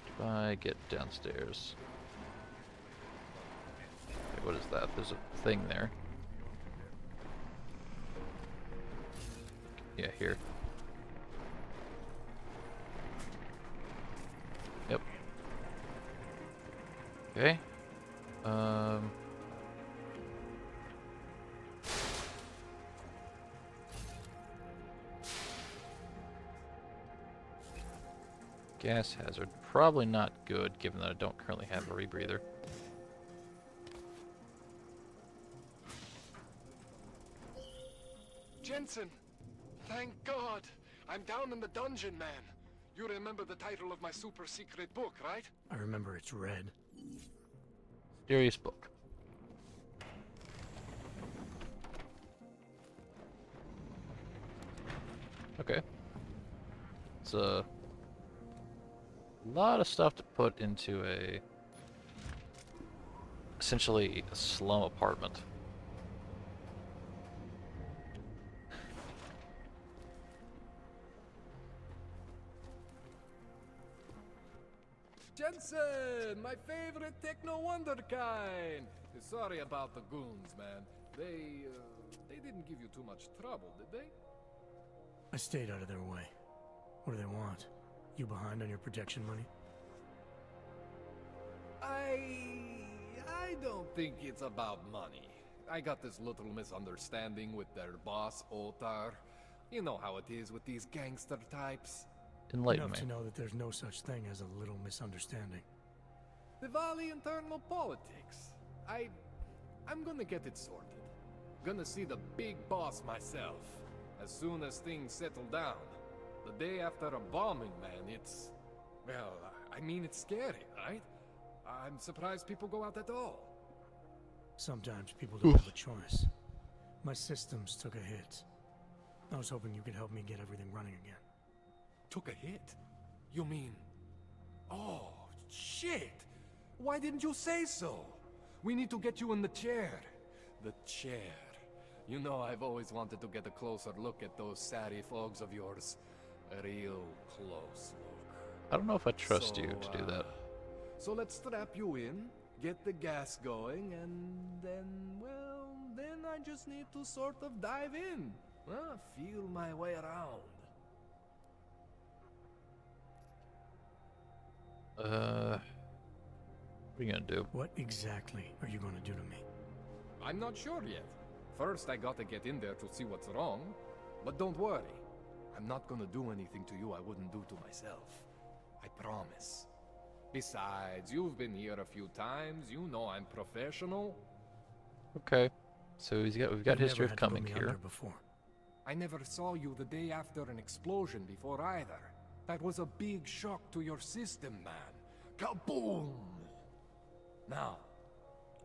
If I get downstairs. Okay, what is that? There's a thing there. Yeah, here. Yep. Okay. Gas hazard. Probably not good, given that I don't currently have a rebreather. Jensen! Thank God! I'm down in the dungeon, man. You remember the title of my super secret book, right? I remember it's red. Mysterious book. Okay. It's a lot of stuff to put into essentially a slum apartment. Jensen, my favorite techno wonderkind. Sorry about the goons, man. They didn't give you too much trouble, did they? I stayed out of their way. What do they want? You behind on your protection money? I don't think it's about money. I got this little misunderstanding with their boss, Otar. You know how it is with these gangster types. Enlighten Enough me. to know that there's no such thing as a little misunderstanding. The Valley internal politics. I'm gonna get it sorted. Gonna see the big boss myself. As soon as things settle down. The day after a bombing, man, it's... Well, I mean, it's scary, right? I'm surprised people go out at all. Sometimes people don't have a choice. My systems took a hit. I was hoping you could help me get everything running again. Took a hit? You mean... Oh, shit! Why didn't you say so? We need to get you in the chair. The chair. You know I've always wanted to get a closer look at those satty fogs of yours. A real close look. I don't know if I trust you to do that. So let's strap you in, get the gas going, and then, well, then I just need to sort of dive in. Feel my way around. What are you gonna do? What exactly are you gonna do to me? I'm not sure yet. First, I gotta get in there to see what's wrong. But don't worry. I'm not gonna do anything to you I wouldn't do to myself. I promise. Besides, you've been here a few times. You know I'm professional. Okay. So we've got history of coming here. Before. I never saw you the day after an explosion before either. That was a big shock to your system, man. Kaboom! Now,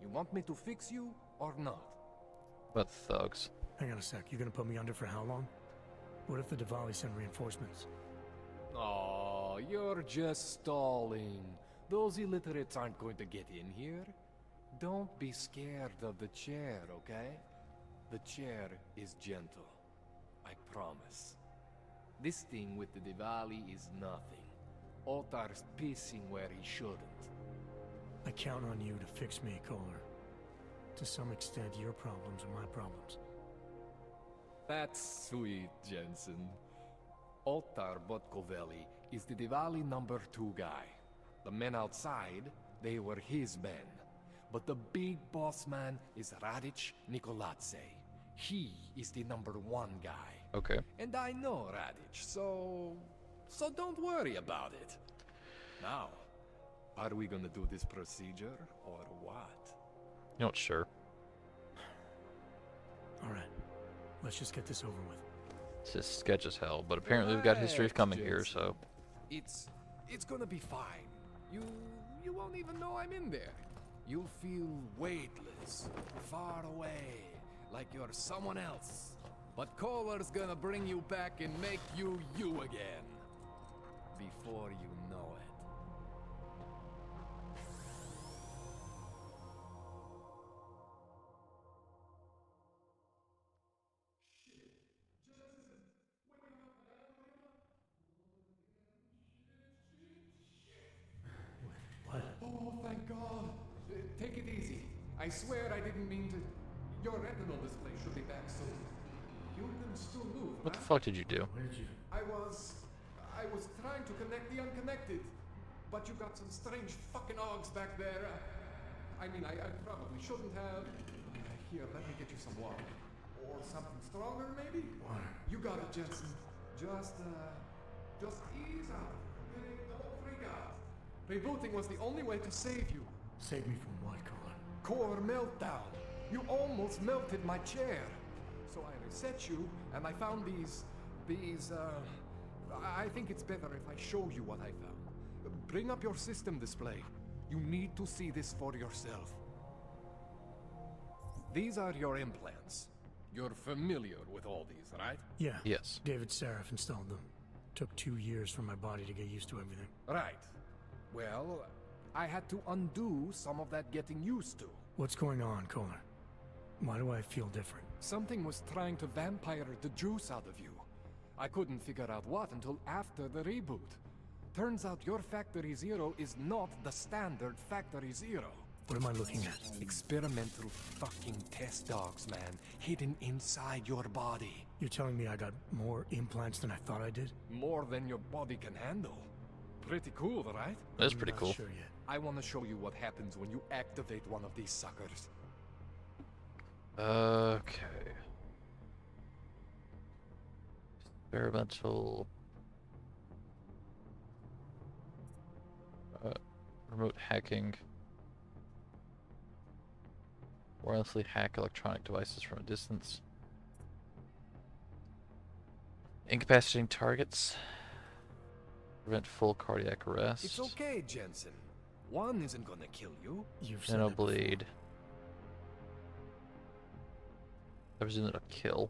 you want me to fix you or not? But thugs. Hang on a sec. You gonna put me under for how long? What if the Diwali send reinforcements? Oh, you're just stalling. Those illiterates aren't going to get in here. Don't be scared of the chair, okay? The chair is gentle. I promise. This thing with the Diwali is nothing. Otar's pissing where he shouldn't. I count on you to fix me, Kohler. To some extent, your problems are my problems. That's sweet, Jensen. Otar Botkovelli is the Diwali #2 guy. The men outside, they were his men. But the big boss man is Radic Nikoladze. He is the #1 guy. Okay. And I know Radic, so don't worry about it. Now, are we gonna do this procedure or what? You know what, sure. Alright. Let's just get this over with. It's just sketch as hell, but apparently we've got history of coming here, so... It's gonna be fine. You won't even know I'm in there. You'll feel weightless, far away, like you're someone else. But Kohler's gonna bring you back and make you you again. Before you know it. What? Oh, thank God. Take it easy. I swear I didn't mean to... Your retinal display should be back soon. You can still move, What the man. fuck did you do? Where did you... I was trying to connect the unconnected. But you got some strange fucking ogs back there. I mean, I probably shouldn't have. Here, let me get you some water. Or something stronger, maybe? Water. You got it, Jensen. Just ease out. Okay? Don't freak out. Rebooting was the only way to save you. Save me from what, Kohler? Core meltdown. You almost melted my chair. So I reset you, and I found these, I think it's better if I show you what I found. Bring up your system display. You need to see this for yourself. These are your implants. You're familiar with all these, right? Yeah. Yes. David Seraph installed them. Took 2 years for my body to get used to everything. Right. Well, I had to undo some of that getting used to. What's going on, Kohler? Why do I feel different? Something was trying to vampire the juice out of you. I couldn't figure out what until after the reboot. Turns out your Factory Zero is not the standard Factory Zero. What am I looking at? Experimental fucking test dogs, man. Hidden inside your body. You're telling me I got more implants than I thought I did? More than your body can handle. Pretty cool, right? That's pretty cool. Sure yet. I want to show you what happens when you activate one of these suckers. Okay. Experimental. Remote hacking. Wirelessly hack electronic devices from a distance. Incapacitating targets. Prevent full cardiac arrest. It's okay, Jensen. One isn't gonna kill you. You've said Nano bleed. I presume that'll kill.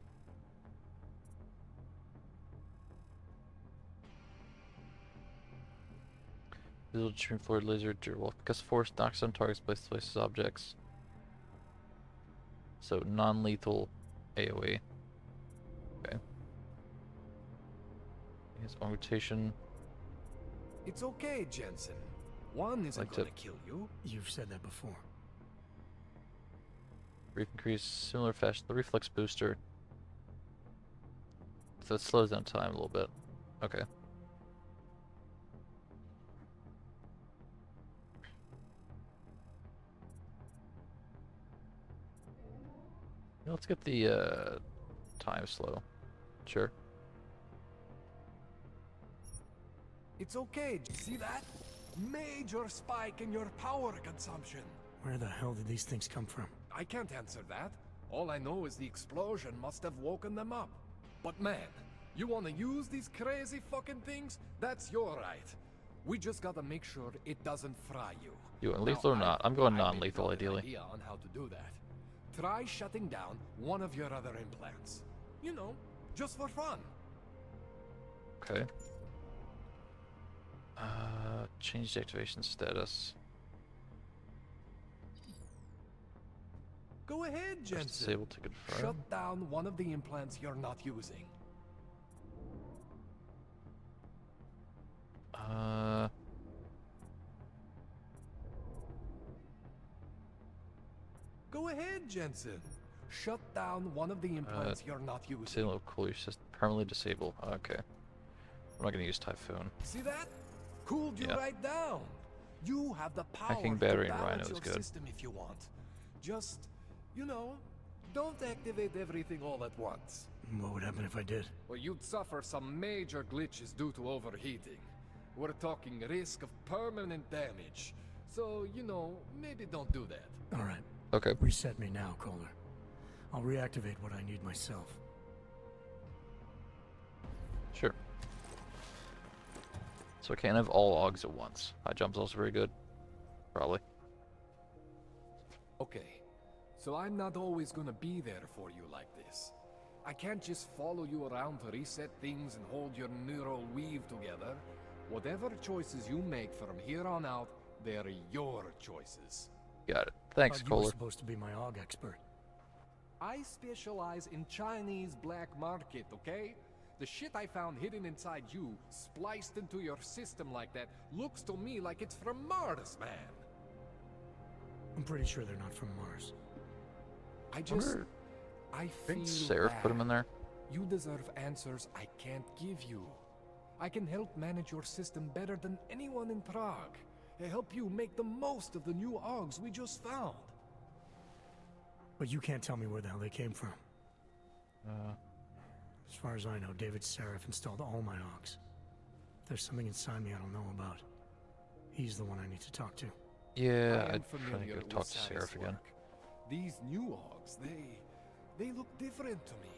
Visual trim fluid laser durable. Because force knocks on targets, places objects. So non-lethal AoE. Okay. His augmentation. It's okay, Jensen. One isn't gonna kill you. You've said that before. Brief increase, similar fashion. The reflex booster. So it slows down time a little bit. Okay. Let's get the time slow. Sure. It's okay. See that? Major spike in your power consumption. Where the hell did these things come from? I can't answer that. All I know is the explosion must have woken them up. But man, you want to use these crazy fucking things? That's your right. We just gotta make sure it doesn't fry you. You want lethal or not? I'm going non-lethal, ideally. Idea on how to do that. Try shutting down one of your other implants. You know, just for fun. Okay. Change the activation status. Go ahead, Jensen. Disabled to confirm. Shut down one of the implants you're not using. Go ahead, Jensen. Shut down one of the implants you're not using. Disable cooler system. Permanently disable. Okay. I'm not gonna use Typhoon. See that? Cooled you right down. You have the power Hacking to battery and balance Rhino is your good. system if you want. Just, you know, don't activate everything all at once. What would happen if I did? Well, you'd suffer some major glitches due to overheating. We're talking risk of permanent damage. So, you know, maybe don't do that. All right. Okay. Reset me now, Kohler. I'll reactivate what I need myself. Sure. So I can't have all Augs at once. High jump's also very good. Probably. Okay. So I'm not always gonna be there for you like this. I can't just follow you around to reset things and hold your neural weave together. Whatever choices you make from here on out, they're your choices. Got it. Thanks, You were Kohler. supposed to be my AUG expert. I specialize in Chinese black market, okay? The shit I found hidden inside you, spliced into your system like that, looks to me like it's from Mars, man. I'm pretty sure they're not from Mars. I feel Didn't Seraph put him in there? You deserve answers I can't give you. I can help manage your system better than anyone in Prague. I help you make the most of the new Augs we just found. But you can't tell me where the hell they came from. As far as I know, David Seraph installed all my Augs. If there's something inside me I don't know about, he's the one I need to talk to. Yeah, I am I'd try to familiar go with talk to Sally's Seraph again. work. These new Augs, they look different to me.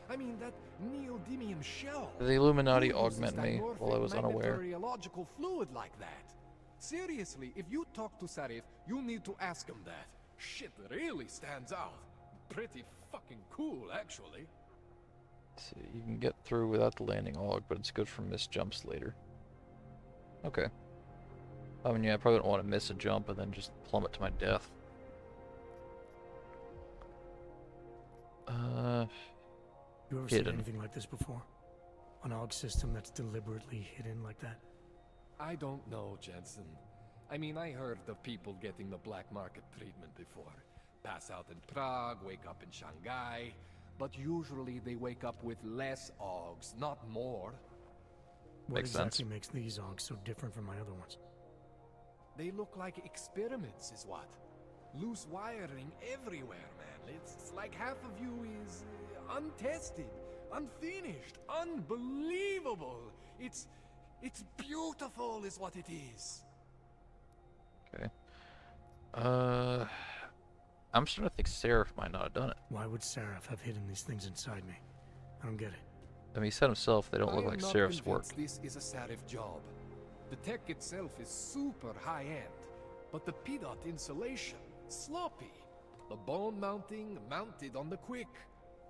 I mean, that neodymium shell. The Illuminati Who uses augment me dimorphic while I was unaware. magnetoreological fluid like that. Seriously, if you talk to Sarif, you need to ask him that. Shit really stands out. pretty fucking cool, actually. Let's see, you can get through without the landing log, but it's good for missed jumps later. Okay. I mean, yeah, I probably don't want to miss a jump and then just plummet to my death. You ever seen anything like this before? An AUG system that's deliberately hidden like that? I don't know, Jensen. I mean, I heard of people getting the black market treatment before. Pass out in Prague, wake up in Shanghai. But usually they wake up with less AUGs, not more. What exactly makes these AUGs so different from my other ones? They look like experiments, is what. Loose wiring everywhere, man. It's like half of you is untested, unfinished, unbelievable. It's beautiful, is what it is. Okay. I'm starting to think Seraph might not have done it. Why would Seraph have hidden these things inside me? I don't get it. I mean, he said himself they don't look like Seraph's work. This is a Seraph job. The tech itself is super high-end, but the PDOT insulation, sloppy. The bone mounting, mounted on the quick.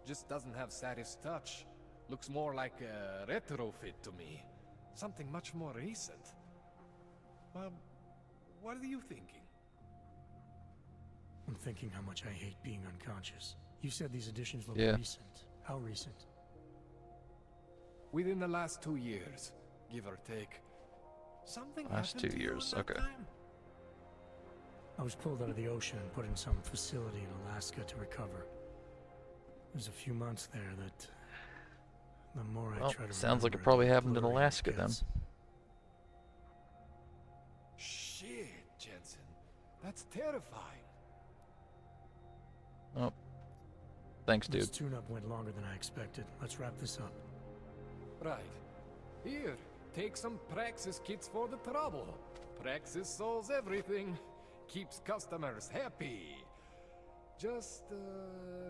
Just doesn't have Seraph's touch. Looks more like a retrofit to me. Something much more recent. Well, what are you thinking? I'm thinking how much I hate being unconscious. You said these additions look recent. How recent? Within the last 2 years, give or take. Something last 2 years, okay. Time? I was pulled out of the ocean and put in some facility in Alaska to recover. There's a few months there that the more I try to sounds like it probably happened in Alaska then. Shit, Jensen. That's terrifying. Oh. Thanks, dude. This tune-up went longer than I expected. Let's wrap this up. Right. Here, take some Praxis kits for the trouble. Praxis solves everything. Keeps customers happy. Just,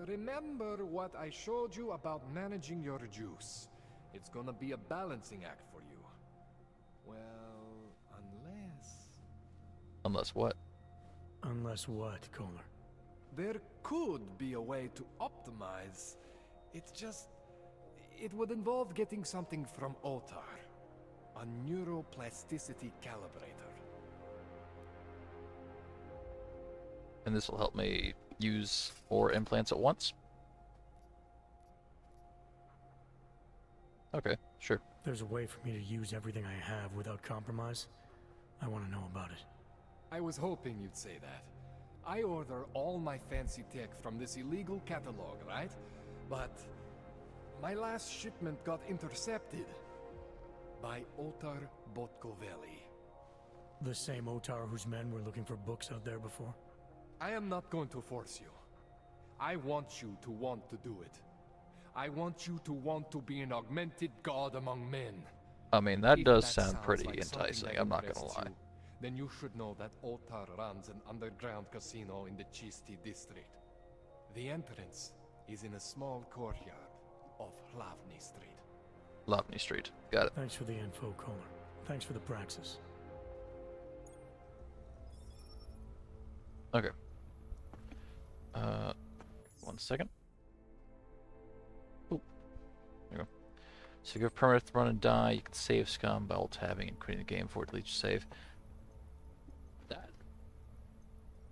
remember what I showed you about managing your juice. It's gonna be a balancing act for you. Well, unless... Unless what? Unless what, Kohler? There could be a way to optimize. It's just... It would involve getting something from Otar. A neuroplasticity calibrator. And this will help me use 4 implants at once? Okay, sure. There's a way for me to use everything I have without compromise. I want to know about it. I was hoping you'd say that. I order all my fancy tech from this illegal catalog, right? But my last shipment got intercepted by Otar Botkoveli. The same Otar whose men were looking for books out there before? I am not going to force you. I want you to want to do it. I want you to want to be an augmented god among men. I mean, that does sounds sound pretty like enticing, that I'm not gonna interests lie. you, then you should know that Otar runs an underground casino in the Chisti district. The entrance is in a small courtyard off Hlavny Street. Hlavny Street, got it. Thanks for the info, Kohler. Thanks for the praxis. Okay. 1 second. Oop. There you go. So you have permanent run and die, you can save scum by alt-tabbing and quitting the game before it deletes your save. That.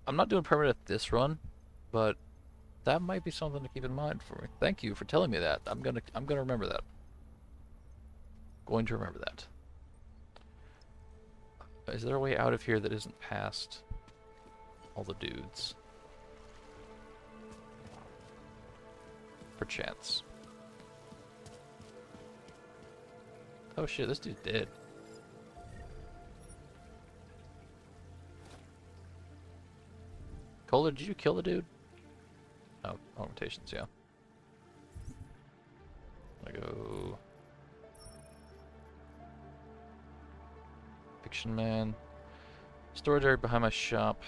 I'm not doing permanent this run, but that might be something to keep in mind for me. Thank you for telling me that. I'm gonna remember that. Going to remember that. Is there a way out of here that isn't past all the dudes? Perchance. Oh shit, this dude's dead. Kohler, did you kill the dude? Oh, augmentations, yeah. I go. Fiction Man. Storage area behind my shop.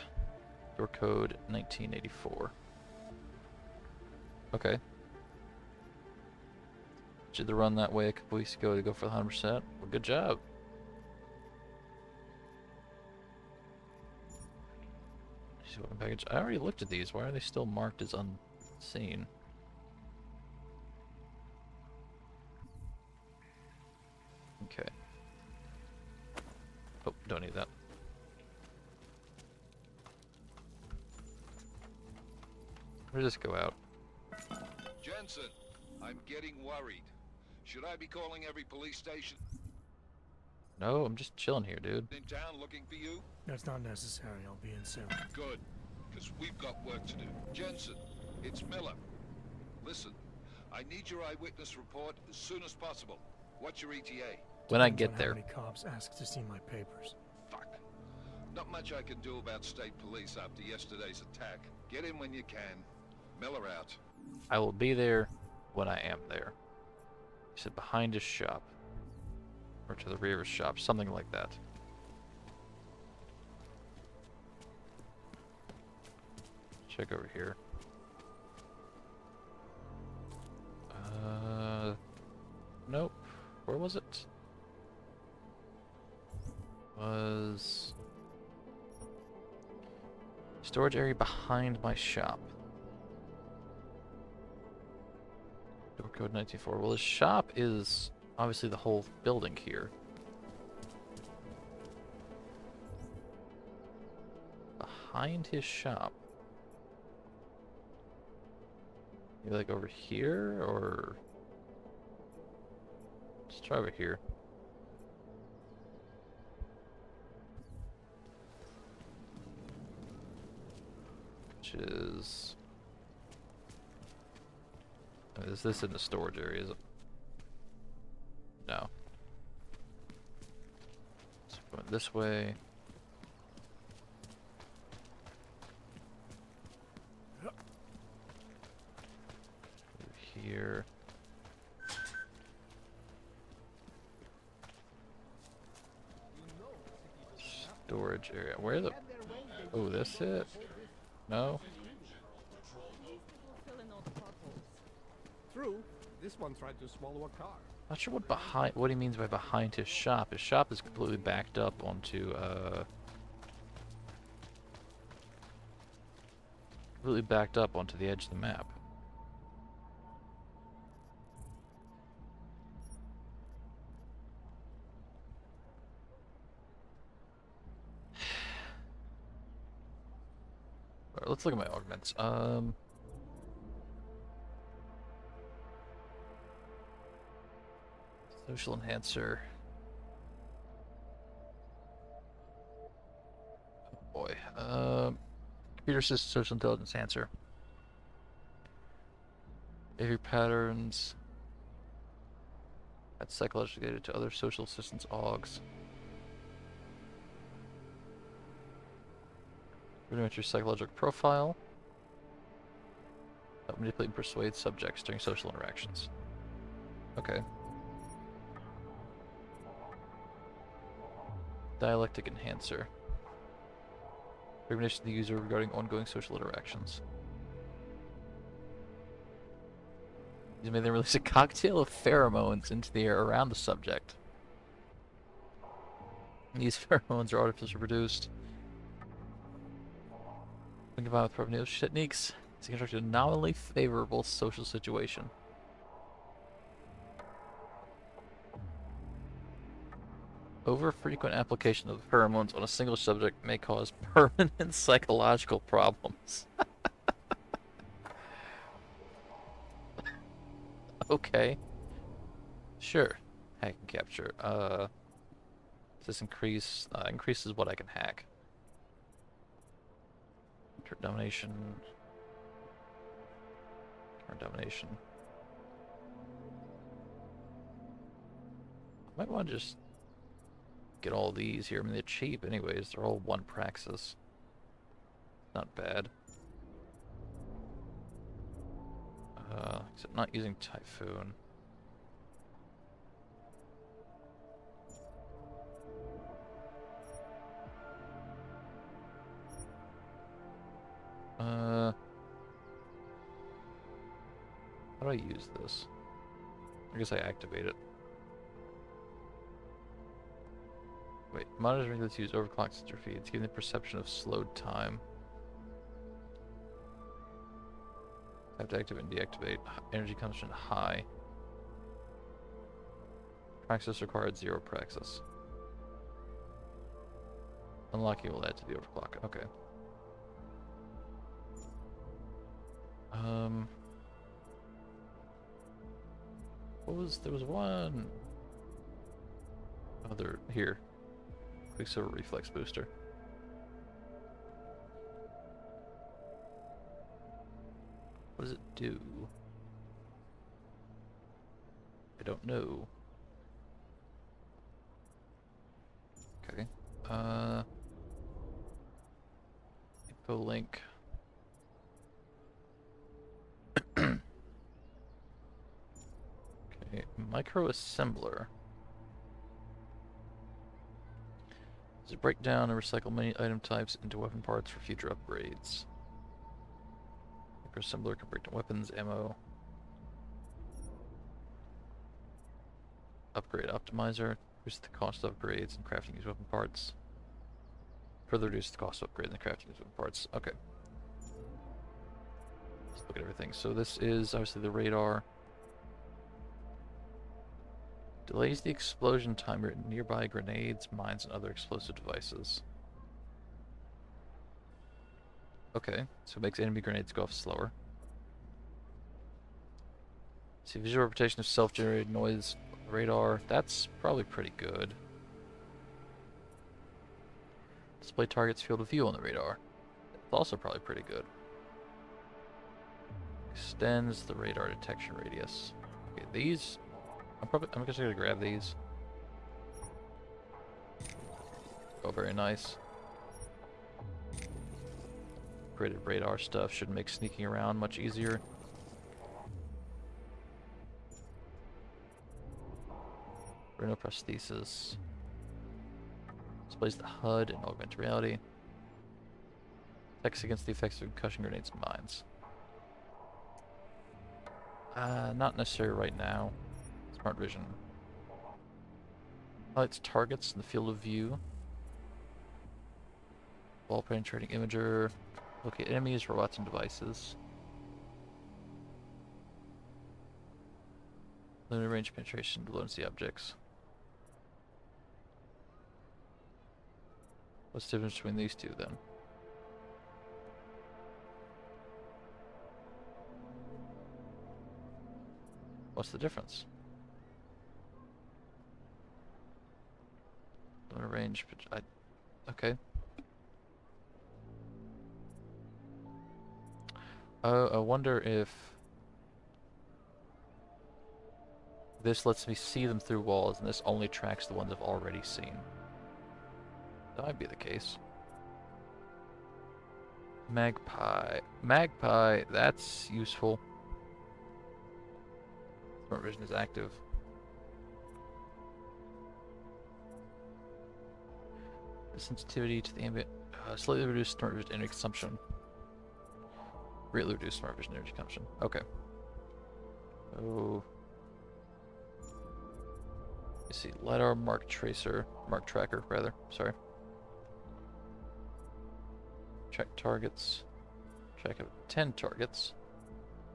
Door code 1984. Okay. Did the run that way a couple weeks ago to go for the 100%. Well, good job. Welcome package. I already looked at these. Why are they still marked as scene. Okay. Oh, don't need that. Where does this go out? Jensen, I'm getting worried. Should I be calling every police station No, I'm just chilling here, dude. in town looking for you? That's not necessary. I'll be in soon. Good, because we've got work to do. Jensen, it's Miller. Listen, I need your eyewitness report as soon as possible. What's your ETA? When I Depends get on there. How many cops ask to see my papers? Fuck. Not much I can do about state police after yesterday's attack. Get in when you can. Miller out. I will be there when I am there. He said behind his shop. Or to the rear of his shop, something like that. Check over here. Nope. Where was it? Was storage area behind my shop. Door code 194. Well, his shop is obviously the whole building here. Behind his shop. Maybe like over here, or let's try over here. Which is, is this in the storage area? Is it? No. It's going this way. Over here. Storage area. Where the? Oh, this it? No. True, this one tried to swallow a car. Not sure what he means by behind his shop. His shop is completely backed up onto the edge of the map. Alright, let's look at my augments. Social enhancer. Oh boy. Computer assisted social intelligence enhancer. Behavior patterns. That's psychologically related to other social assistance augs. Rudimentary psychological profile. Help manipulate and persuade subjects during social interactions. Okay. Dialectic enhancer. Recommendation to the user regarding ongoing social interactions. These may then release a cocktail of pheromones into the air around the subject. These pheromones are artificially produced. When combined with propaganda techniques, it's constructed a nominally favorable social situation. Over-frequent application of pheromones on a single subject may cause permanent psychological problems. Okay. Sure. Hack and capture. Does this increases what I can hack. Current domination. Current domination. I might want to just get all these here. I mean, they're cheap anyways. They're all one praxis. Not bad. Except not using Typhoon. How do I use this? I guess I activate it. Wait, monitoring let's use overclock sensor feeds, giving the perception of slowed time. Have to activate and deactivate. Energy consumption high. Praxis required 0 praxis. Unlocking will add to the overclock. Okay. There was one other here. Quicksilver reflex booster. What does it do? I don't know. Okay. Info link. Okay, micro assembler. Does it break down and recycle many item types into weapon parts for future upgrades? Micro assembler can break down weapons, ammo. Upgrade optimizer. Reduce the cost of upgrades and crafting these weapon parts. Further reduce the cost of upgrades and crafting these weapon parts. Okay. Let's look at everything. So this is obviously the radar. Delays the explosion timer at nearby grenades, mines, and other explosive devices. Okay, so it makes enemy grenades go off slower. See, visual representation of self-generated noise radar. That's probably pretty good. Display target's field of view on the radar. That's also probably pretty good. Extends the radar detection radius. Okay, these... I'm just gonna grab these. Oh, very nice. Upgraded radar stuff should make sneaking around much easier. Rhinoprosthesis. Displays the HUD in augmented reality. Protects against the effects of concussion grenades and mines. Not necessary right now. Smart vision. Highlights targets in the field of view. Wall penetrating imager. Locate enemies, robots, and devices. Limited range penetration to see objects. What's the difference between these two then? What's the difference? Limited range, okay. I wonder if this lets me see them through walls and this only tracks the ones I've already seen. That might be the case. Magpie. Magpie, that's useful. Smart vision is active. The sensitivity to the ambient, slightly reduced smart vision energy consumption. Greatly reduced smart vision energy consumption. Okay. Oh. Let's see. LiDAR mark tracker, rather. Sorry. Track targets. Track of 10 targets.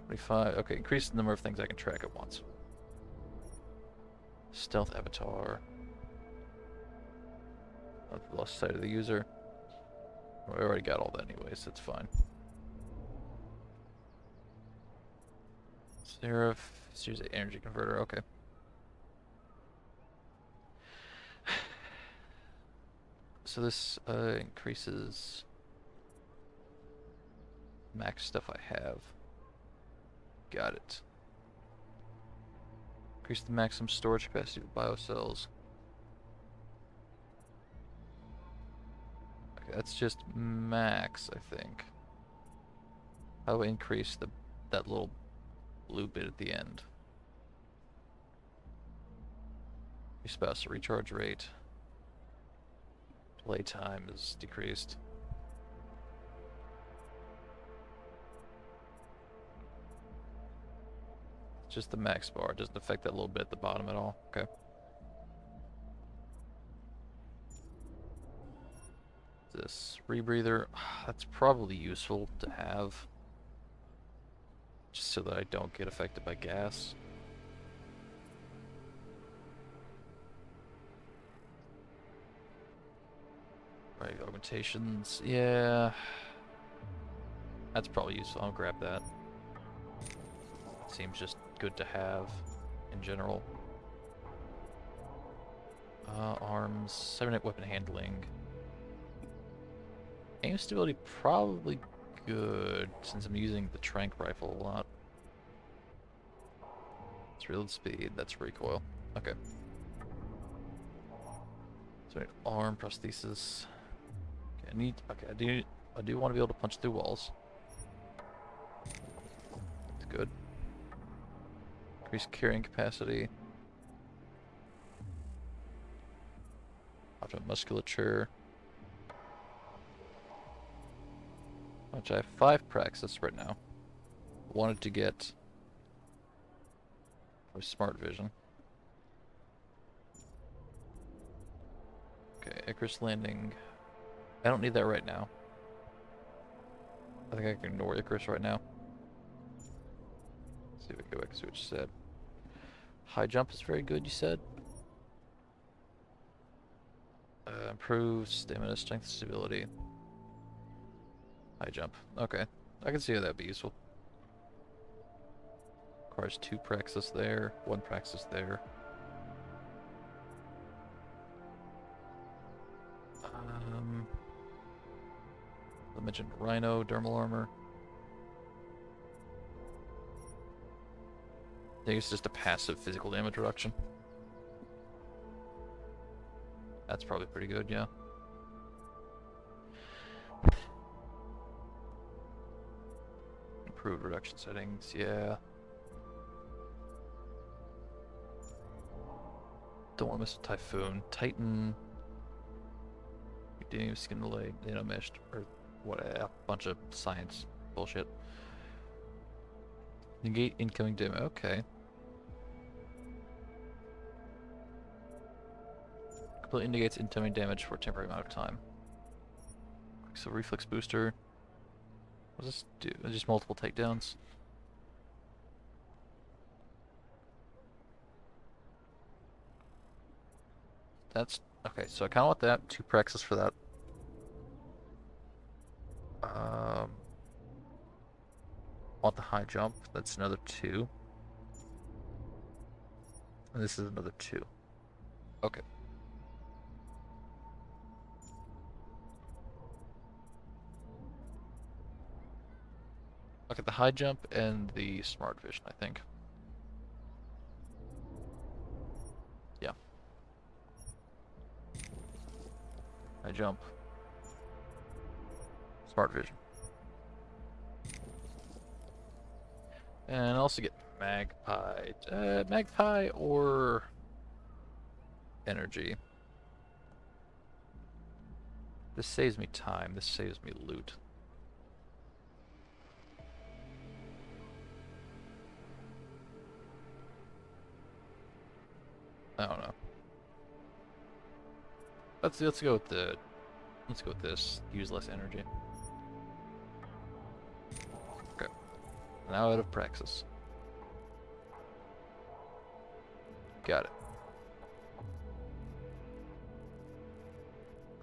25. Okay, increase the number of things I can track at once. Stealth avatar. I've lost sight of the user. Well, I already got all that anyways, that's fine. Seraph. Let's use an energy converter, okay. So this increases max stuff I have. Got it. Increase the maximum storage capacity of biocells. Okay, that's just max, I think. How do I increase that little blue bit at the end? Spouse recharge rate. Playtime is decreased. It's just the max bar. It doesn't affect that little bit at the bottom at all. Okay. This rebreather, that's probably useful to have. just so that I don't get affected by gas. Right, augmentations, yeah. That's probably useful, I'll grab that. Seems just good to have in general. Arms, 7-8 weapon handling. Aim stability probably good, since I'm using the tranq rifle a lot. It's reload speed, that's recoil. Okay. So arm prosthesis. Okay, I do want to be able to punch through walls. That's good. Increase carrying capacity. Optimum musculature. Which I have 5 praxis right now. Wanted to get a smart vision. Okay, Icarus landing. I don't need that right now. I think I can ignore Icarus right now. Let's see if we can go back to what you said. High jump is very good, you said? Improved stamina, strength, stability. High jump. Okay. I can see how that'd be useful. Requires 2 praxis there, 1 praxis there. I mentioned Rhino, dermal armor. I think it's just a passive physical damage reduction. That's probably pretty good, yeah. Improved reduction settings, yeah. Don't want to miss a Typhoon. Titan. Redeem, skin delay, nanomeshed, or what, a bunch of science bullshit. Negate incoming damage, okay. Completely negates incoming damage for a temporary amount of time. So reflex booster. What does this do? Just multiple takedowns. That's okay, so I kinda want that. 2 praxis for that. Want the high jump, that's another 2. And this is another 2. Okay. Look at the high jump and the smart vision, I think. Yeah. High jump. Smart vision. And also get magpie. Magpie or energy. This saves me time, this saves me loot. I don't know. Let's go with this. Use less energy. Okay. Now out of praxis. Got it.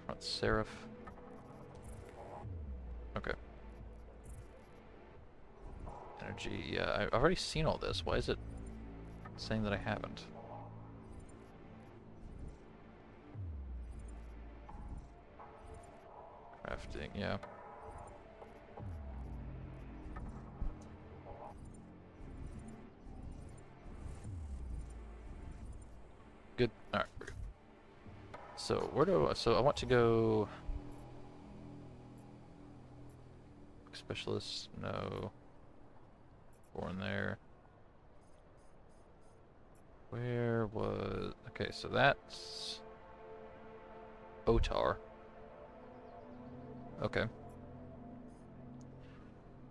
Front seraph. Okay. Energy, yeah, I've already seen all this. Why is it saying that I haven't? Crafting, yeah. Good. All right. So so I want to go. Specialist, no. Born there. Where was? Okay, so that's Otar. Okay.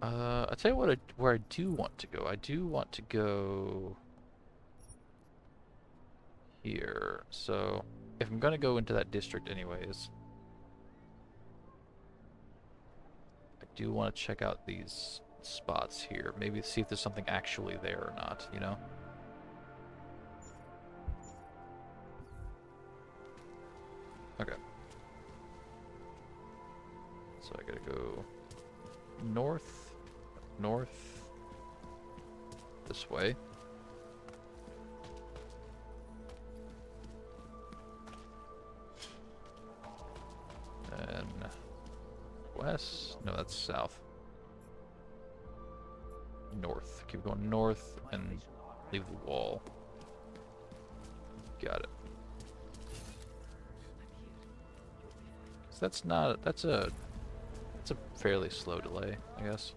I'll tell you what. Where I do want to go. I do want to go here. So if I'm gonna go into that district anyways, I do want to check out these spots here. Maybe see if there's something actually there or not, you know? Okay. So I gotta go north, north, this way. And west, no, that's south. North, keep going north and leave the wall. Got it. So that's not, that's a fairly slow delay, I guess.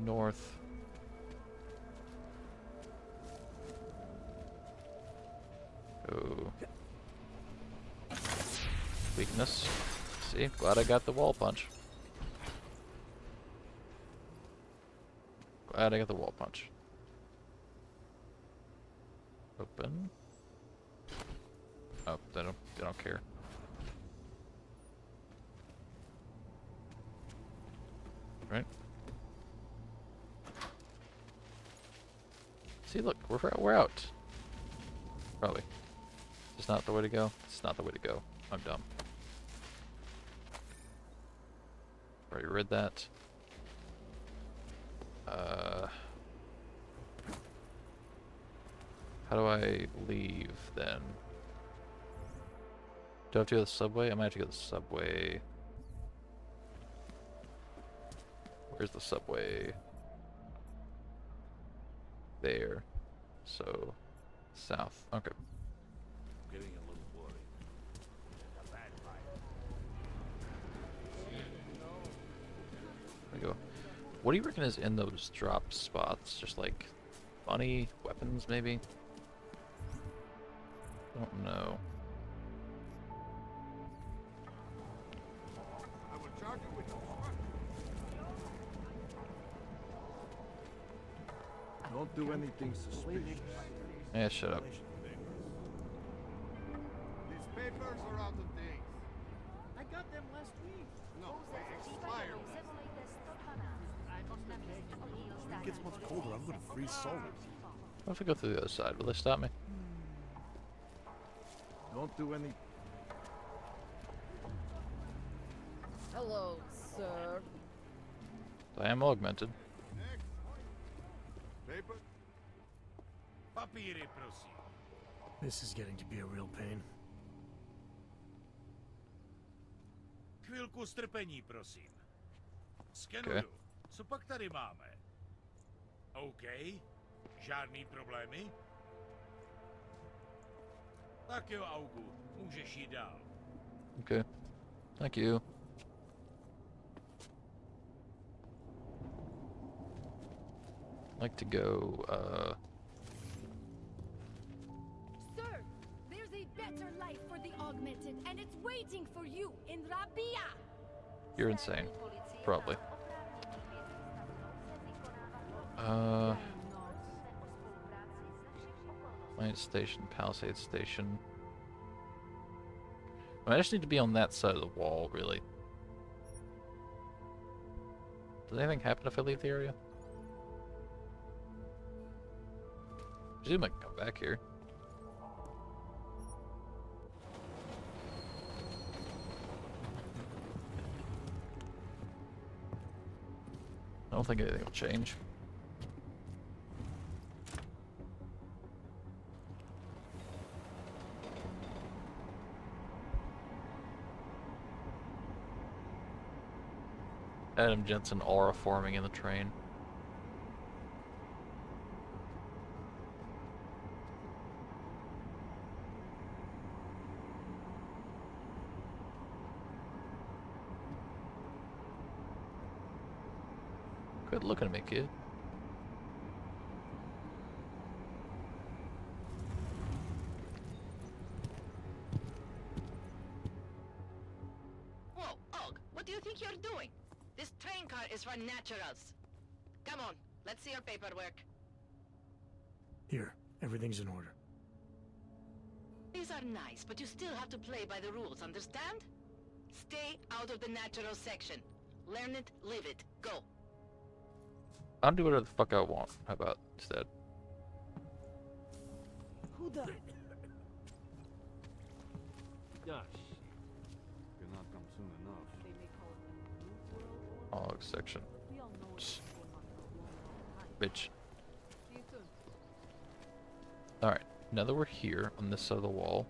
North. Go. Weakness. See, glad I got the wall punch. Glad I got the wall punch. Open. Oh, they don't care. Right? See, look, we're out. Probably. It's not the way to go. It's not the way to go. I'm dumb. Already read that. How do I leave then? Do I have to go to the subway? I might have to go to the subway. Where's the subway? There. So, south. Okay. Getting a little worried. There we go. What do you reckon is in those drop spots? Just like funny weapons, maybe? Don't know. I will charge you with Don't do anything suspicious. Yeah, shut up. These papers are out of date. I got them last week. No, they expired. When it gets much colder, I'm gonna freeze solid. What if I go through the other side? Will they stop me? Don't do any. Hello, sir. I am augmented. Paper? Papíry, prosím. This is getting to be a real pain. Chvilku strpení, prosím. Skenuju. Co pak tady máme? OK. Žádný problémy? Tak jo, Augu. Můžeš jít dál. Okay. Thank you. I'd like to go, Sir, there's a better life for the augmented, and it's waiting for you in Rabia. You're insane. Probably. Light Station, Palisade Station. I just need to be on that side of the wall, really. Does anything happen if I leave the area? I presume I can come back here. I don't think anything will change. Adam Jensen aura forming in the train. Good looking at me, kid. Whoa, Og, what do you think you're doing? This train car is for naturals. Come on, let's see your paperwork. Here, everything's in order. These are nice, but you still have to play by the rules, understand? Stay out of the natural section. Learn it, live it. Go. I'll do whatever the fuck I want. How about instead? Who the? Gosh, cannot come soon enough. Log section. Bitch. Alright, now that we're here on this side of the wall.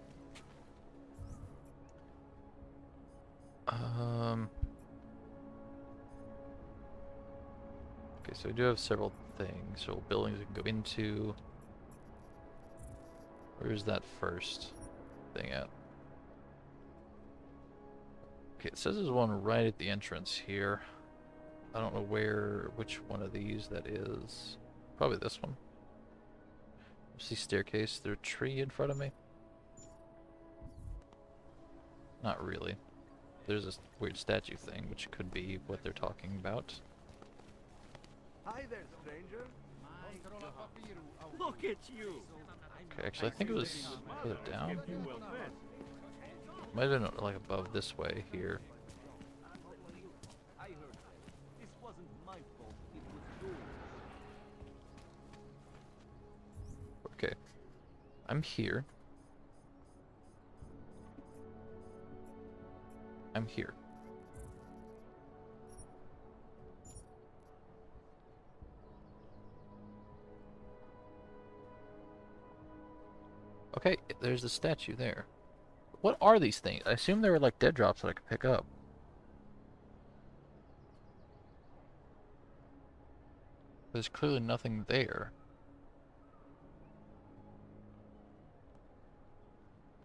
Okay, so we do have several things. So buildings we can go into. Where's that first thing at? Okay, it says there's one right at the entrance here. I don't know which one of these that is. Probably this one. See staircase, there's a tree in front of me? Not really. There's this weird statue thing, which could be what they're talking about. Hi there, stranger. Look at you. Okay, actually I think it was further down. Might have been like above this way here. This wasn't my fault. It was yours. Okay. I'm here. I'm here. Okay, there's the statue there. What are these things? I assume they were like dead drops that I could pick up. There's clearly nothing there.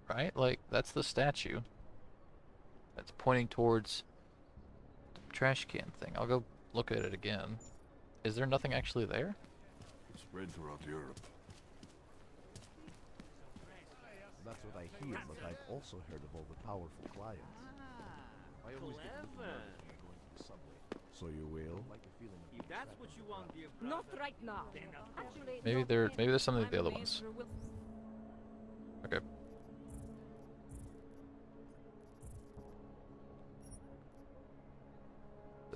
Right? Like, that's the statue. That's pointing towards the trash can thing. I'll go look at it again. Is there nothing actually there? It's spread throughout Europe. That's what I hear, but I've also heard of all the powerful clients. I always get a little nervous when I go into the subway. So you will? Like a feeling of If that's what you want, dear Not right now. Actually, Maybe there's something to the other ones. Okay.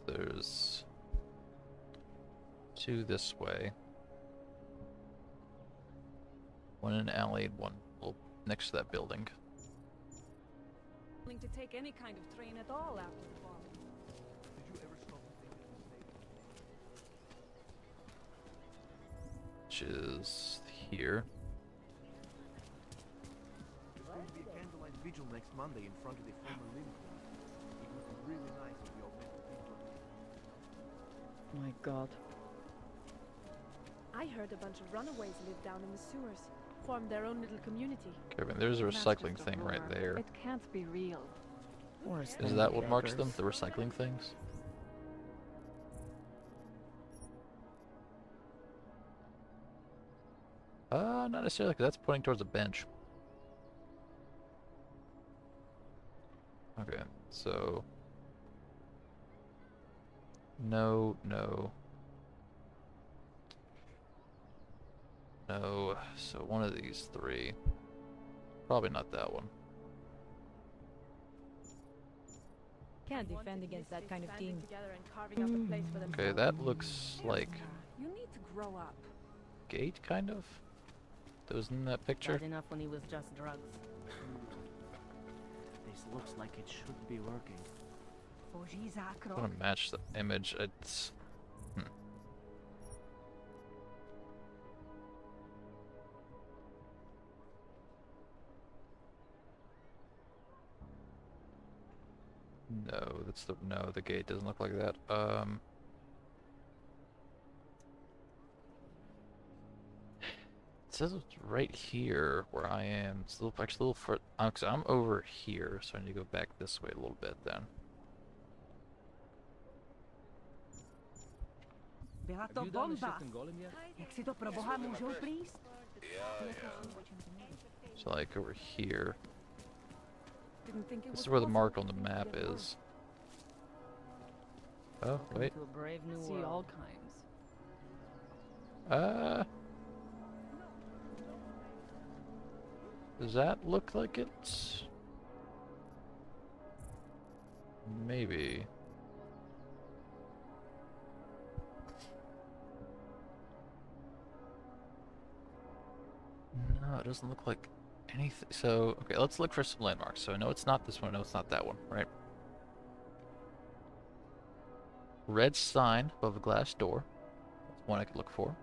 There's two this way. One in an alley, one next to that building. willing to take any kind of train at all after the bombing. Did you ever stop to think it was Which is here. There's going to be a candlelight vigil next Monday in front of the former Lincoln. It would be really nice if the augmented people... My god. I heard a bunch of runaways live down in the sewers. Formed their own little community. Okay, there's a recycling thing right there. It can't be real. Is that what marks them? The recycling things? Not necessarily, because that's pointing towards a bench. Okay, so... No. No, so one of these three. Probably not that one. Can't defend against that kind of team. Okay, that looks like You need to grow up. gate, kind of? That was in that picture? Bad enough when he was just drugs. This looks like it should be working. I want to match the image. It's... No, the gate doesn't look like that. It says it's right here where I am. It's actually a little further. Cause I'm over here, so I need to go back this way a little bit then. Have you done the shift in Golem yet? So like over here. Didn't think it This was is where the possible mark on the to map get is. Oh, wait. To a brave new See world. all kinds. Does that look like it's... Maybe. doesn't look like anything. So, okay, let's look for some landmarks. So I know it's not this one, I know it's not that one, right? Red sign above a glass door. That's one I could look for.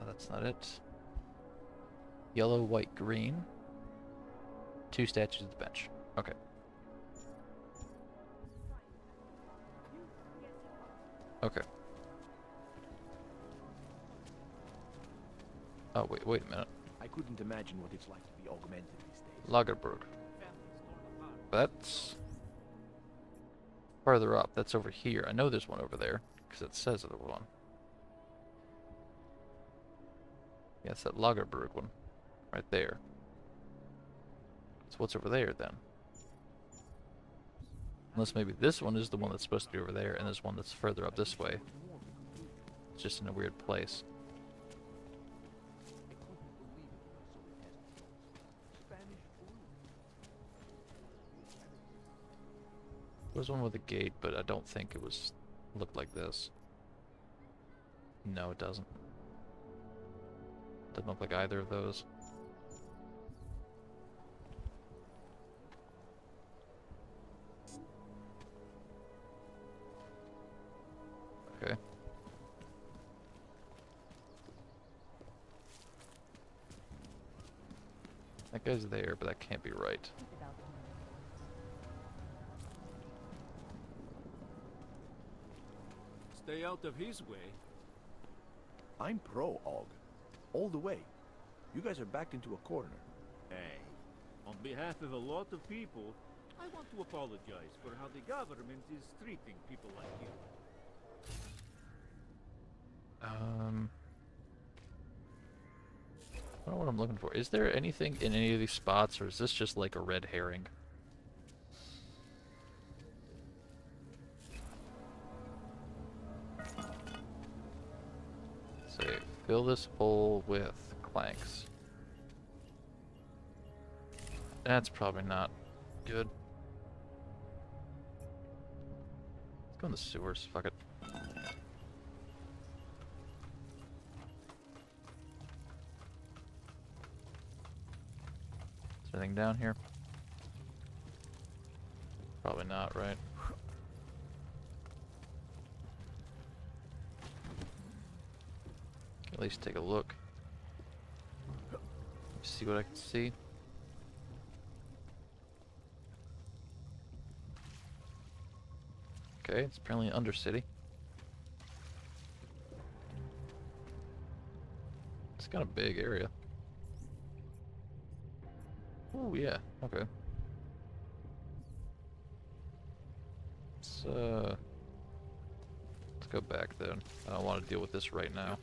That's not it. Yellow, white, green. 2 statues at the bench. Okay. Okay. Oh, wait a minute. I couldn't imagine what it's like to be augmented these days. Lagerberg. That's farther up. That's over here. I know there's one over there, because it says there's one. Yeah, it's that Lagerberg one. Right there. So what's over there, then? Unless maybe this one is the one that's supposed to be over there, and there's one that's further up this way. It's just in a weird place. There's one with a gate, but I don't think it was looked like this. No, it doesn't. Doesn't look like either of those. Okay. That guy's there, but that can't be right. Stay out of his way. I'm pro-Aug. All the way. You guys are backed into a corner. Hey, on behalf of a lot of people, I want to apologize for how the government is treating people like you. I don't know what I'm looking for. Is there anything in any of these spots, or is this just like a red herring? Say, fill this hole with clanks. That's probably not good. Let's go in the sewers. Fuck it. Is there anything down here? Probably not, right? At least take a look. See what I can see. Okay, it's apparently an undercity. It's got a big area. Oh yeah, okay. Let's go back then. I don't want to deal with this right now.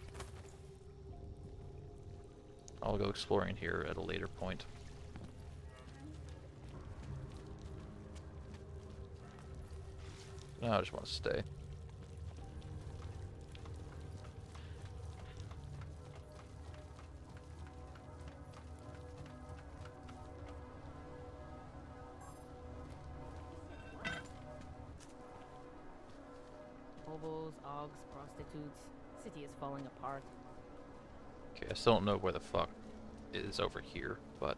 I'll go exploring here at a later point. No, I just want to stay. Hobos, Augs, prostitutes. City is falling apart. Okay, I still don't know where the fuck is over here, but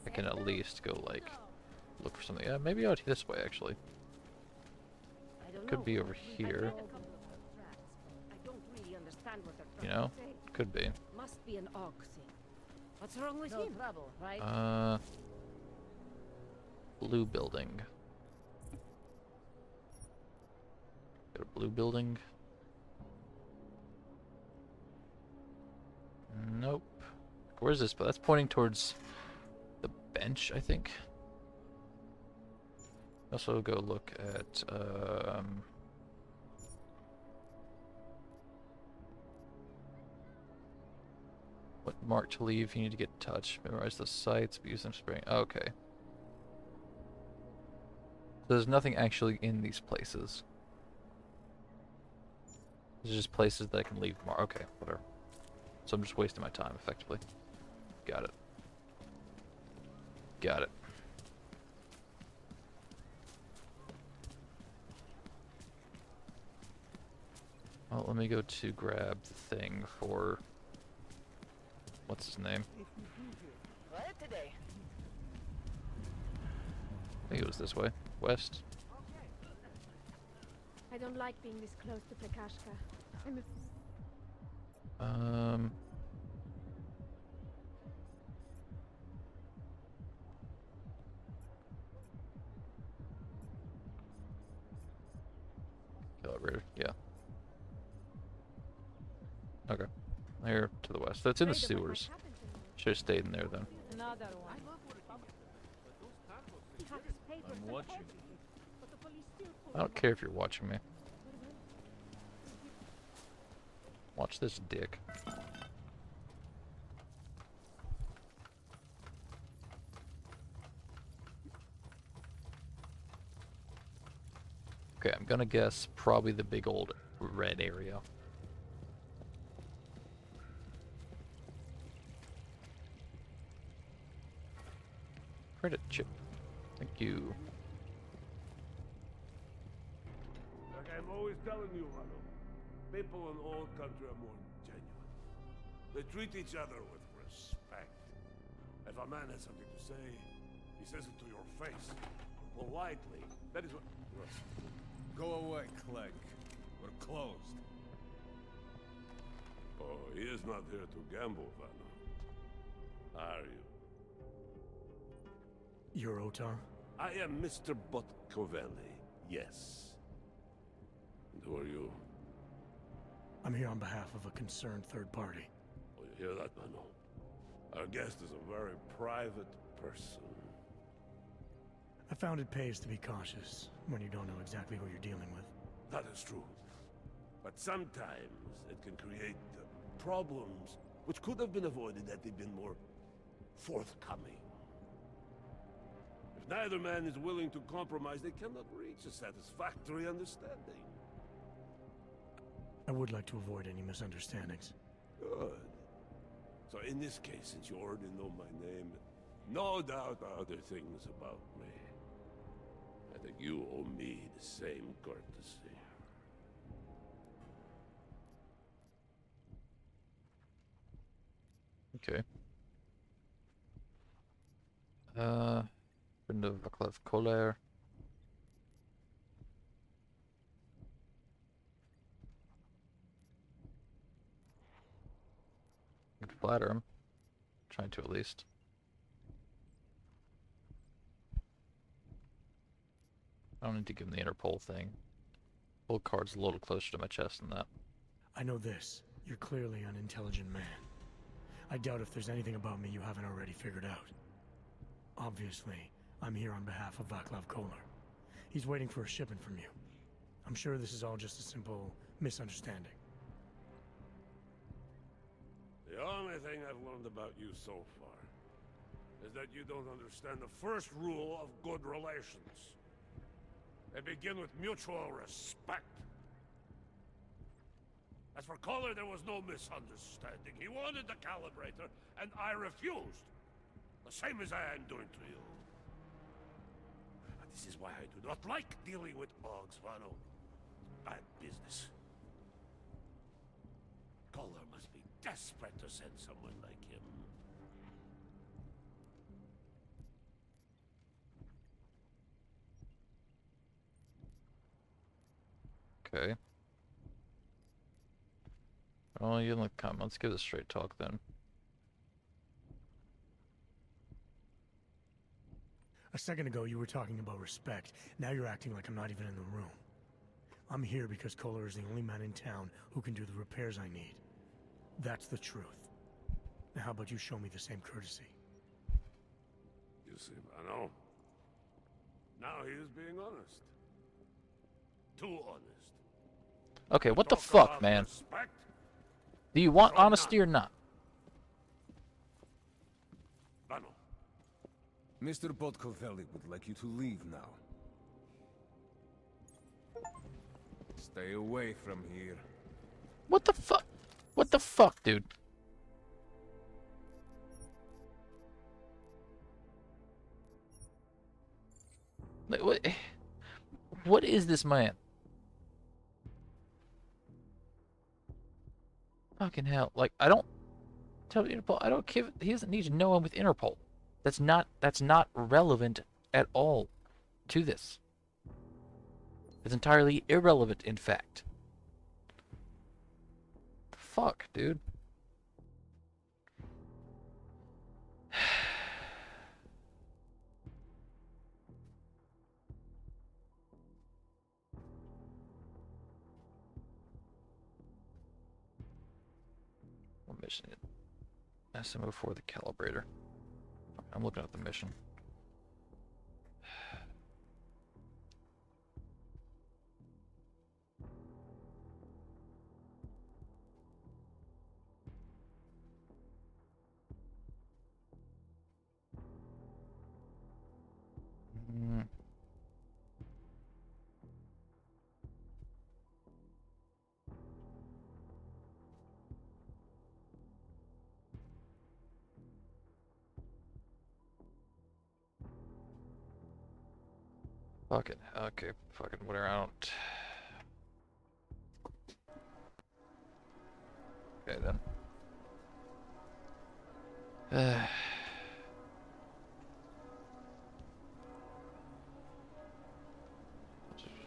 I can at least go, like, look for something. Yeah, maybe out this way, actually. Could be over here. You know? Could be. Must be an Aug thing. What's wrong with No him? trouble, right? Blue building. Got a blue building. Nope. Where's this? But that's pointing towards the bench, I think. Also go look at what mark to leave. You need to get in touch. Memorize the sites, but use them spring. Okay. So there's nothing actually in these places. There's just places that I can leave more. Okay, whatever. So I'm just wasting my time, effectively. Got it. Got it. Well, let me go to grab the thing for... What's his name? What today? I think it was this way. West. I don't like being this close to Plakashka. I'm Calibrator, yeah. Okay. Here to the west. That's in the sewers. Should have stayed in there then. Another one. I'm watching. I don't care if you're watching me. Watch this dick. Okay, I'm gonna guess probably the big old red area. Credit chip. Thank you. Like I'm always telling you, Rado, people in all country are more genuine. They treat each other with respect. If a man has something to say, he says it to your face. Politely. That is what... Go away, Clegg. We're closed. Oh, he is not here to gamble, Vanna. Are you? You're Otar? I am Mr. Botkovelli, yes. And who are you? I'm here on behalf of a concerned third party. Oh, you hear that, Mano? Our guest is a very private person. I found it pays to be cautious when you don't know exactly who you're dealing with. That is true. But sometimes it can create problems which could have been avoided had they been more forthcoming. If neither man is willing to compromise, they cannot reach a satisfactory understanding. I would like to avoid any misunderstandings. Good. So in this case, since you already know my name, no doubt other things about me, I think you owe me the same courtesy. Okay. Friend of Vaclav Koller. I could flatter him. Trying to at least. I don't need to give him the Interpol thing. Full card's a little closer to my chest than that. I know this. You're clearly an intelligent man. I doubt if there's anything about me you haven't already figured out. Obviously, I'm here on behalf of Vaclav Koller. He's waiting for a shipment from you. I'm sure this is all just a simple misunderstanding. The only thing I've learned about you so far is that you don't understand the first rule of good relations. They begin with mutual respect. As for Koller, there was no misunderstanding. He wanted the calibrator, and I refused. The same as I am doing to you. This is why I do not like dealing with Ogs, Vano. Bad business. Koller must be desperate to send someone like him. Okay. Oh, you look calm. Let's give this straight talk then. A second ago, you were talking about respect. Now you're acting like I'm not even in the room. I'm here because Koller is the only man in town who can do the repairs I need. That's the truth. Now how about you show me the same courtesy? You see, Vano. Now he is being honest. Too honest. Okay, what the fuck, man? Do you want honesty or not? Vano. Mr. Botkovelli would like you to leave now. Stay away from here. What the fuck? What the fuck, dude? Like, what is this man? Fucking hell. Like, I don't tell Interpol, I don't give, he doesn't need to know I'm with Interpol. That's not relevant at all to this. It's entirely irrelevant, in fact. Fuck, dude. What mission is it? SMO4, the calibrator. I'm looking at the mission. Fuck it. Okay, fucking whatever. I don't. Okay then.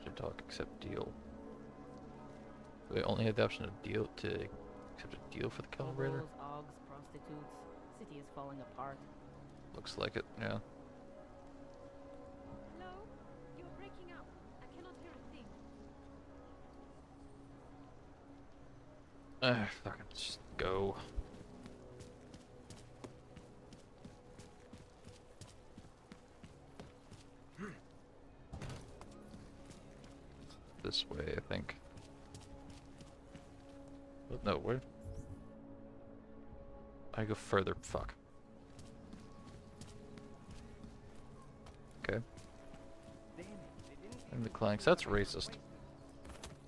Should talk, accept deal. We only have the option of deal to accept a deal for the calibrator. Hobos, Augs, prostitutes. City is falling apart. Looks like it, yeah. Hello? You're breaking up. I cannot hear a thing. Fucking just go. This way, I think. But no, where? I go further. Fuck. Okay. And the clanks. That's racist.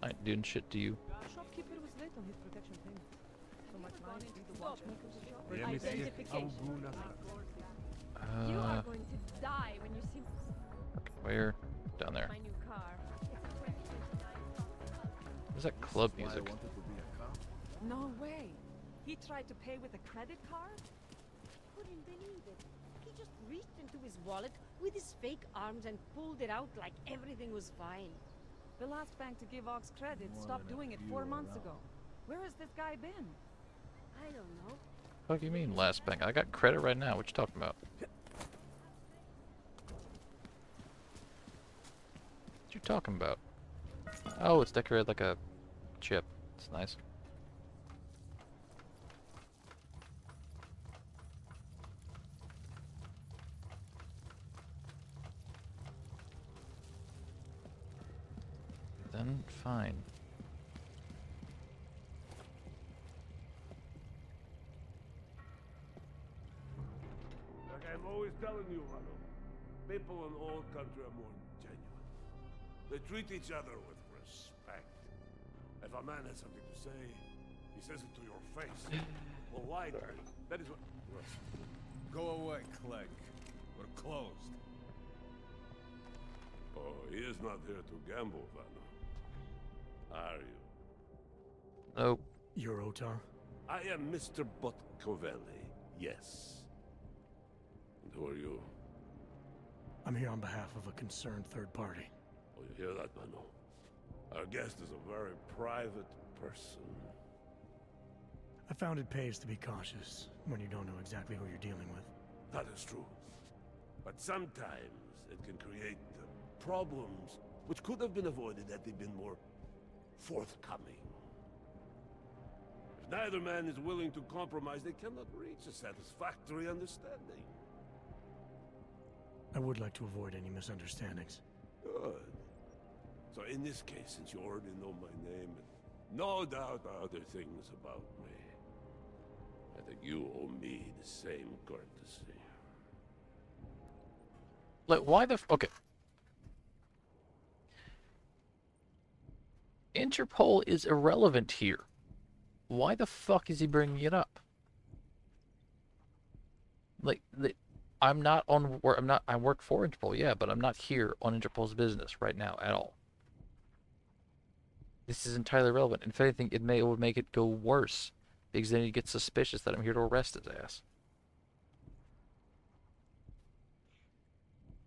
I ain't doing shit to you. Shopkeeper was late on his protection payment. So much money to the watchmaker's shop. Identification. You are going to die when you see Where? Down there. my new car. What's that club music? No way. He tried to pay with a credit card? Couldn't believe it. He just reached into his wallet with his fake arms and pulled it out like everything was fine. The last bank to give Ox credit stopped doing it 4 months ago. Where has this guy been? I don't know. What do you mean last bank? I got credit right now. What you talking about? What you talking about? Oh, it's decorated like a chip. It's nice. Then fine. Like I'm always telling you, Rado, people in all country are more genuine. They treat each other with respect. If a man has something to say, he says it to your face. Well, why? That is what... Go away, Clegg. We're closed. Oh, he is not here to gamble, Vano. Are you? Nope. You're Otar? I am Mr. Botkovelli, yes. And who are you? I'm here on behalf of a concerned third party. Oh, you hear that, Vano? Our guest is a very private person. I found it pays to be cautious when you don't know exactly who you're dealing with. That is true. But sometimes it can create problems which could have been avoided had they been more forthcoming. If neither man is willing to compromise, they cannot reach a satisfactory understanding. I would like to avoid any misunderstandings. Good. So in this case, since you already know my name, and no doubt other things about me, I think you owe me the same courtesy. Like, why the okay. Interpol is irrelevant here. Why the fuck is he bringing it up? Like, I'm not on. I work for Interpol, yeah, but I'm not here on Interpol's business right now at all. This is entirely irrelevant. If anything, it would make it go worse Because then he gets suspicious that I'm here to arrest his ass.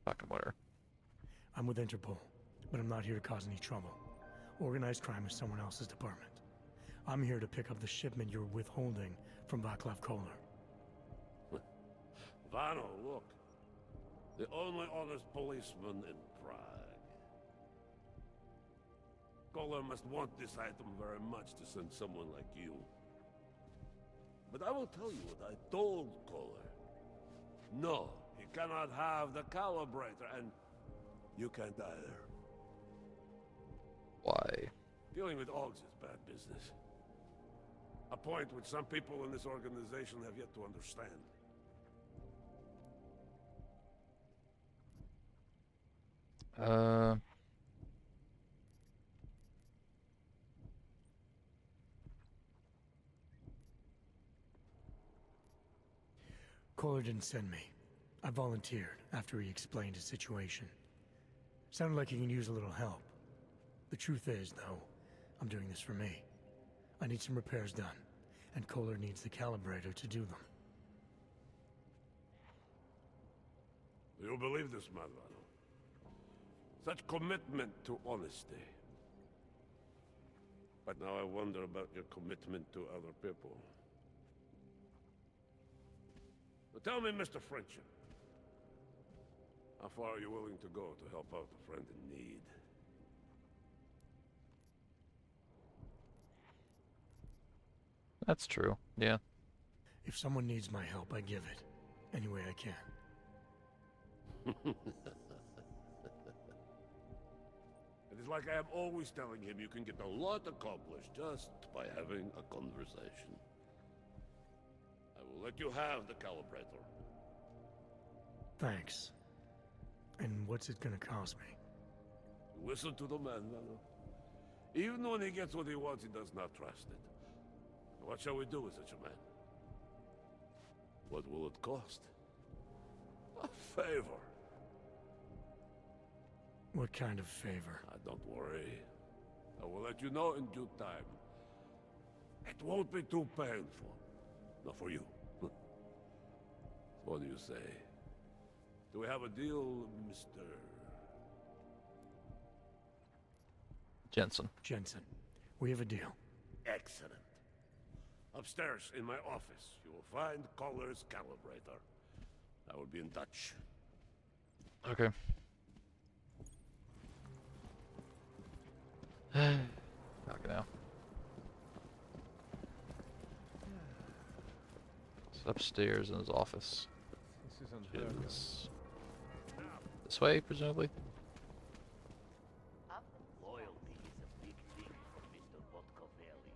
Fucking whatever. I'm with Interpol, but I'm not here to cause any trouble. Organized crime is someone else's department. I'm here to pick up the shipment you're withholding from Václav Koller. Vano, look. The only honest policeman in Prague. Koller must want this item very much to send someone like you. But I will tell you what I told Koller. No, he cannot have the calibrator, and you can't either. Why? Dealing with Augs is bad business. A point which some people in this organization have yet to understand. Koller didn't send me. I volunteered after he explained his situation. Sounded like he can use a little help. The truth is, though, I'm doing this for me. I need some repairs done, and Koller needs the calibrator to do them. You believe this man, Vano? Such commitment to honesty. But now I wonder about your commitment to other people. But tell me, Mr. Friendship, how far are you willing to go to help out a friend in need? That's true, yeah. If someone needs my help, I give it. Any way I can. It is like I am always telling him you can get a lot accomplished just by having a conversation. I will let you have the calibrator. Thanks. And what's it gonna cost me? Listen to the man, Vano. Even when he gets what he wants, he does not trust it. What shall we do with such a man? What will it cost? A favor. What kind of favor? Don't worry. I will let you know in due time. It won't be too painful. Not for you. What do you say? Do we have a deal, Mr. Jensen? Jensen. We have a deal. Excellent. Upstairs in my office, you will find Koller's calibrator. I will be in touch. Okay. Fuck now. It's upstairs in his office. This is unheard of. This way, presumably. Loyalty is a big thing for Mr. Botkovelli.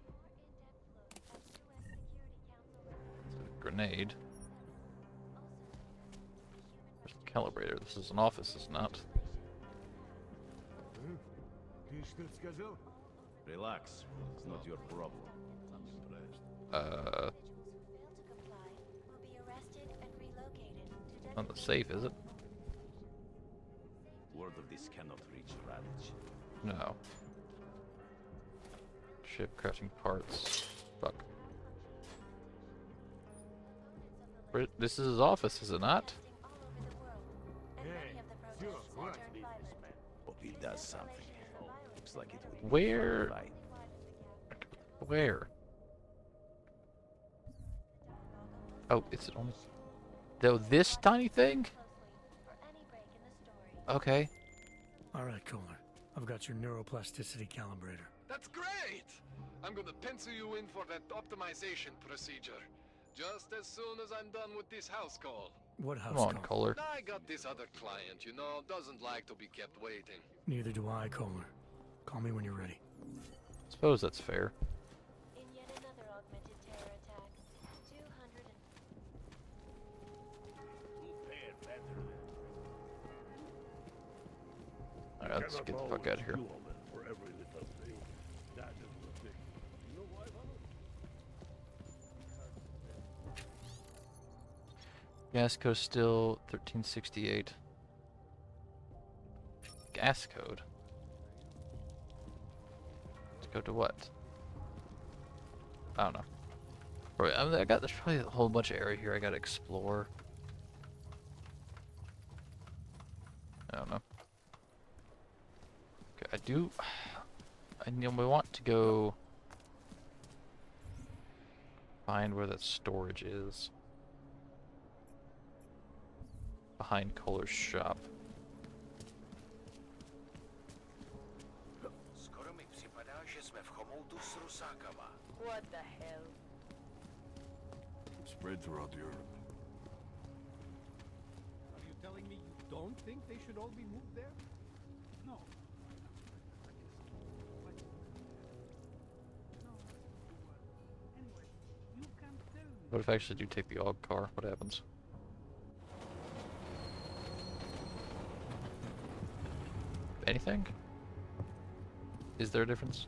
It's a grenade. There's a calibrator. This is an office, is not. Relax. It's not your problem. I'm impressed. Not the safe, is it? Word of this cannot reach Radich. No. Ship crafting parts. Fuck. This is his office, is it not? Hope he does something. Looks like it would. Where? Where? Oh, it's only. Though this tiny thing? Okay. Alright, Koller. I've got your neuroplasticity calibrator. That's great! I'm gonna pencil you in for that optimization procedure. Just as soon as I'm done with this house call. What house Come on, call? Koller. I got this other client, you know, doesn't like to be kept waiting. Neither do I, Koller. Call me when you're ready. Suppose that's fair. In yet another augmented terror attack, 200 Alright, let's get the fuck out of here. For every little thing. That is the thing. You know why, Vano? Gas code still 1368. Gas code? Let's go to what? I don't know. Right, there's probably a whole bunch of area here I gotta explore. I don't know. Okay, we want to go find where that storage is. Behind Kohler's shop. What the hell? Spread throughout Europe. Are you telling me you don't think they should all be moved there? No. What if I actually do take the AUG car? What happens? Anything? Is there a difference?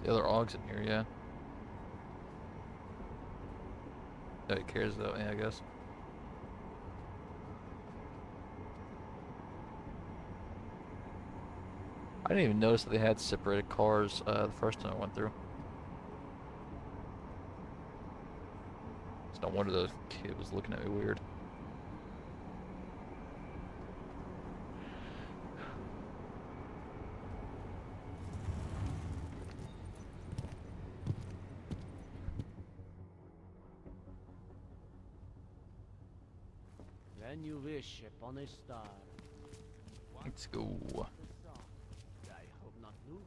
The other AUG's in here, yeah. Nobody cares though, yeah, I guess. I didn't even notice that they had separated cars the first time I went through. It's no wonder the kid was looking at me weird. When you wish upon a star. Let's go. I hope not new.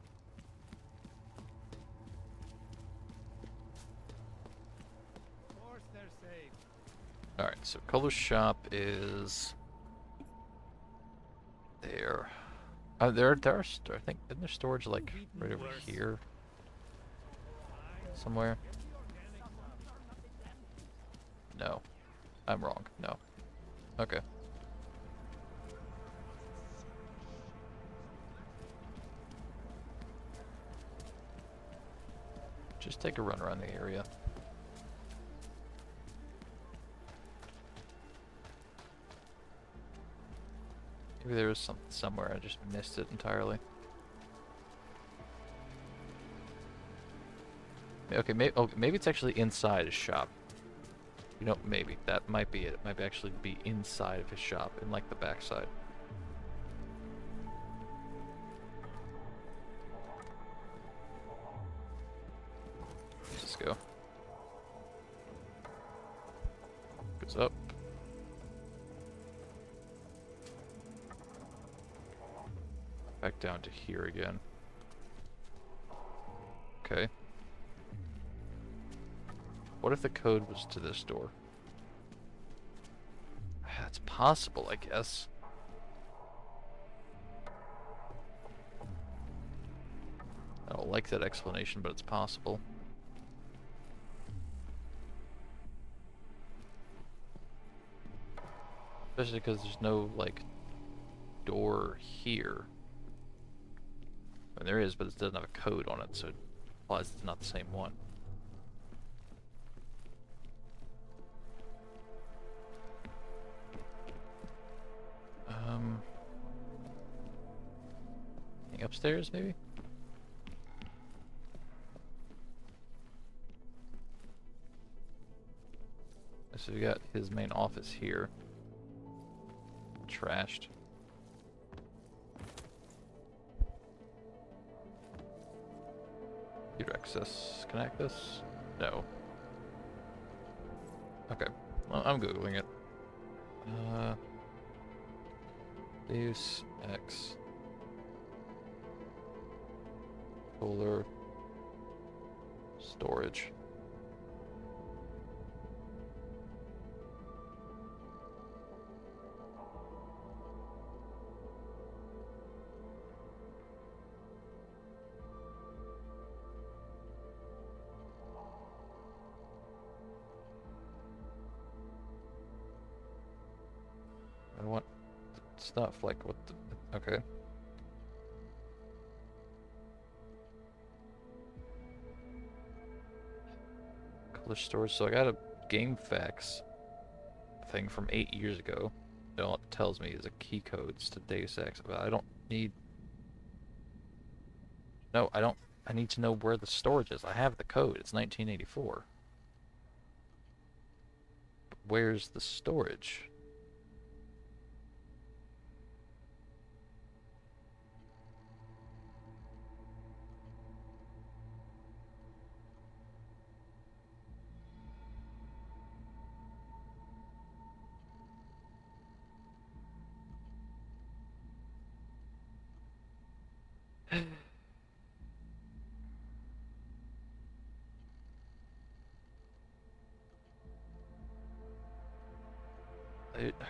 Of course they're safe. Alright, so Kohler's shop is there. There are, I think, isn't there storage like right over here? Somewhere? No. I'm wrong. No. Okay. Just take a run around the area. Maybe there was something somewhere, I just missed it entirely. Okay, maybe it's actually inside his shop. You know, maybe. That might be it. It might actually be inside of his shop, in like the backside. Let's go. Goes up. Back down to here again. Okay. What if the code was to this door? That's possible, I guess. I don't like that explanation, but it's possible. Especially because there's no, like, door here. I mean, there is, but it doesn't have a code on it, so it implies it's not the same one. Upstairs, maybe? So we got his main office here. Trashed. Computer access. Can I hack this? No. Okay. Well, I'm Googling it. Deus Ex. Solar storage. I want stuff like what the, okay. Color storage, so I got a game facts thing from 8 years ago. all it tells me is a key codes to Deus Ex, but I don't need... No, I don't... I need to know where the storage is. I have the code. It's 1984. But where's the storage?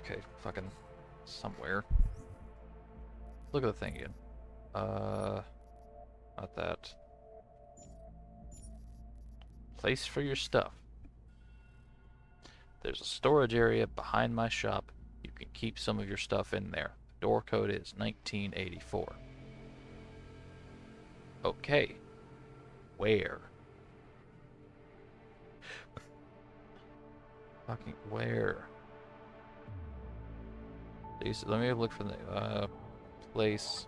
Okay, fucking somewhere. Look at the thing again. Not that. Place for your stuff. There's a storage area behind my shop. You can keep some of your stuff in there. Door code is 1984. Okay. Where? Fucking where? Let me look for the place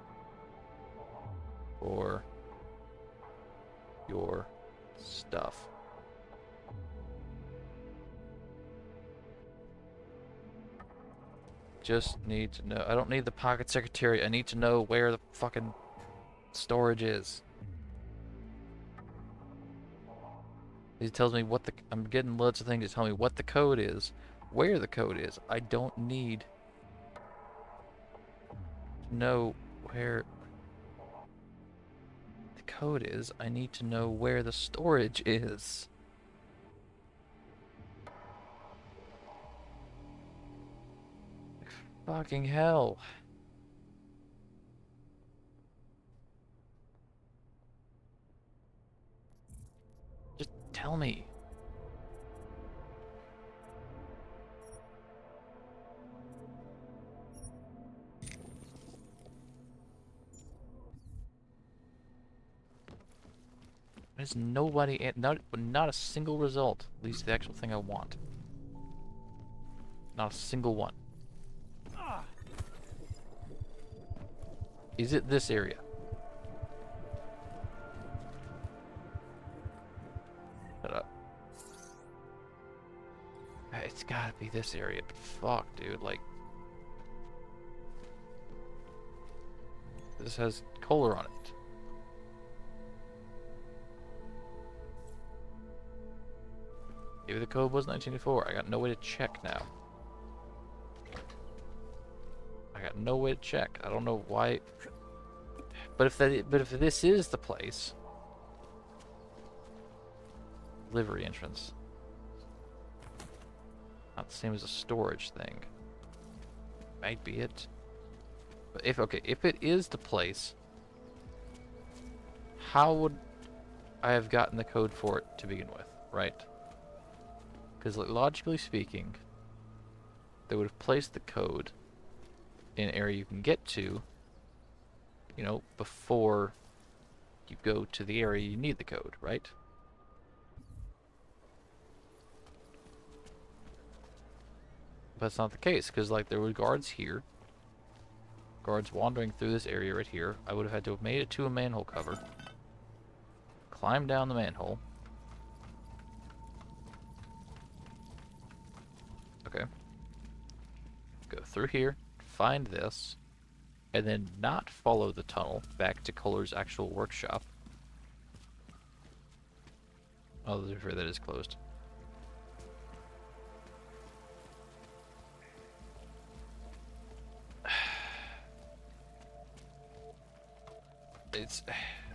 for your stuff. Just need to know. I don't need the pocket secretary. I need to know where the fucking storage is. It tells me what the... I'm getting loads of things to tell me what the code is, where the code is. I don't need to know where the code is. I need to know where the storage is. Fucking hell. Just tell me. There's nobody, not a single result leads to the actual thing I want. Not a single one. Is it this area? Shut up. It's gotta be this area, but fuck, dude, like... This has color on it. Maybe the code was 1984. I got no way to check now. I got no way to check. I don't know why. But if this is the place, livery entrance. Not the same as a storage thing. Might be it. But if it is the place, how would I have gotten the code for it to begin with, right? Because logically speaking, they would have placed the code in an area you can get to, you know, before you go to the area you need the code, right? But that's not the case, because like there were guards here, guards wandering through this area right here. I would have had to have made it to a manhole cover, climb down the manhole. Okay. Go through here, find this, and then not follow the tunnel back to Kohler's actual workshop. Oh, there's a door that is closed.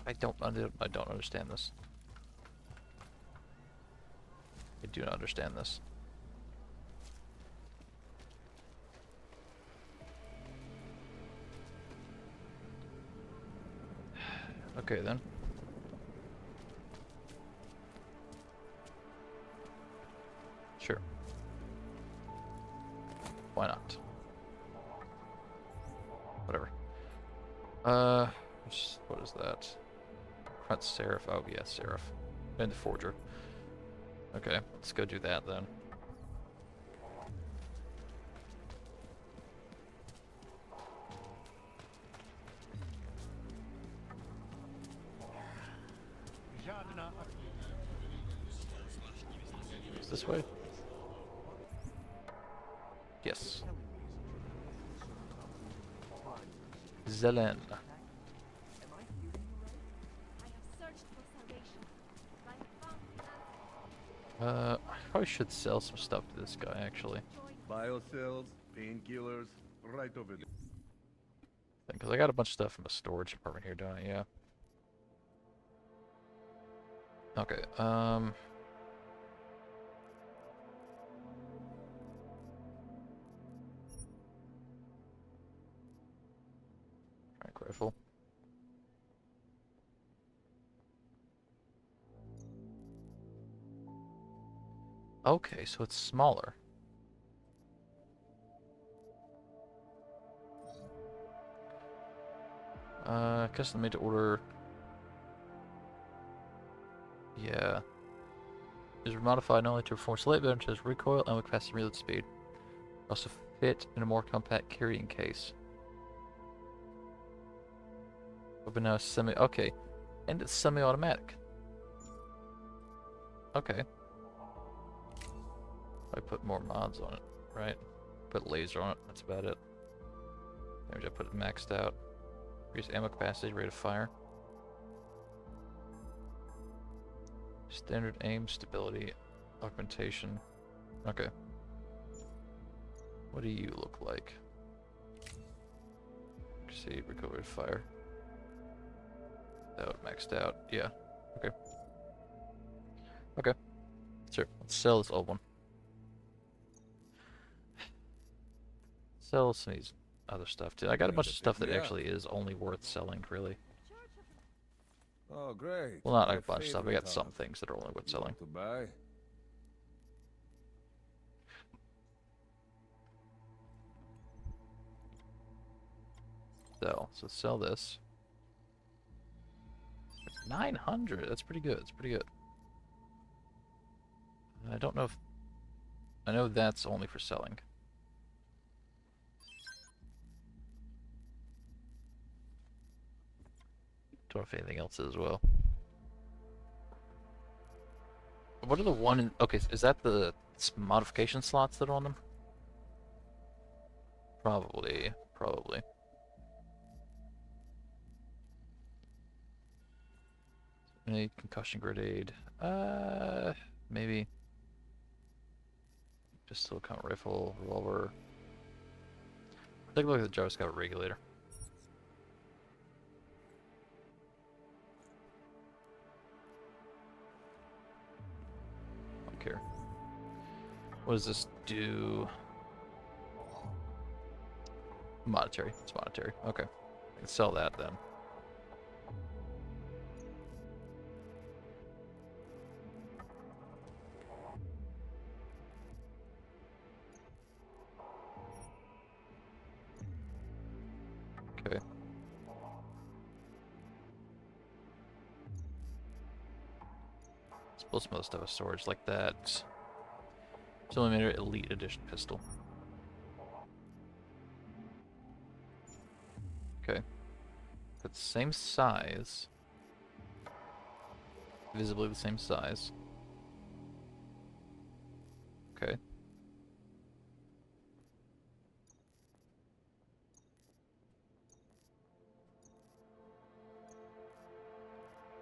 I don't understand this. I do not understand this. Okay then. Sure. Why not? Whatever. What is that? Front Seraph. Oh, yeah, Seraph. And the Forger. Okay, let's go do that then. this way? Yes. Zelen. I probably should sell some stuff to this guy, actually. Biocells, painkillers, right over there. Because I got a bunch of stuff in the storage department here, don't I? Yeah. Okay, Frank rifle. Okay, so it's smaller. Custom made to order. Yeah. Is modified not only to perform slightly better in terms of recoil, ammo capacity, and reload speed. Also fit in a more compact carrying case. But now okay. And it's semi-automatic. Okay. I put more mods on it, right? Put laser on it, that's about it. Maybe I put it maxed out. Increase ammo capacity, rate of fire. Standard aim, stability, augmentation. Okay. What do you look like? See, recovery of fire. That would maxed out. Yeah. Okay. Okay. Sure. Let's sell this old one. Sell some of these other stuff too. I got a bunch of stuff that actually is only worth selling, really. Oh, great. Well, not a bunch of stuff. I got some things that are only worth selling. To buy? So sell this. 900. That's pretty good. That's pretty good. I don't know if I know that's only for selling. Don't know if anything else is as well. What are the one in, okay, is that the modification slots that are on them? Probably. Any concussion grenade? Maybe. Pistol, count rifle, revolver. Take a look at the gyroscope regulator. Don't care. What does this do? Monetary. It's monetary. Okay. I can sell that then. Okay. Suppose some other stuff is storage like that. Millimeter Elite Edition pistol. Okay. It's the same size. Visibly the same size. Okay.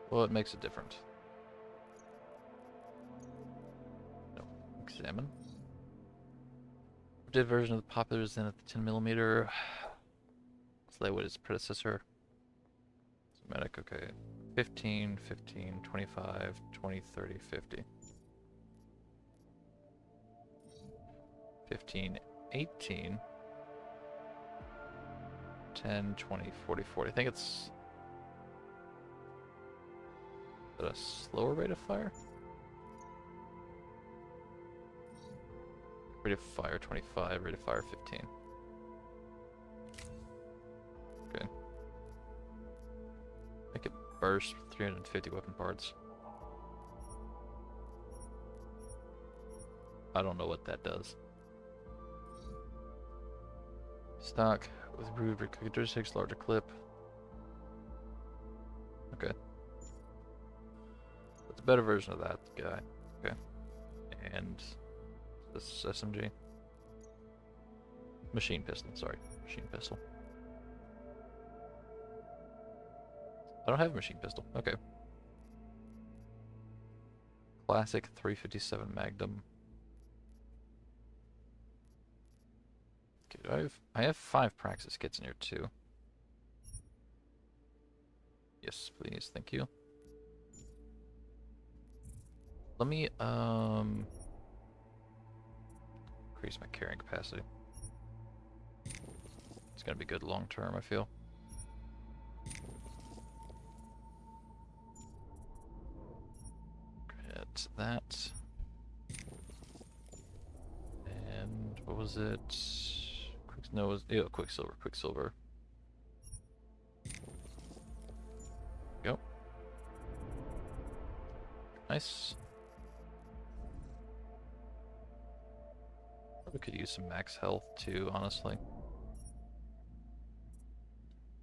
Well, it makes it different. No. Examine. Updated version of the popular Zen at the 10mm. It's like what its predecessor. Medic, okay. 15, 15, 25, 20, 30, 50. 15, 18. 10, 20, 40, 40. I think it's at a slower rate of fire? Rate of fire 25, rate of fire 15. Okay. Make it burst 350 weapon parts. I don't know what that does. Stock with improved characteristics, larger clip. Okay. It's a better version of that guy. Okay. and this SMG. Machine pistol, sorry. Machine pistol. I don't have a machine pistol. Okay. Classic 357 Magnum. Okay, I have 5 Praxis kits in here too. Yes, please, thank you. Let me increase my carrying capacity. It's gonna be good long term, I feel. Get that. And what was it? No, it was Quicksilver. Quicksilver. Go. Nice. Probably could use some max health too, honestly.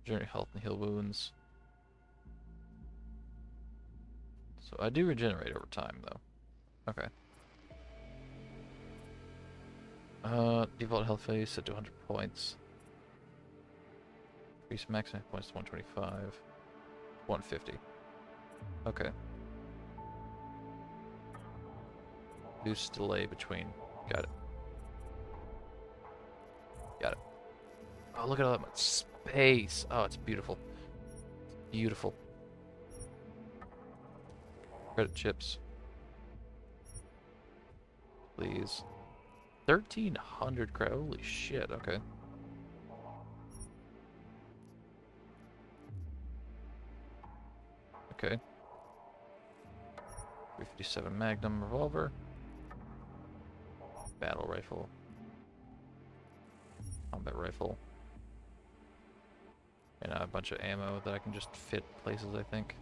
Generate health and heal wounds. So I do regenerate over time though. Okay. Default health value set to 100 points. Increase maximum points to 125. 150. Okay. Reduce delay between. Got it. Got it. Oh, look at all that much space. Oh, it's beautiful. Beautiful. Credit chips. Please. 1,300 credit. Holy shit. Okay. Okay. 357 Magnum revolver. Battle rifle. Combat rifle. And a bunch of ammo that I can just fit places, I think.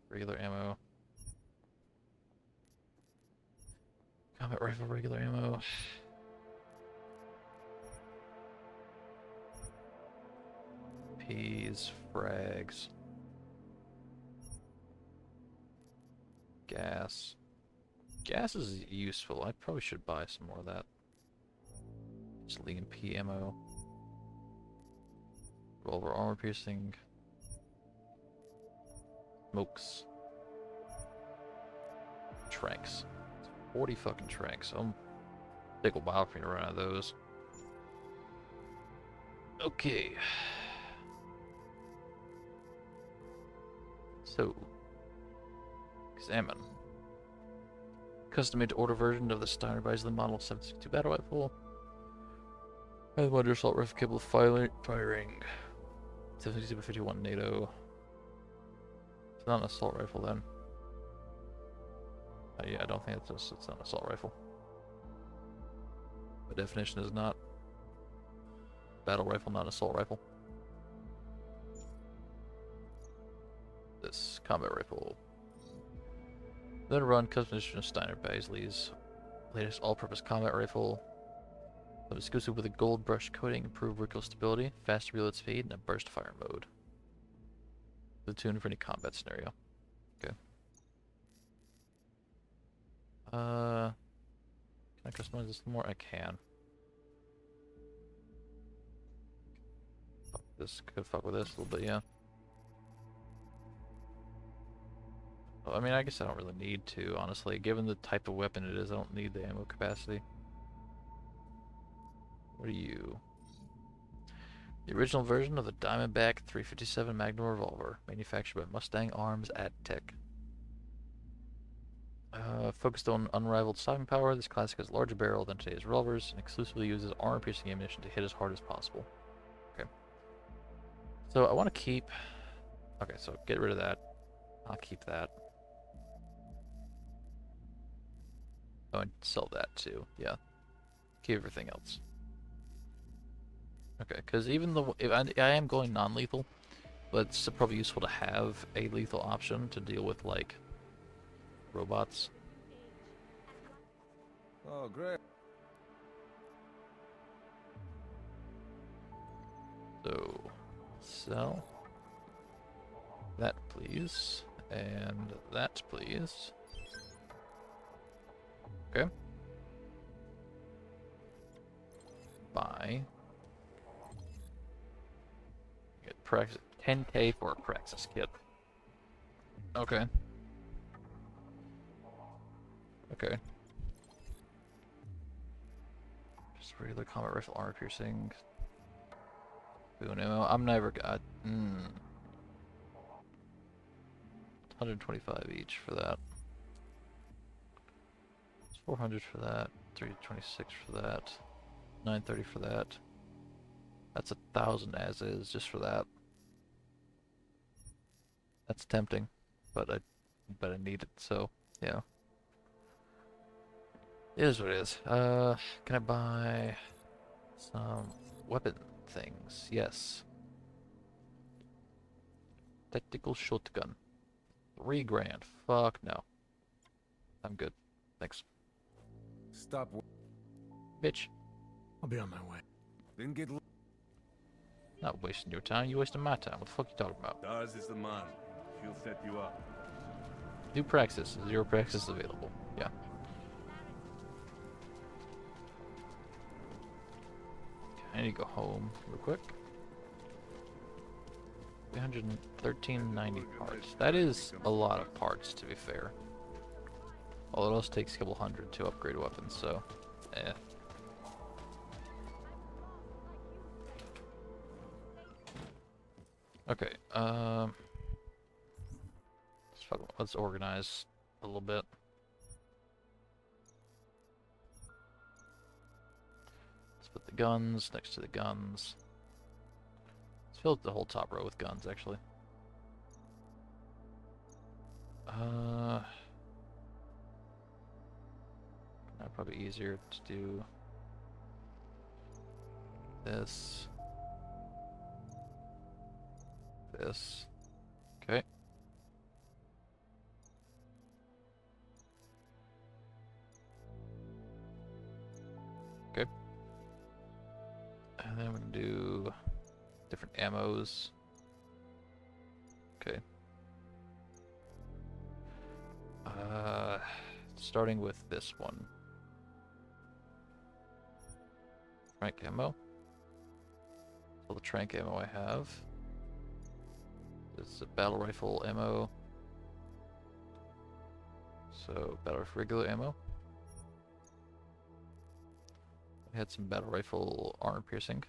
Regular ammo. Combat rifle, regular ammo. Peas, frags. Gas. Gas is useful. I probably should buy some more of that. Just P ammo. Revolver armor piercing. Smokes. Tranks. 40 fucking tranks. Take a while for me to run out of those. Okay. So, examine. Custom-made to order version of the Steiner Beisley Model 762 battle rifle. And wonder assault rifle capable of firing. 762-51 NATO. It's not an assault rifle then. Yeah, I don't think it's not an assault rifle. By definition is not. Battle rifle, not assault rifle. This combat rifle. Then run custom edition of Steiner Beisley's latest all-purpose combat rifle. Exclusive with a gold brush coating, improved recoil stability, faster reload speed, and a burst fire mode. The tune for any combat scenario. Okay. Can I customize this more? I can. Fuck this. Could fuck with this a little bit, yeah. Well, I mean, I guess I don't really need to, honestly. Given the type of weapon it is, I don't need the ammo capacity. What are you? The original version of the Diamondback 357 Magnum revolver, manufactured by Mustang Arms AdTech. Focused on unrivaled stopping power, this classic has a larger barrel than today's revolvers and exclusively uses armor-piercing ammunition to hit as hard as possible. Okay. So I want to keep... Okay, so get rid of that. I'll keep that. Oh, and sell that too. Yeah. Keep everything else. Okay, because even though I am going non-lethal, but it's probably useful to have a lethal option to deal with, like, robots. Oh, great. So, sell that, please. And that, please. Okay. Buy. Get praxis 10k for a praxis kit. Okay. Okay. Just regular combat rifle armor piercing. Boon ammo. I'm never got. 125 each for that. 400 for that. 326 for that. 930 for that. That's 1,000 as is just for that. That's tempting, but I need it. So yeah, it is what it is. Can I buy some weapon things? Yes. Tactical shotgun. 3 grand. Fuck no. I'm good. Thanks. Stop. Bitch. I'll be on my way. Then get. Not wasting your time. You wasting my time. What the fuck you talking about? Daz is the man. She'll set you up. New praxis. 0 praxis available. Yeah. I need to go home real quick. 313.90 parts. That is a lot of parts, to be fair. All it also takes a couple hundred to upgrade weapons, so eh. Okay, let's organize a little bit. Let's put the guns next to the guns. Let's fill up the whole top row with guns, actually. Probably easier to do this. This. Okay. Okay. And then we're gonna do different ammos. Okay. Starting with this one. Trank ammo. All the trank ammo I have. This is a battle rifle ammo. So battle rifle regular ammo. I had some battle rifle armor piercing.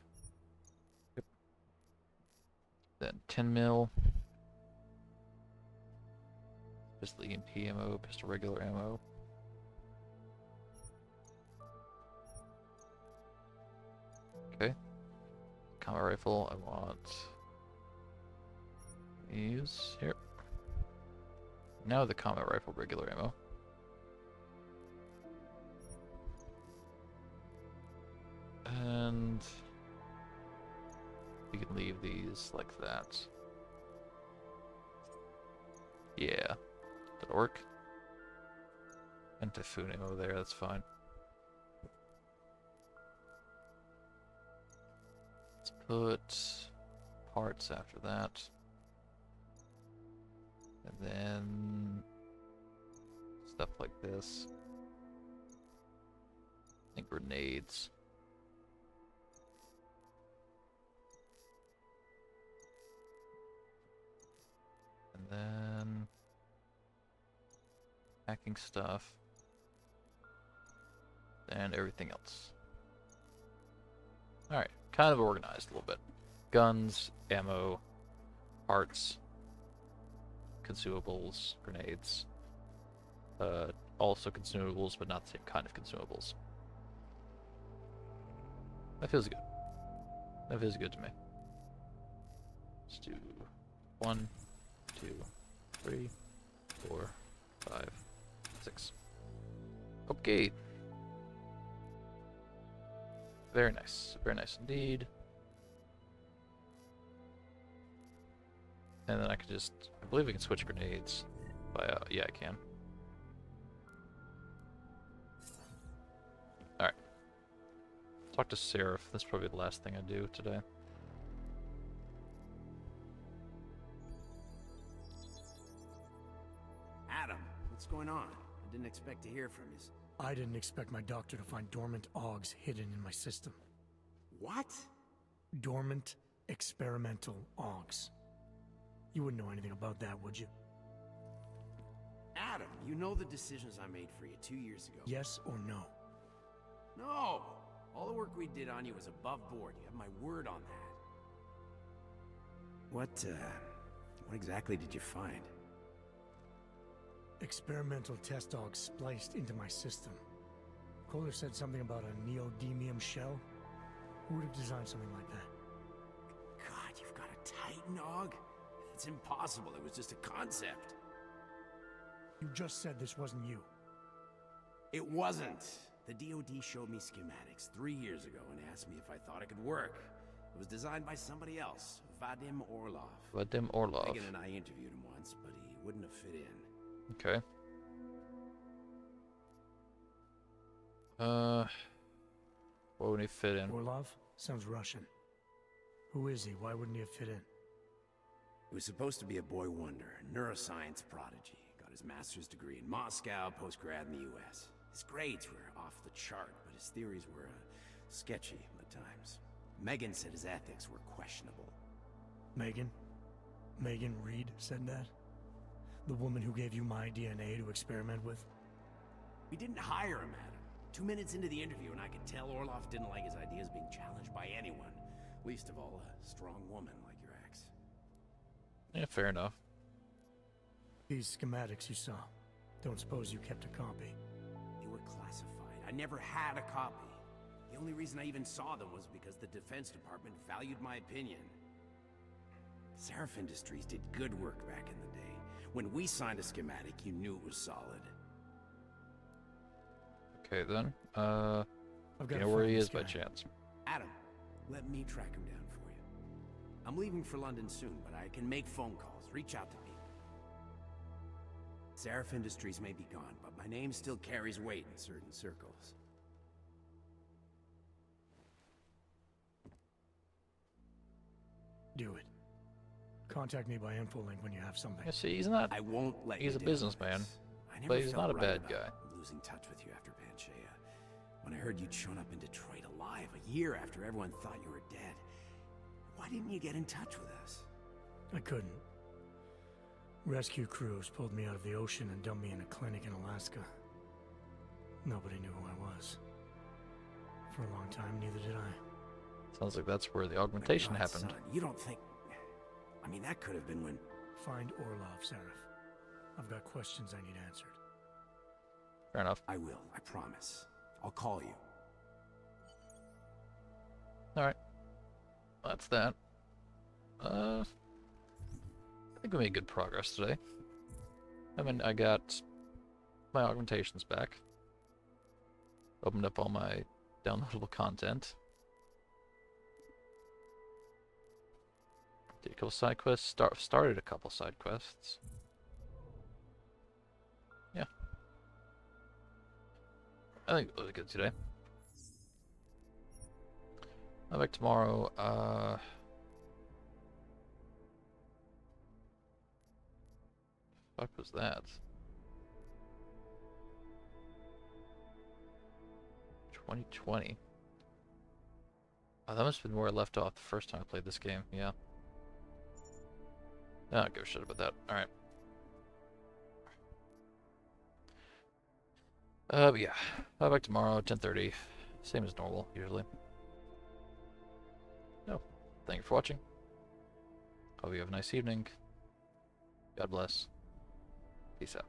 Yep. Then 10 mil. Pistol EMP ammo, pistol regular ammo. Okay. Combat rifle, I want these here. Now the combat rifle regular ammo. And you can leave these like that. Yeah. That'll work. And Typhoon ammo there, that's fine. Let's put parts after that. And then stuff like this. And grenades. And then hacking stuff. And everything else. Alright, kind of organized a little bit. Guns, ammo, parts, consumables, grenades. Also consumables, but not the same kind of consumables. That feels good. That feels good to me. Let's do 1, 2, 3, 4, 5, 6. Okay. Very nice. Very nice indeed. And then I can just... I believe I can switch grenades. By, yeah, I can. Alright. Talk to Seraph. That's probably the last thing I do today. What's going on? I didn't expect to hear from you. I didn't expect my doctor to find dormant augs hidden in my system. What? Dormant experimental augs. You wouldn't know anything about that, would you? Adam, you know the decisions I made for you 2 years ago. Yes or no? No! All the work we did on you was above board. You have my word on that. What exactly did you find? Experimental test augs spliced into my system. Kohler said something about a neodymium shell. Who would have designed something like that? God, you've got a Titan aug? It's impossible. It was just a concept. You just said this wasn't you. It wasn't. The DoD showed me schematics 3 years ago and asked me if I thought it could work. It was designed by somebody else, Vadim Orlov. Vadim Orlov. Megan and I interviewed him once, but he wouldn't have fit in. Okay. What would he fit in? Orlov? Sounds Russian. Who is he? Why wouldn't he have fit in? He was supposed to be a boy wonder, a neuroscience prodigy. Got his master's degree in Moscow, post-grad in the US. His grades were off the chart, but his theories were sketchy at times. Megan said his ethics were questionable. Megan? Megan Reed said that? The woman who gave you my DNA to experiment with? We didn't hire him, Adam. 2 minutes into the interview, and I could tell Orlov didn't like his ideas being challenged by anyone. Least of all, a strong woman like your ex. Yeah, fair enough. These schematics you saw, don't suppose you kept a copy? They were classified. I never had a copy. The only reason I even saw them was because the Defense Department valued my opinion. Seraph Industries did good work back in the day. When we signed a schematic, you knew it was solid. Okay, then. You know where he is by chance? Adam, let me track him down for you. I'm leaving for London soon, but I can make phone calls. Reach out to me. Seraph Industries may be gone, but my name still carries weight in certain circles. Do it. Contact me by infolink when you have something. Yeah, see, he's not. I won't let He's you a businessman, but he's not a bad guy. Losing touch with you after Panchaea. When I heard you'd shown up in Detroit alive a year after everyone thought you were dead, why didn't you get in touch with us? I couldn't. Rescue crews pulled me out of the ocean and dumped me in a clinic in Alaska. Nobody knew who I was. For a long time, neither did I. Sounds like that's where the augmentation My God, happened. son, you don't think... I mean, that could have been when... Find Orlov, Seraph. I've got questions I need answered. Fair enough. I will, I promise. I'll call you. Alright. That's that. I think we made good progress today. I mean, I got my augmentations back. Opened up all my downloadable content. Did a couple side quests. Started a couple side quests. Yeah. I think it was good today. I'm back tomorrow. Fuck was that? 2020. Oh, that must have been where I left off the first time I played this game. Yeah. I don't give a shit about that. Alright. But yeah. I'll be back tomorrow, 10:30. Same as normal, usually. No. Thank you for watching. Hope you have a nice evening. God bless. Peace out.